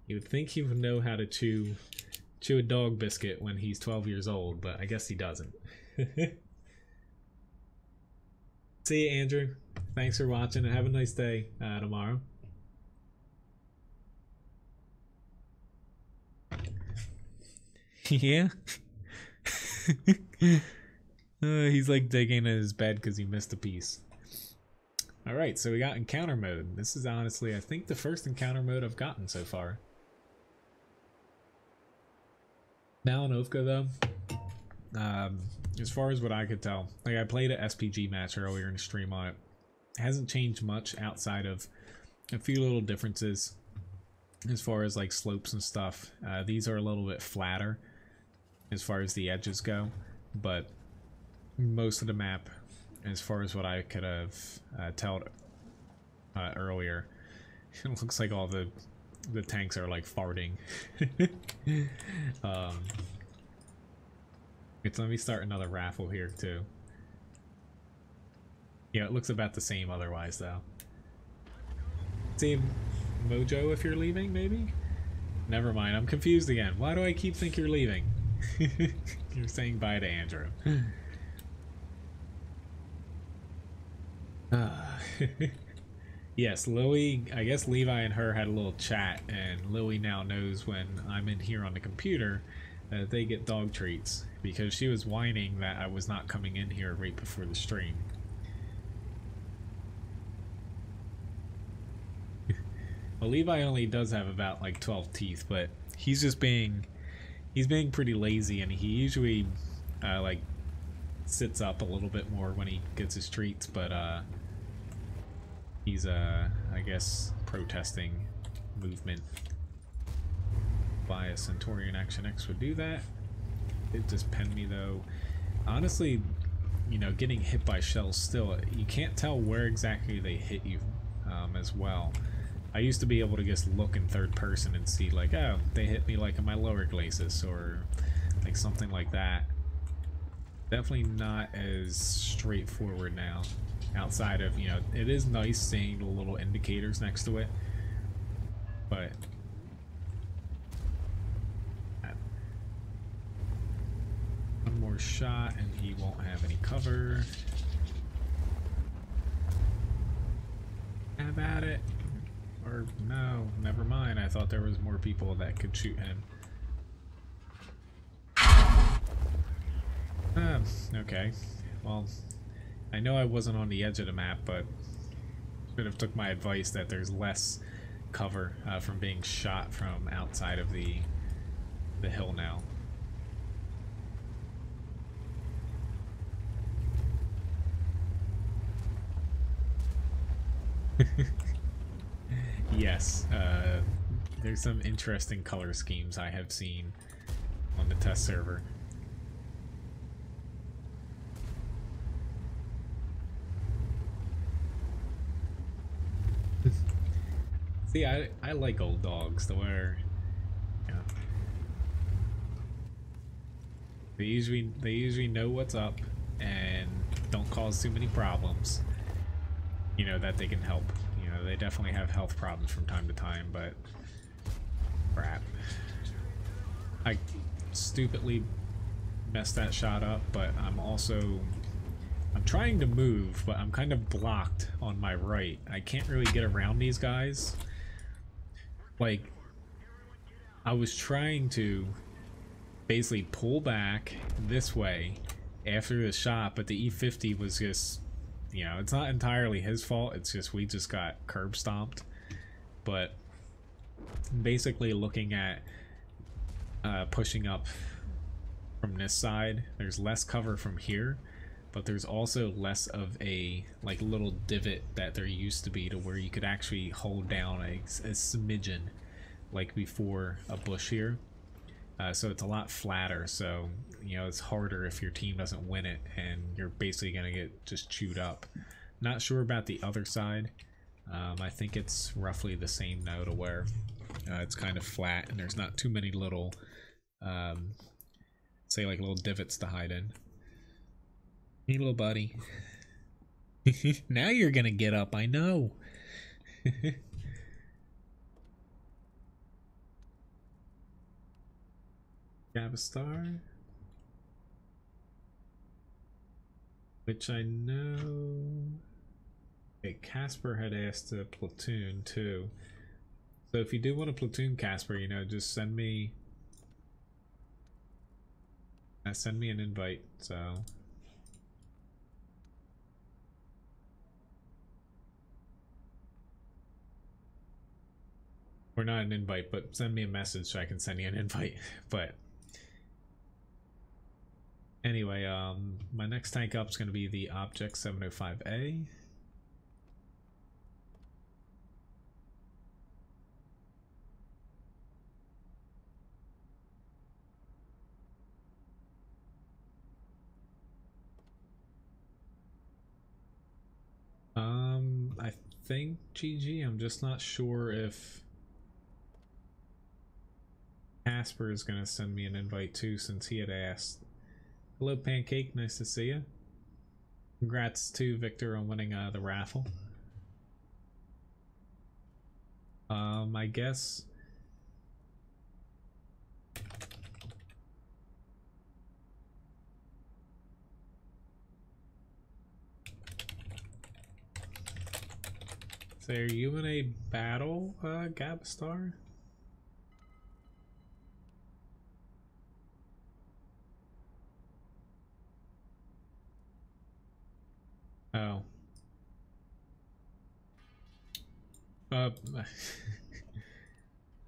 You would think he would know how to chew a dog biscuit when he's 12 years old, but I guess he doesn't. See you, Andrew. Thanks for watching and have a nice day tomorrow. Yeah. He's like digging in his bed because he missed a piece. Alright, so we got encounter mode. This is honestly, I think, the first encounter mode I've gotten so far. Malinovka, though, as far as what I could tell, like, I played a SPG match earlier in the stream on it. It hasn't changed much outside of a few little differences as far as like slopes and stuff. These are a little bit flatter as far as the edges go, but most of the map, as far as what I could have told earlier, it looks like all the tanks are like farting. Let me start another raffle here too. Yeah, it looks about the same otherwise though. Same Mojo if you're leaving, maybe? Never mind, I'm confused again. Why do I keep think you're leaving? You're saying bye to Andrew. Yes, Louie, I guess Levi and her had a little chat, and Louie now knows when I'm in here on the computer that they get dog treats, because she was whining that I was not coming in here right before the stream. Well, Levi only does have about like 12 teeth, but he's just being pretty lazy, and he usually like sits up a little bit more when he gets his treats, but he's I guess protesting movement. By a Centaurian Action X would do that. It just penned me though. Honestly, you know, getting hit by shells still, you can't tell where exactly they hit you as well. I used to be able to just look in third person and see like, oh, they hit me like in my lower glacis or like something like that. Definitely not as straightforward now. Outside of, you know, it is nice seeing the little indicators next to it, but one more shot and he won't have any cover. Have at it. Or no, never mind. I thought there was more people that could shoot him. Okay. Well, I know I wasn't on the edge of the map, but should have took my advice that there's less cover from being shot from outside of the hill now. Yes, there's some interesting color schemes I have seen on the test server. See, I like old dogs to where, you know, they usually know what's up and don't cause too many problems. You know, that they can help. You know, they definitely have health problems from time to time, but crap. I stupidly messed that shot up, but I'm trying to move, but I'm kind of blocked on my right. I can't really get around these guys. Like, I was trying to basically pull back this way after the shot, but the E50 was just, you know, it's not entirely his fault, it's just we just got curb stomped. But basically looking at pushing up from this side, there's less cover from here, but there's also less of a like little divot that there used to be to where you could actually hold down a smidgen like before a bush here. So it's a lot flatter, so you know it's harder if your team doesn't win it and you're basically gonna get just chewed up. Not sure about the other side. I think it's roughly the same though, to where it's kind of flat and there's not too many little say like little divots to hide in. Hey little buddy. Now you're gonna get up, I know. Gabastar, which I know. Okay, Casper had asked to platoon too. So if you do want to platoon Casper, you know, just send me an invite. So or not an invite, but send me a message so I can send you an invite. But anyway, my next tank up is going to be the Object 705A. I think GG. I'm just not sure if Casper is going to send me an invite too, since he had asked. Hello, Pancake. Nice to see you. Congrats to Victor on winning the raffle. I guess. So are you in a battle, Gabastar? Oh.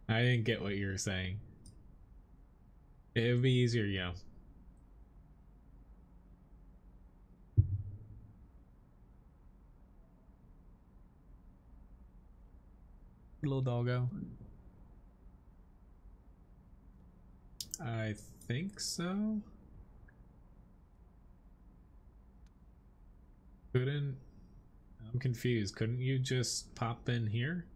I didn't get what you were saying. It would be easier, yeah. Little doggo. I think so. Couldn't. I'm confused. Couldn't you just pop in here?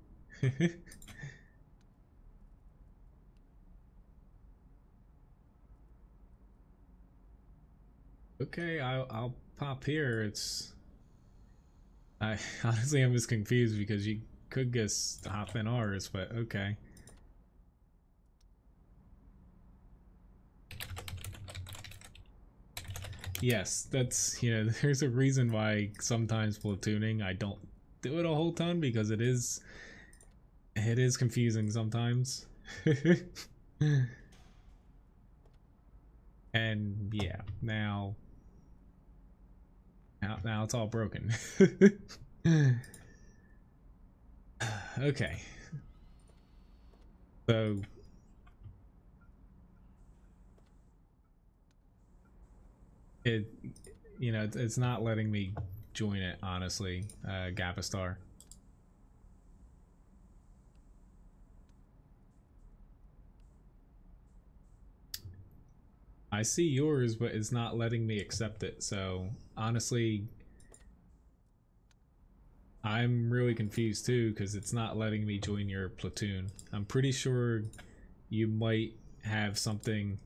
Okay, I'll pop here. I honestly I'm just confused because you could just hop in ours, but okay. Yes, that's, you know, there's a reason why sometimes platooning I don't do it a whole ton, because it is confusing sometimes. And yeah, now it's all broken. Okay. So you know, it's not letting me join it, honestly, Gabastar. I see yours, but it's not letting me accept it. So honestly, I'm really confused too, because it's not letting me join your platoon. I'm pretty sure you might have something.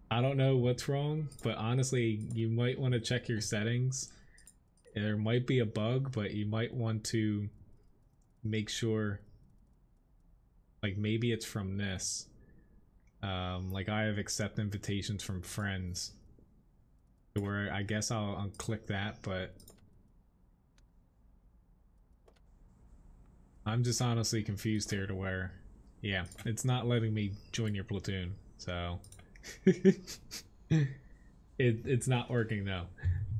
I don't know what's wrong, but honestly, you might want to check your settings. There might be a bug, but you might want to make sure, like maybe it's from this. Like I have accept invitations from friends, where I guess I'll click that, but I'm just honestly confused here to where, yeah, it's not letting me join your platoon, so it's not working though.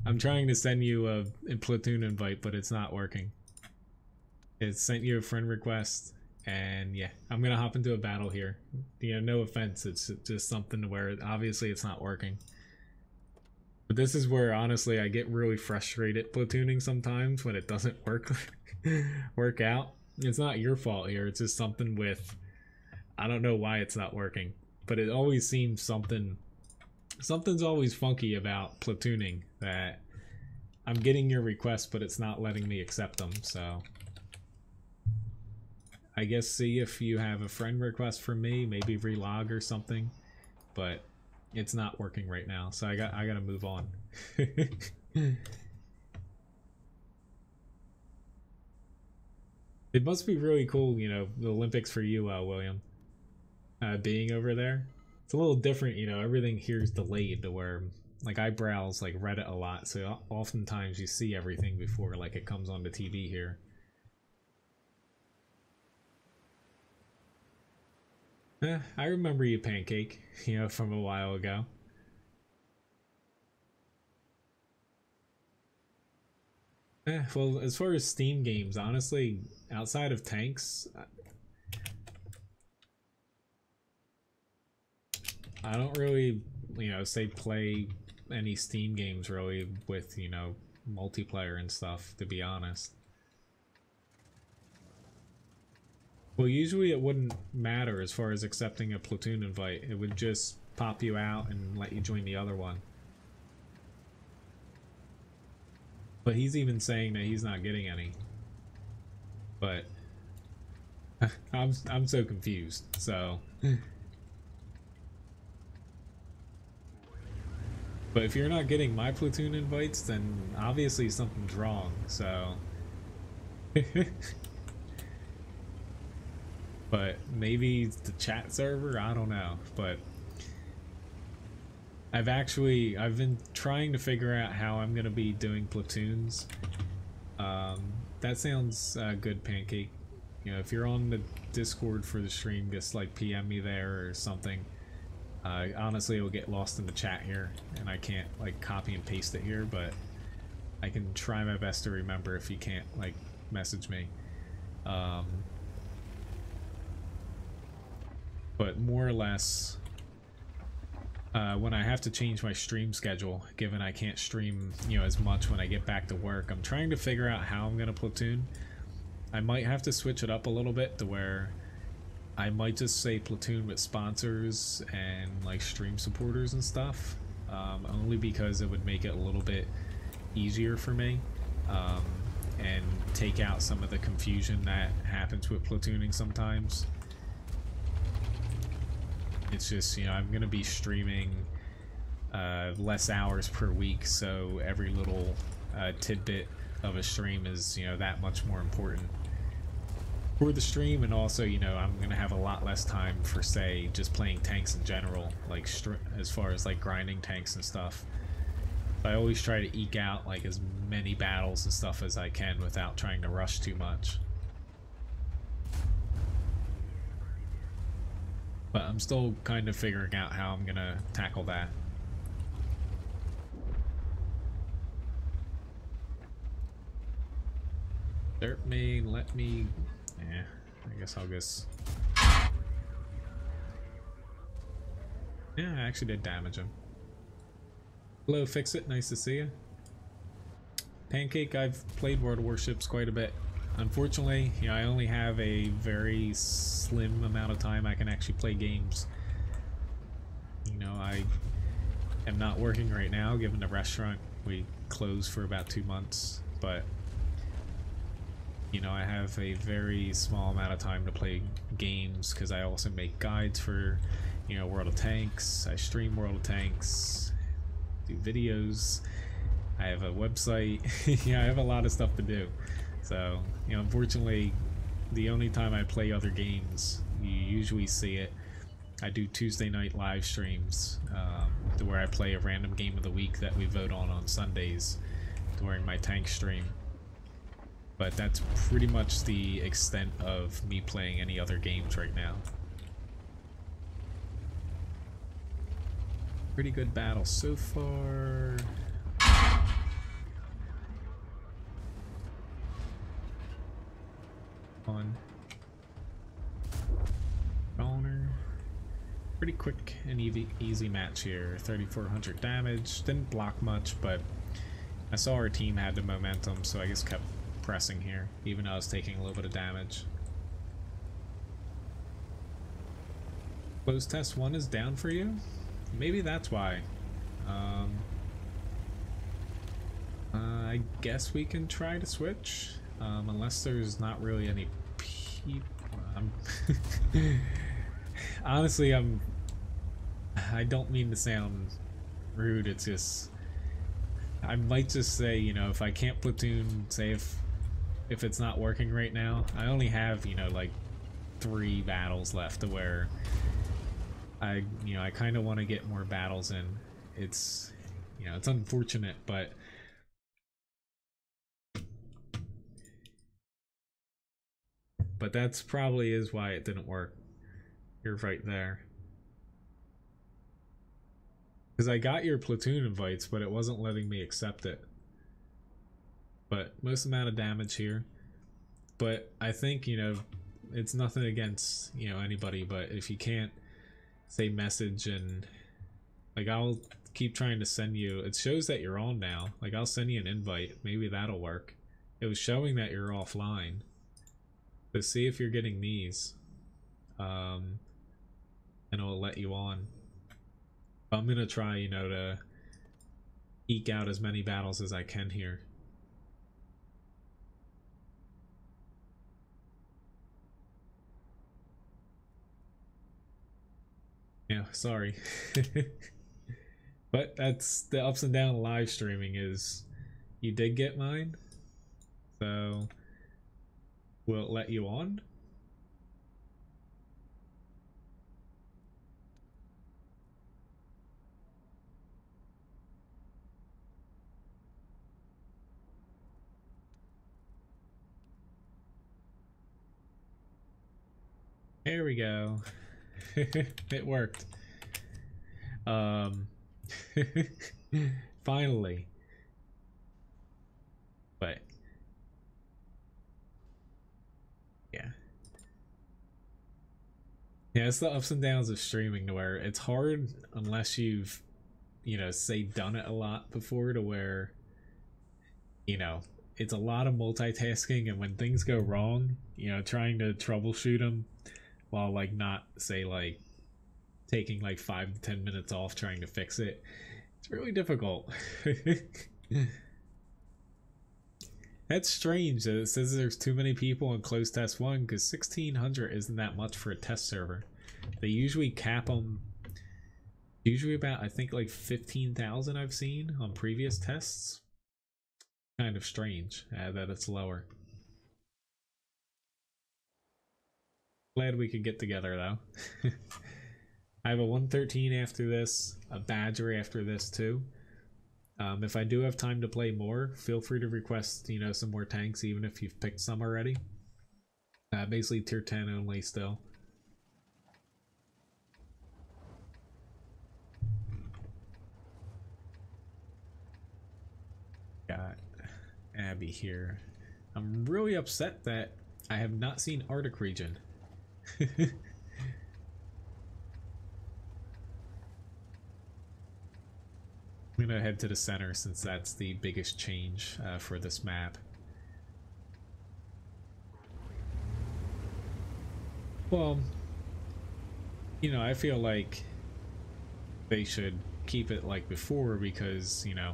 I'm trying to send you a platoon invite, but it's not working. It sent you a friend request, and yeah, I'm gonna hop into a battle here. You know, no offense, it's just something where obviously it's not working. But this is where honestly I get really frustrated platooning sometimes when it doesn't work out. It's not your fault here. It's just something with, I don't know why it's not working, but it always seems something's always funky about platooning, that I'm getting your requests, but it's not letting me accept them. So I guess see if you have a friend request from me, maybe relog or something, but it's not working right now. So I gotta move on. It must be really cool, you know, the Olympics for you, William, being over there. It's a little different, you know, everything here is delayed to where, like, I browse, like, Reddit a lot, so oftentimes you see everything before, like, it comes on the TV here. I remember you, Pancake, you know, from a while ago. Well, as far as Steam games, honestly, outside of tanks, I don't really, you know, say play any Steam games really with, you know, multiplayer and stuff, to be honest. Well, usually it wouldn't matter as far as accepting a platoon invite. It would just pop you out and let you join the other one. But he's even saying that he's not getting any. But I'm so confused. So but if you're not getting my platoon invites, then obviously something's wrong. So but maybe the chat server, I don't know. But I've been trying to figure out how I'm gonna be doing platoons. That sounds good, Pancake. You know, if you're on the Discord for the stream, just like PM me there or something. Honestly, it'll get lost in the chat here, and I can't like copy and paste it here, but I can try my best to remember if you can't like message me. But more or less, when I have to change my stream schedule, given I can't stream, you know, as much when I get back to work, I'm trying to figure out how I'm gonna platoon. I might have to switch it up a little bit to where I might just say platoon with sponsors and like stream supporters and stuff, only because it would make it a little bit easier for me, and take out some of the confusion that happens with platooning sometimes. It's just, you know, I'm gonna be streaming less hours per week, so every little tidbit of a stream is, you know, that much more important for the stream. And also, you know, I'm gonna have a lot less time for, say, just playing tanks in general, like as far as like grinding tanks and stuff. I always try to eke out like as many battles and stuff as I can without trying to rush too much. But I'm still kind of figuring out how I'm gonna tackle that. Dirt me, let me... Yeah, I guess I'll just... Yeah, I actually did damage him. Hello, Fix-It, nice to see you. Pancake, I've played World of Warships quite a bit. Unfortunately, you know, I only have a very slim amount of time I can actually play games. You know, I am not working right now, given the restaurant we closed for about 2 months, but you know, I have a very small amount of time to play games because I also make guides for, you know, World of Tanks. I stream World of Tanks, do videos, I have a website. Yeah, I have a lot of stuff to do. So, you know, unfortunately, the only time I play other games, you usually see it. I do Tuesday night live streams where I play a random game of the week that we vote on Sundays during my tank stream. But that's pretty much the extent of me playing any other games right now. Pretty good battle so far. On Donner. Pretty quick and easy match here. 3,400 damage. Didn't block much, but I saw our team had the momentum, so I just kept pressing here, even though I was taking a little bit of damage. Close test 1 is down for you? Maybe that's why. I guess we can try to switch, unless there's not really any people. Honestly, I don't mean to sound rude, it's just, I might just say, you know, if I can't platoon, say if it's not working right now, I only have, you know, like 3 battles left to where I kind of want to get more battles in. It's, you know, it's unfortunate, but that's probably is why it didn't work. You're right there. Because I got your platoon invites, but it wasn't letting me accept it. But most amount of damage here. But I think, you know, it's nothing against, you know, anybody, but if you can't say message and, like, I'll keep trying to send you, it shows that you're on now. Like, I'll send you an invite. Maybe that'll work. It was showing that you're offline. So see if you're getting these. And it'll let you on. I'm gonna try, you know, to eke out as many battles as I can here. Yeah, sorry. But that's the ups and downs of live streaming, is you did get mine. So will it let you on? There we go. It worked. Finally. But yeah. Yeah, it's the ups and downs of streaming, to where it's hard unless you've, you know, say done it a lot before, to where, you know, it's a lot of multitasking, and when things go wrong, you know, trying to troubleshoot them while, like, not, say, like, taking like 5 to 10 minutes off trying to fix it, it's really difficult. That's strange that it says there's too many people in closed test 1, because 1600 isn't that much for a test server. They usually cap them usually about, I think, like 15,000 I've seen on previous tests. Kind of strange that it's lower. Glad we could get together though. I have a 113 after this, a Badger after this too. If I do have time to play more, feel free to request, you know, some more tanks, even if you've picked some already. Basically tier 10 only still. Got Abby here. I'm really upset that I have not seen Arctic region. I'm gonna head to the center since that's the biggest change for this map. Well, you know, I feel like they should keep it like before, because, you know,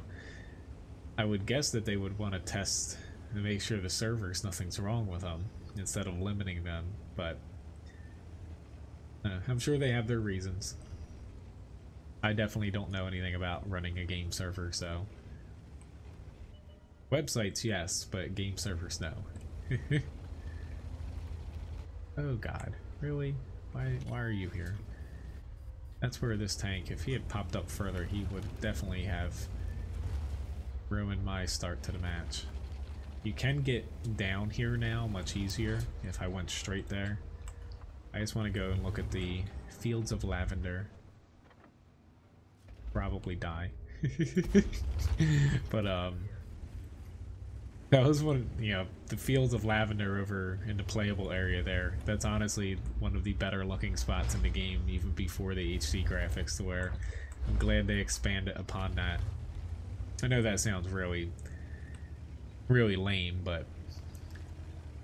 I would guess that they would want to test and make sure the servers, nothing's wrong with them, instead of limiting them, but I'm sure they have their reasons. I definitely don't know anything about running a game server, so websites, yes, but game servers, no. Oh god, really? Why are you here? That's where this tank, if he had popped up further, he would definitely have ruined my start to the match. You can get down here now much easier if I went straight there. I just want to go and look at the fields of lavender. Probably die. But that was one, you know, the fields of lavender over in the playable area there. That's honestly one of the better looking spots in the game, even before the HD graphics, to where I'm glad they expanded upon that. I know that sounds really lame, but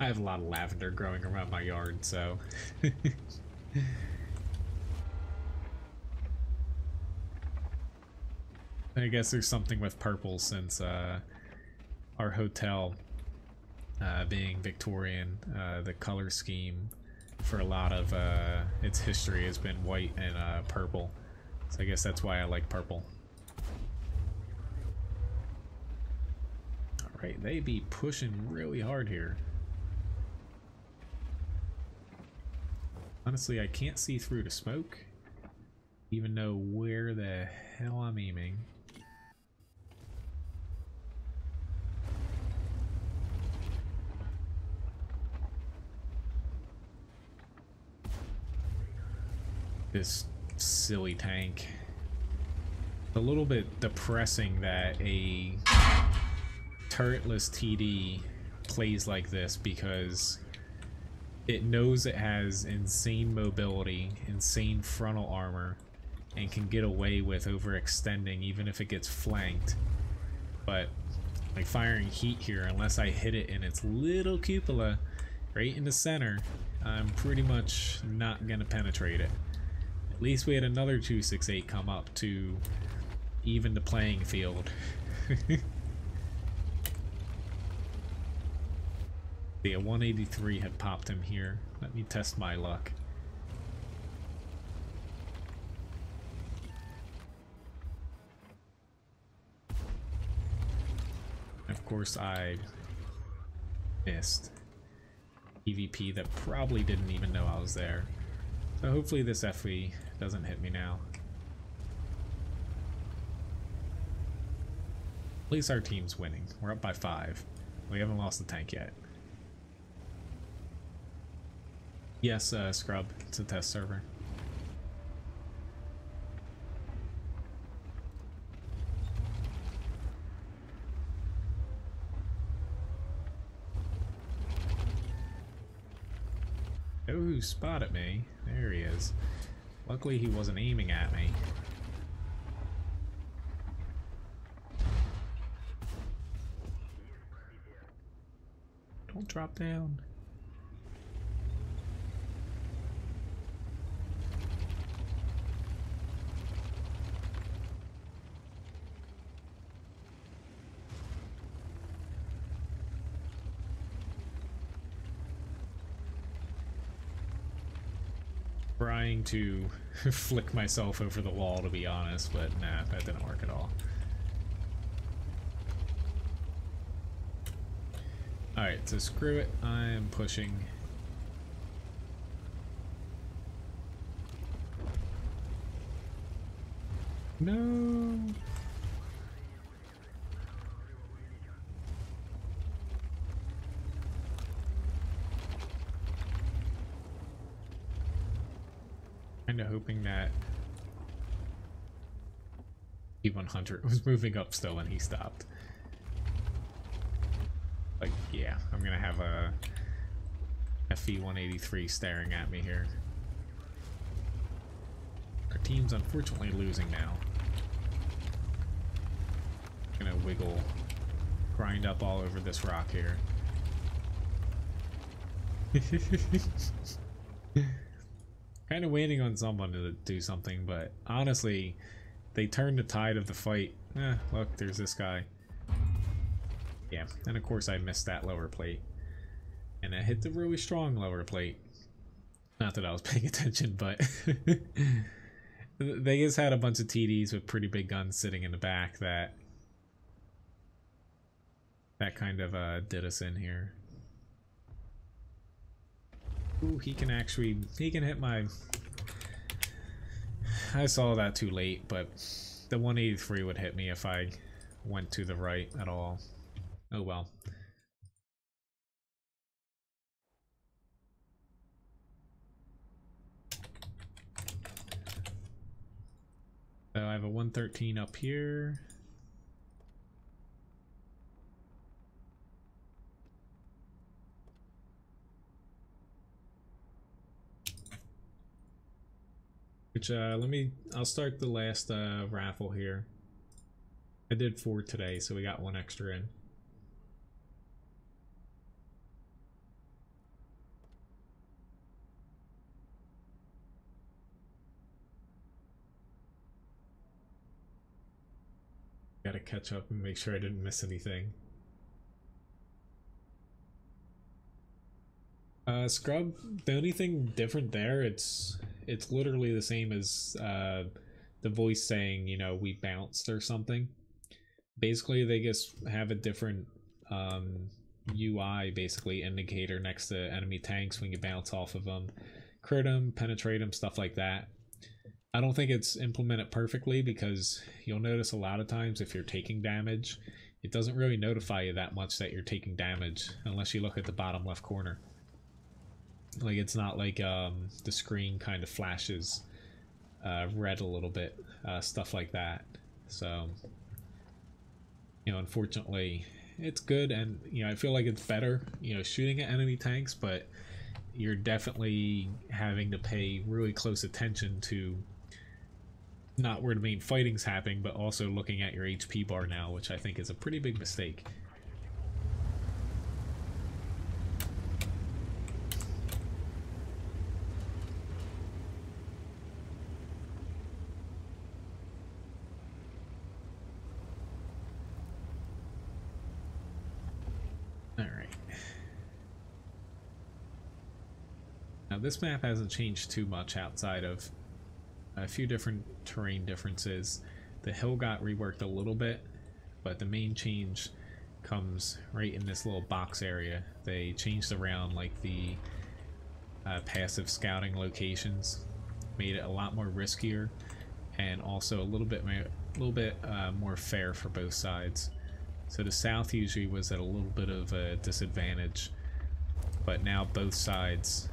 I have a lot of lavender growing around my yard, so I guess there's something with purple since our hotel being Victorian, the color scheme for a lot of its history has been white and purple. So I guess that's why I like purple. Alright, they be pushing really hard here. Honestly, I can't see through the smoke, even know where the hell I'm aiming. This silly tank. A little bit depressing that a turretless TD plays like this because it knows it has insane mobility, insane frontal armor, and can get away with overextending even if it gets flanked. But like firing heat here, unless I hit it in its little cupola right in the center, I'm pretty much not gonna penetrate it. At least we had another 268 come up to even the playing field. The 183 had popped him here. Let me test my luck. Of course I missed. EVP that probably didn't even know I was there. So hopefully this FV doesn't hit me now. At least our team's winning. We're up by 5. We haven't lost the tank yet. Yes, Scrub. It's a test server. Oh, spotted me. There he is. Luckily he wasn't aiming at me. Don't drop down. Trying to flick myself over the wall, to be honest, but nah, that didn't work at all. Alright, so screw it. I am pushing. No! Kinda hoping that E100 was moving up still and he stopped. Like, yeah, I'm gonna have a FE-183 staring at me here. Our team's unfortunately losing now. Gonna wiggle, grind up all over this rock here. Kind of waiting on someone to do something, but honestly, they turned the tide of the fight. Look, there's this guy. Yeah, and of course I missed that lower plate. And I hit the really strong lower plate. Not that I was paying attention, but they just had a bunch of TDs with pretty big guns sitting in the back that kind of did us in here. Ooh, he can hit my... I saw that too late, but the 183 would hit me if I went to the right at all. Oh well. So I have a 113 up here. Which, I'll start the last raffle here. I did 4 today, so we got 1 extra in. Gotta catch up and make sure I didn't miss anything. Scrub, the only thing different there, it's literally the same as the voice saying, you know, we bounced or something. Basically, they just have a different UI, basically, indicator next to enemy tanks when you bounce off of them. Crit them, penetrate them, stuff like that. I don't think it's implemented perfectly because you'll notice a lot of times if you're taking damage, it doesn't really notify you that much that you're taking damage unless you look at the bottom left corner. Like, it's not like the screen kind of flashes red a little bit, stuff like that. So, you know, unfortunately, it's good, and, you know, I feel like it's better, you know, shooting at enemy tanks, but you're definitely having to pay really close attention to not where the main fighting's happening, but also looking at your HP bar now, which I think is a pretty big mistake. Now this map hasn't changed too much outside of a few different terrain differences. The hill got reworked a little bit, but the main change comes right in this little box area. They changed around like the passive scouting locations, made it a lot more riskier, and also a little bit more fair for both sides. So the south usually was at a little bit of a disadvantage, but now both sides,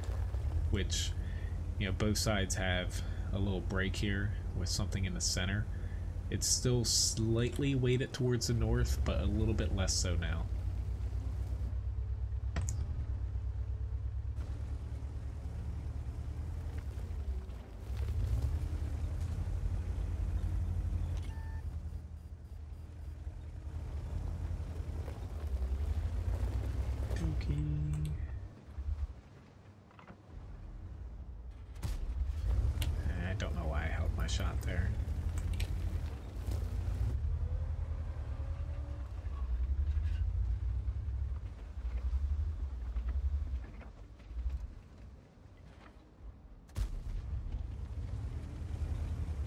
which, you know, both sides have a little break here with something in the center. It's still slightly weighted towards the north, but a little bit less so now. I don't know why I held my shot there.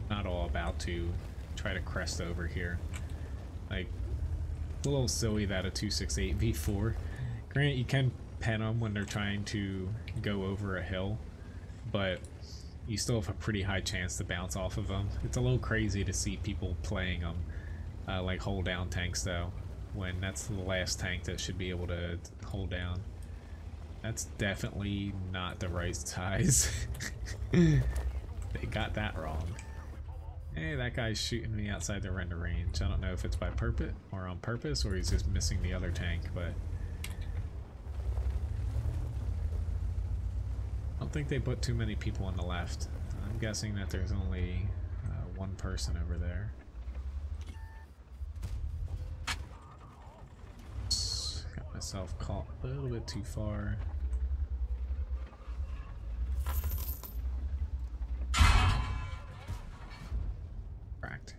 Not all about to try to crest over here. Like, a little silly that a 268 V4. Granted, you can pen them when they're trying to go over a hill, but you still have a pretty high chance to bounce off of them. It's a little crazy to see people playing them like hold down tanks though, when that's the last tank that should be able to hold down. That's definitely not the right size. They got that wrong. Hey, that guy's shooting me outside the render range. I don't know if it's by purpose or on purpose, or he's just missing the other tank, but I don't think they put too many people on the left. I'm guessing that there's only one person over there. Got myself caught a little bit too far. Cracked.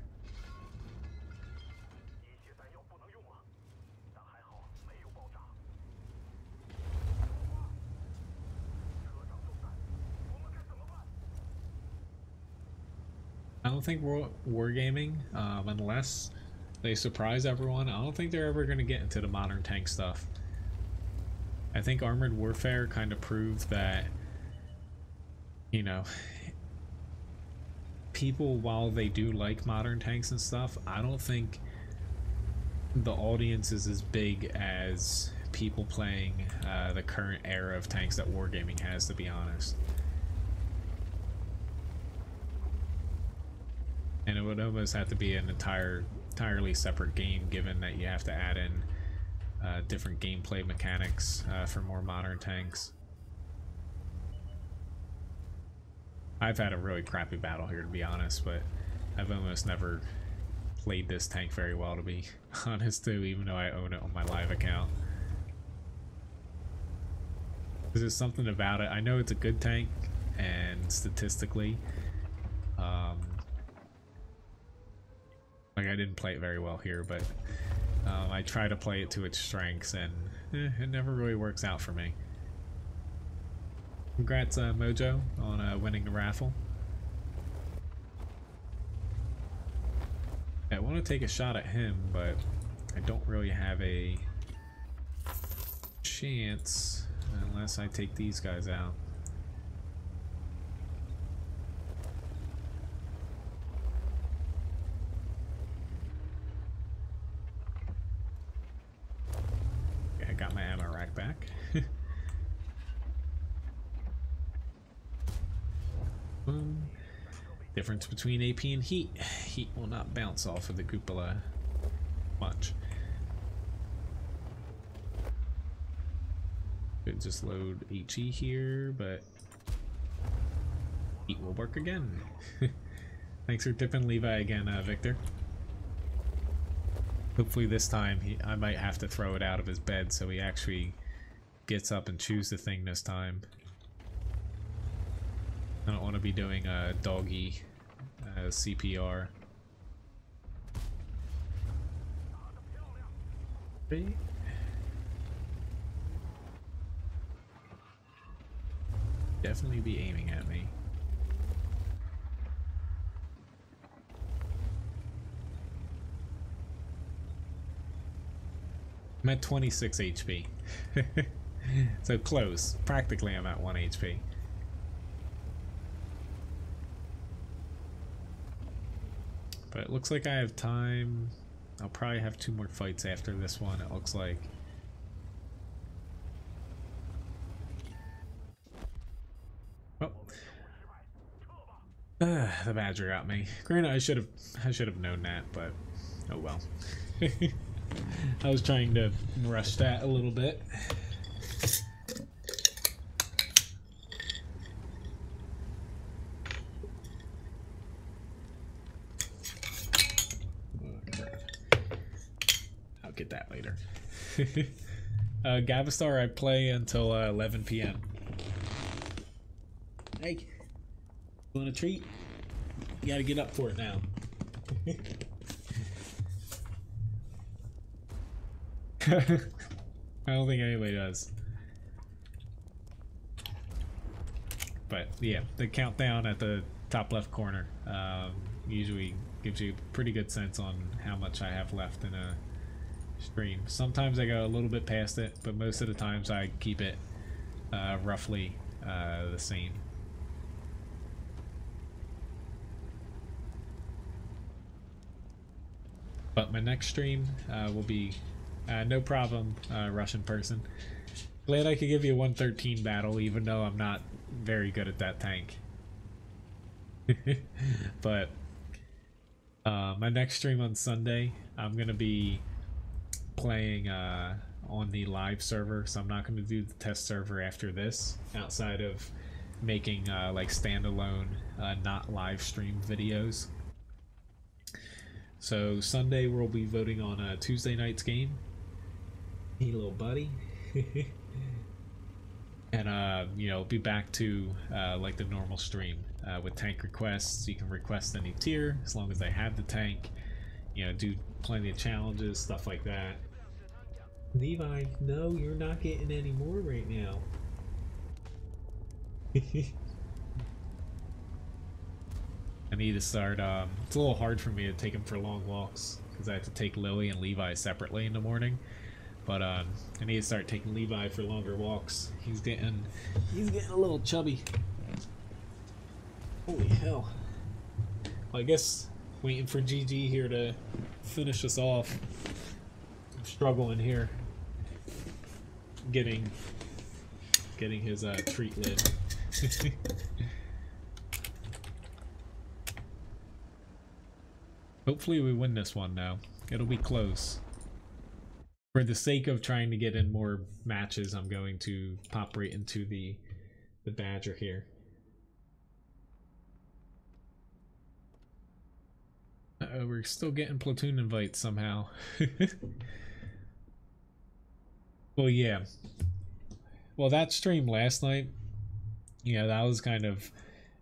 I don't think Wargaming, unless they surprise everyone, I don't think they're ever going to get into the modern tank stuff. I think Armored Warfare kind of proved that, you know, people, while they do like modern tanks and stuff, I don't think the audience is as big as people playing the current era of tanks that Wargaming has, to be honest. And it would almost have to be an entirely separate game, given that you have to add in different gameplay mechanics for more modern tanks. I've had a really crappy battle here, to be honest, but I've almost never played this tank very well, to be honest, too, even though I own it on my live account. There's something about it. I know it's a good tank, and statistically, Like, I didn't play it very well here, but I try to play it to its strengths, and it never really works out for me. Congrats, Mojo, on winning the raffle. I want to take a shot at him, but I don't really have a chance unless I take these guys out. Okay, I got my ammo rack back. Difference between AP and heat. Heat will not bounce off of the cupola much. Could just load HE here, but heat will work again. Thanks for tipping Levi again, Victor. Hopefully this time I might have to throw it out of his bed so he actually gets up and chews the thing this time. I don't want to be doing a doggy CPR. Definitely be aiming at me. I'm at 26 HP. So close. Practically I'm at 1 HP. But it looks like I have time. I'll probably have 2 more fights after this one, it looks like. Oh. The Badger got me. Granted, I should have known that, but oh well. I was trying to rush that a little bit. Get that later. Gavistar, I play until 11 p.m. Hey, you want a treat? You gotta get up for it now. I don't think anybody does. But yeah, the countdown at the top left corner usually gives you a pretty good sense on how much I have left in a stream. Sometimes I go a little bit past it, but most of the times I keep it roughly the same. But my next stream will be no problem Russian person. Glad I could give you a 113 battle, even though I'm not very good at that tank. But my next stream on Sunday, I'm gonna be playing on the live server, so I'm not going to do the test server after this, outside of making like standalone not live stream videos. So Sunday we'll be voting on Tuesday night's game. Hey little buddy. And you know, be back to like the normal stream with tank requests. You can request any tier as long as I have the tank. You know, do plenty of challenges, stuff like that. Levi, no, you're not getting any more right now. I need to start, it's a little hard for me to take him for long walks because I have to take Lily and Levi separately in the morning. But I need to start taking Levi for longer walks. He's getting a little chubby. Holy hell. Well, I guess waiting for GG here to finish us off. I'm struggling here. Getting his treat lid. Hopefully we win this one now. It'll be close. For the sake of trying to get in more matches, I'm going to pop right into the Badger here. Uh-oh, we're still getting platoon invites somehow. Well, yeah. Well, that stream last night, yeah, that was kind of,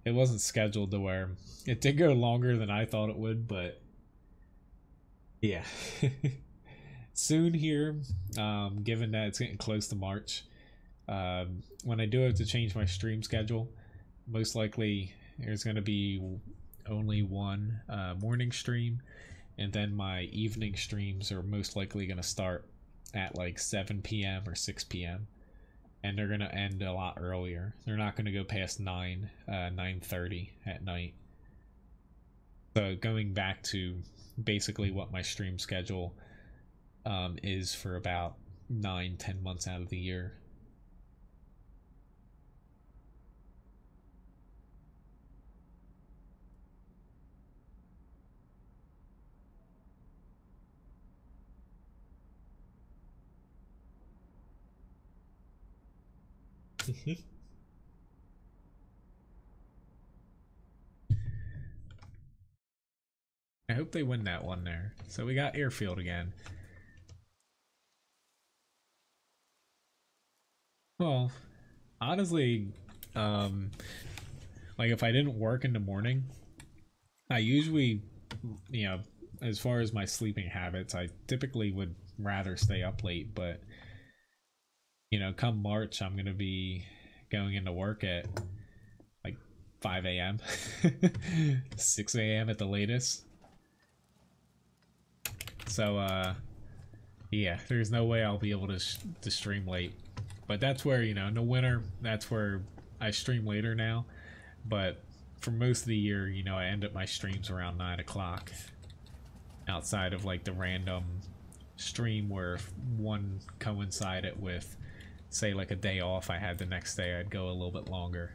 it wasn't scheduled to where, it did go longer than I thought it would, but Yeah. Soon here, given that it's getting close to March, when I do have to change my stream schedule, most likely there's going to be only one morning stream, and then my evening streams are most likely going to start at like 7 p.m. or 6 p.m. and they're going to end a lot earlier. They're not going to go past 9:30 at night. So going back to basically what my stream schedule is for about 9-10 months out of the year. I hope they win that one there. So we got airfield again. Well, honestly, like if I didn't work in the morning, I usually, you know, as far as my sleeping habits, I typically would rather stay up late, but you know, come March, I'm gonna be going into work at like 5 a.m., 6 a.m. at the latest. So, yeah, there's no way I'll be able to stream late. But that's where, you know, in the winter, that's where I stream later now. But for most of the year, you know, I end up my streams around 9 o'clock. Outside of like the random stream where if one coincided with, say, like a day off I had the next day, I'd go a little bit longer.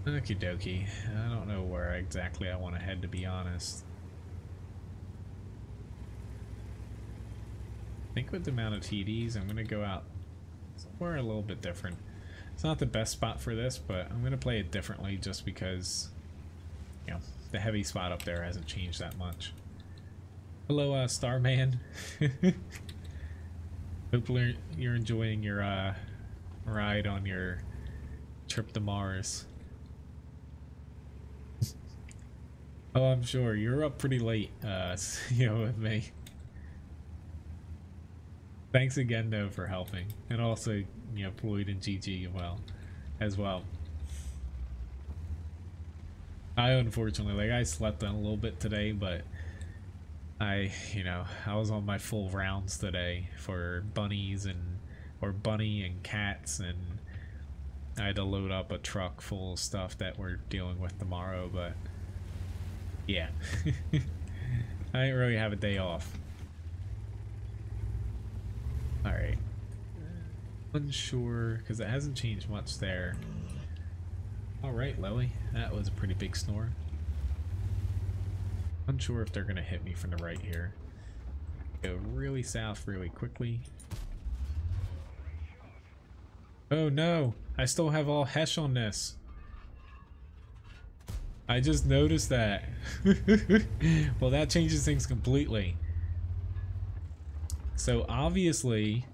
Okie dokie. I don't know where exactly I want to head, to be honest. I think with the amount of TDs, I'm going to go out somewhere a little bit different. It's not the best spot for this, but I'm going to play it differently just because, you know, the heavy spot up there hasn't changed that much. Hello, Starman. Hopefully you're enjoying your ride on your trip to Mars. Oh, I'm sure. You're up pretty late, you know, with me. Thanks again, though, for helping. And also, you know, Floyd and GG as well. I, unfortunately, like, I slept in a little bit today, but I was on my full rounds today for bunnies or bunny and cats, and I had to load up a truck full of stuff that we're dealing with tomorrow, but yeah. I didn't really have a day off. Alright. Unsure, because it hasn't changed much there. Alright, Lily. That was a pretty big snore. Unsure if they're going to hit me from the right here. Go really south really quickly. Oh no! I still have all Hesh on this. I just noticed that. Well, that changes things completely. So obviously,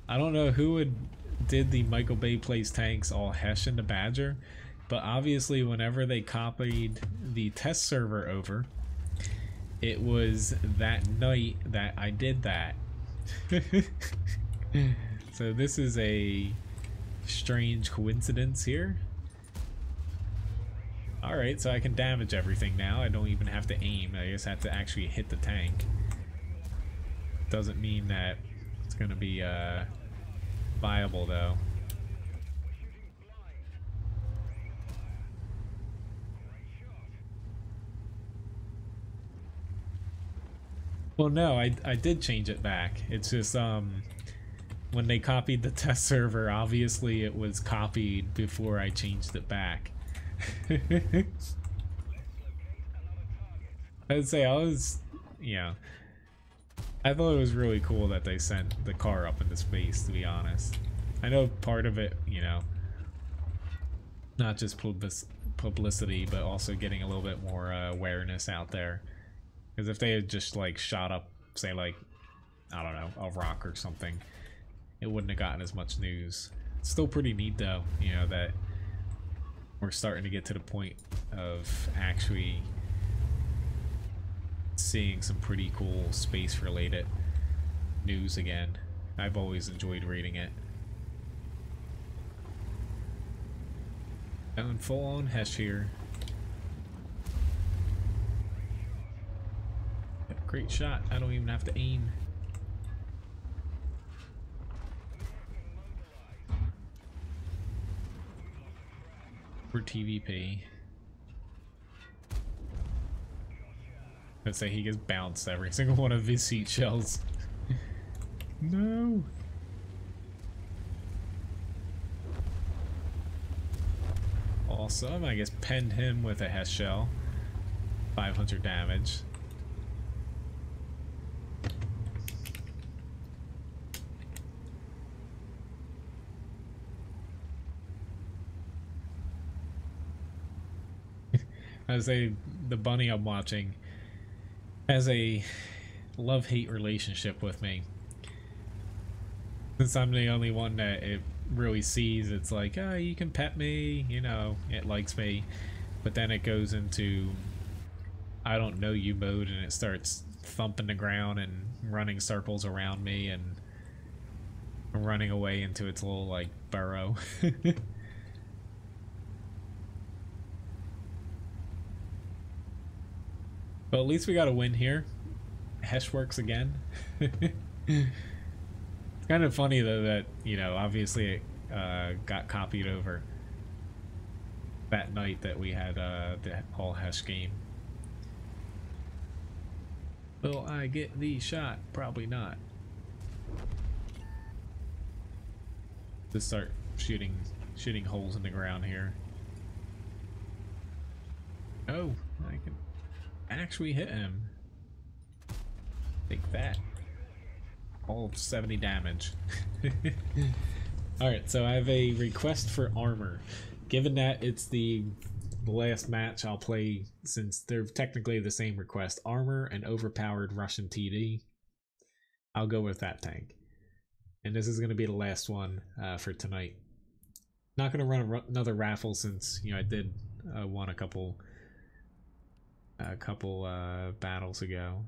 I don't know who did the Michael Bay Plays Tanks all Hesh in the Badger, but obviously whenever they copied the test server over, it was that night that I did that. So this is a strange coincidence here. Alright, so I can damage everything now. I don't even have to aim. I just have to actually hit the tank. Doesn't mean that it's going to be viable, though. Well, no, I did change it back. It's just, when they copied the test server, obviously it was copied before I changed it back. I'd say I thought it was really cool that they sent the car up into space, to be honest. I know part of it, you know, not just publicity, but also getting a little bit more awareness out there. Because if they had just, like, shot up, say, like, I don't know, a rock or something, it wouldn't have gotten as much news. It's still pretty neat, though, you know, that we're starting to get to the point of actually seeing some pretty cool space related news again. I've always enjoyed reading it. Going full on Hesh here. Great shot. I don't even have to aim. For TVP. Let's say he gets bounced every single one of his seat shells. No. Awesome. I guess pinned him with a Hess shell. 500 damage. I say the bunny I'm watching has a love-hate relationship with me. Since I'm the only one that it really sees, it's like, oh, you can pet me, you know, it likes me. But then it goes into I don't know you mode and it starts thumping the ground and running circles around me and running away into its little, like, burrow. But at least we got a win here. Hesh works again. It's kind of funny though that, you know, obviously it got copied over that night that we had the all Hesh game. Will I get the shot? Probably not. Let's start shooting holes in the ground here. Oh, I can actually hit him. Take that. All 70 damage. Alright, so I have a request for armor. Given that it's the last match I'll play, since they're technically the same request, armor and overpowered Russian TD, I'll go with that tank. And this is going to be the last one for tonight. Not going to run another raffle since, you know, I did won a couple battles ago,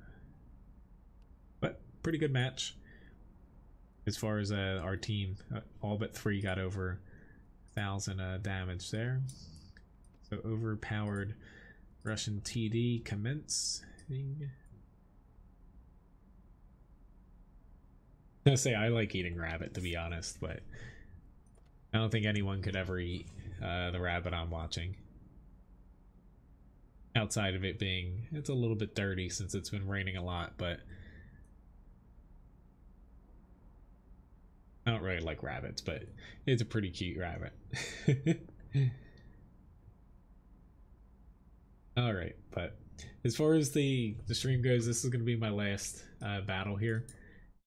but pretty good match as far as our team. All but 3 got over 1,000 damage there. So overpowered Russian TD commencing. I say I like eating rabbit, to be honest, but I don't think anyone could ever eat the rabbit I'm watching. Outside of it being, it's a little bit dirty since it's been raining a lot, but I don't really like rabbits, but it's a pretty cute rabbit. Alright, but as far as the stream goes, this is going to be my last battle here.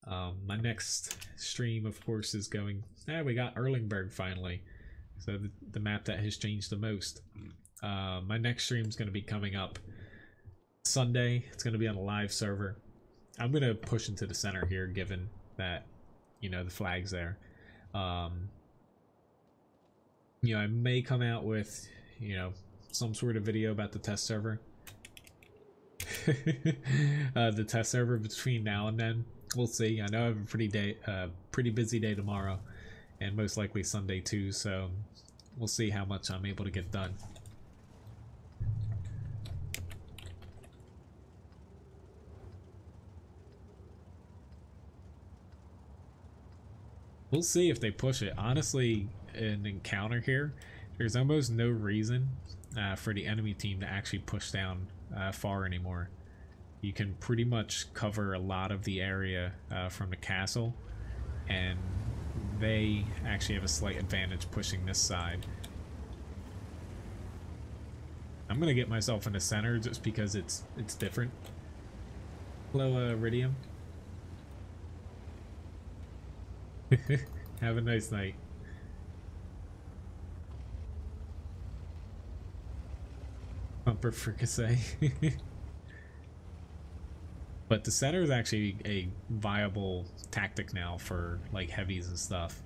My next stream, of course, is going... we got Erlingberg finally. So the map that has changed the most. My next stream is going to be coming up Sunday. It's going to be on a live server. I'm going to push into the center here, given that, you know, the flag's there. You know, I may come out with, you know, some sort of video about the test server. The test server between now and then. We'll see. I know I have a pretty busy day tomorrow, and most likely Sunday too, so we'll see how much I'm able to get done. We'll see if they push it. Honestly, an encounter here, there's almost no reason for the enemy team to actually push down far anymore. You can pretty much cover a lot of the area from the castle, and they actually have a slight advantage pushing this side. I'm gonna get myself in the center just because it's different. Hello, Iridium. Have a nice night. Bumper fricassee. But the center is actually a viable tactic now for like heavies and stuff.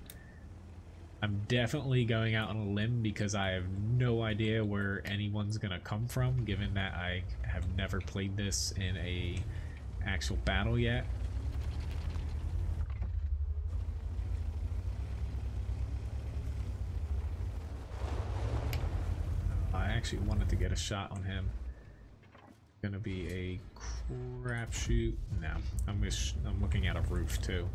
I'm definitely going out on a limb because I have no idea where anyone's gonna come from, given that I have never played this in a actual battle yet. I actually wanted to get a shot on him. Gonna be a crapshoot. No, I'm looking at a roof too.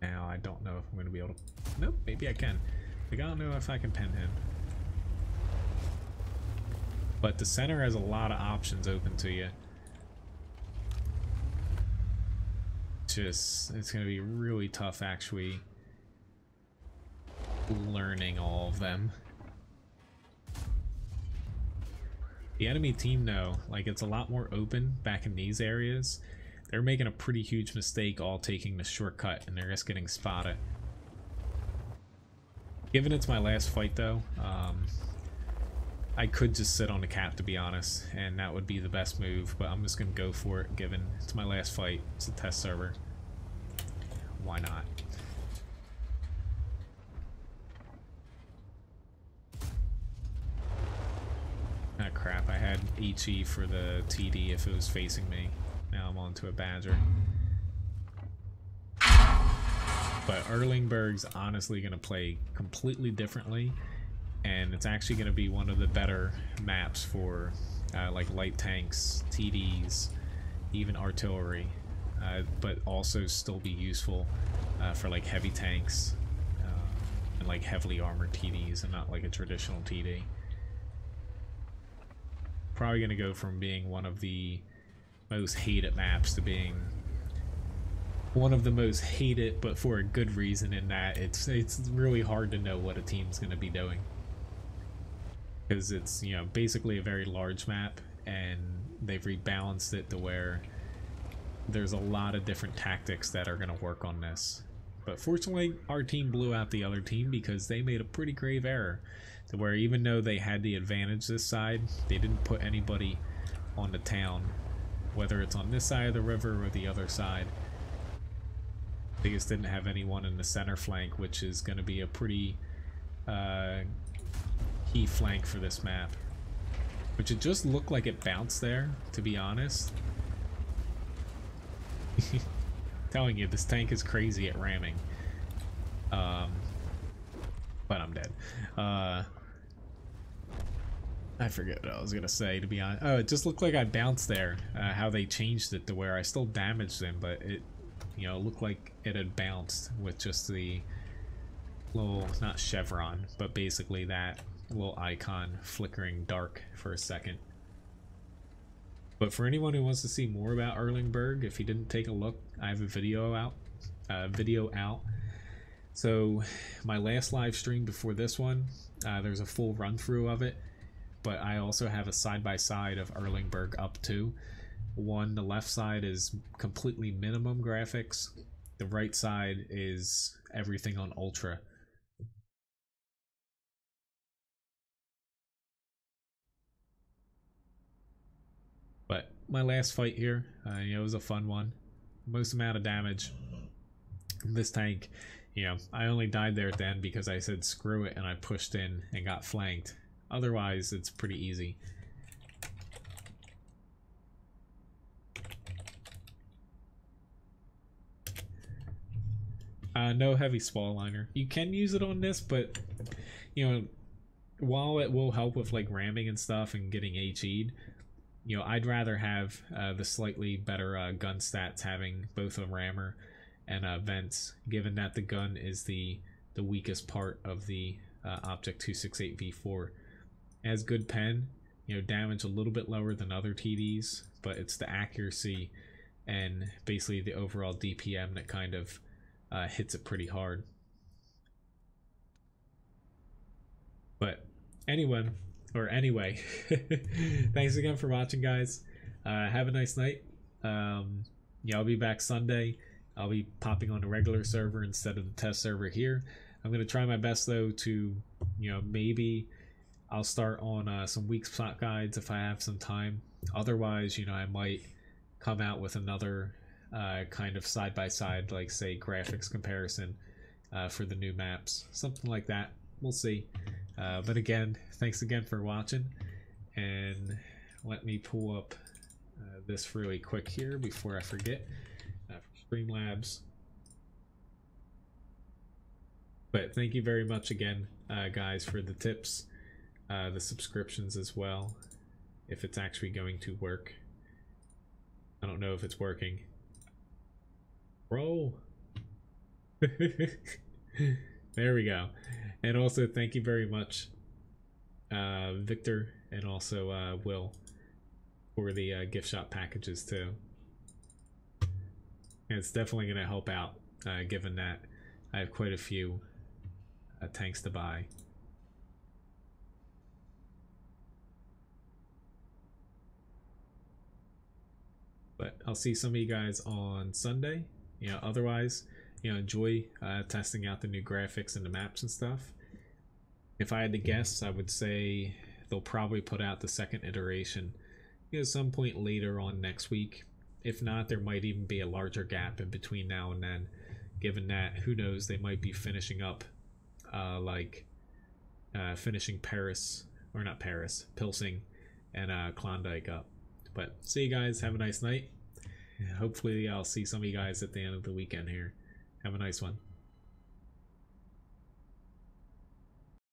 Now I don't know if I'm gonna be able to. Nope, maybe I can. I don't know if I can pin him. But the center has a lot of options open to you. It's gonna be really tough actually learning all of them. The enemy team though, like, it's a lot more open back in these areas. They're making a pretty huge mistake all taking the shortcut and they're just getting spotted. Given it's my last fight though, I could just sit on the cap to be honest, and that would be the best move, but I'm just gonna go for it given it's my last fight. It's a test server. Why not? Ah crap, I had HE for the TD if it was facing me. Now I'm onto a Badger. But Erlingberg's honestly gonna play completely differently, and it's actually going to be one of the better maps for like light tanks, TDs, even artillery, but also still be useful for like heavy tanks and like heavily armored TDs and not like a traditional TD. Probably going to go from being one of the most hated maps to being one of the most hated, but for a good reason, in that it's really hard to know what a team's going to be doing. Because it's, you know, basically a very large map, and they've rebalanced it to where there's a lot of different tactics that are going to work on this. But fortunately, our team blew out the other team because they made a pretty grave error, to where even though they had the advantage this side, they didn't put anybody on the town, whether it's on this side of the river or the other side. They just didn't have anyone in the center flank, which is going to be a pretty key flank for this map, which it just looked like it bounced there, to be honest. Telling you, this tank is crazy at ramming. But I'm dead. I forget what I was gonna say, to be honest. Oh, it just looked like I bounced there. How they changed it to where I still damaged them, but it, you know, looked like it had bounced with just the little, not chevron, but basically that little icon flickering dark for a second. But for anyone who wants to see more about Erlingberg, if you didn't take a look, I have a video out. So my last live stream before this one, there's a full run through of it, but I also have a side-by-side of Erlingberg up to. The left side is completely minimum graphics. The right side is everything on ultra. But my last fight here, you know, it was a fun one. Most amount of damage. This tank, you know, I only died there at the end because I said screw it and I pushed in and got flanked. Otherwise, it's pretty easy. No heavy spall liner. You can use it on this, but, you know, while it will help with like ramming and stuff and getting HE'd, you know, I'd rather have the slightly better gun stats, having both a rammer and vents, given that the gun is the weakest part of the Optic 268V4. It has good pen, you know, damage a little bit lower than other TDs, but it's the accuracy and basically the overall DPM that kind of hits it pretty hard. But anyway, thanks again for watching, guys. Have a nice night. Yeah, I'll be back Sunday. I'll be popping on the regular server instead of the test server here. I'm going to try my best though to, you know, maybe I'll start on some weak spot guides if I have some time. Otherwise, you know, I might come out with another kind of side-by-side, like say graphics comparison for the new maps, something like that. We'll see. But again, thanks again for watching, and let me pull up this really quick here before I forget. Streamlabs. But thank you very much again, guys, for the tips, the subscriptions as well. If it's actually going to work, I don't know if it's working. Bro. There we go. And also thank you very much, Victor, and also Will, for the gift shop packages too. And it's definitely going to help out, given that I have quite a few tanks to buy. But I'll see some of you guys on Sunday. You know, otherwise, you know, enjoy testing out the new graphics and the maps and stuff. If I had to guess, I would say they'll probably put out the second iteration, you know, some point later on next week. If not, there might even be a larger gap in between now and then, given that, who knows, they might be finishing up finishing Paris, or not Paris, Pilsing and Klondike up. But see you guys, have a nice night. Hopefully I'll see some of you guys at the end of the weekend here. Have a nice one.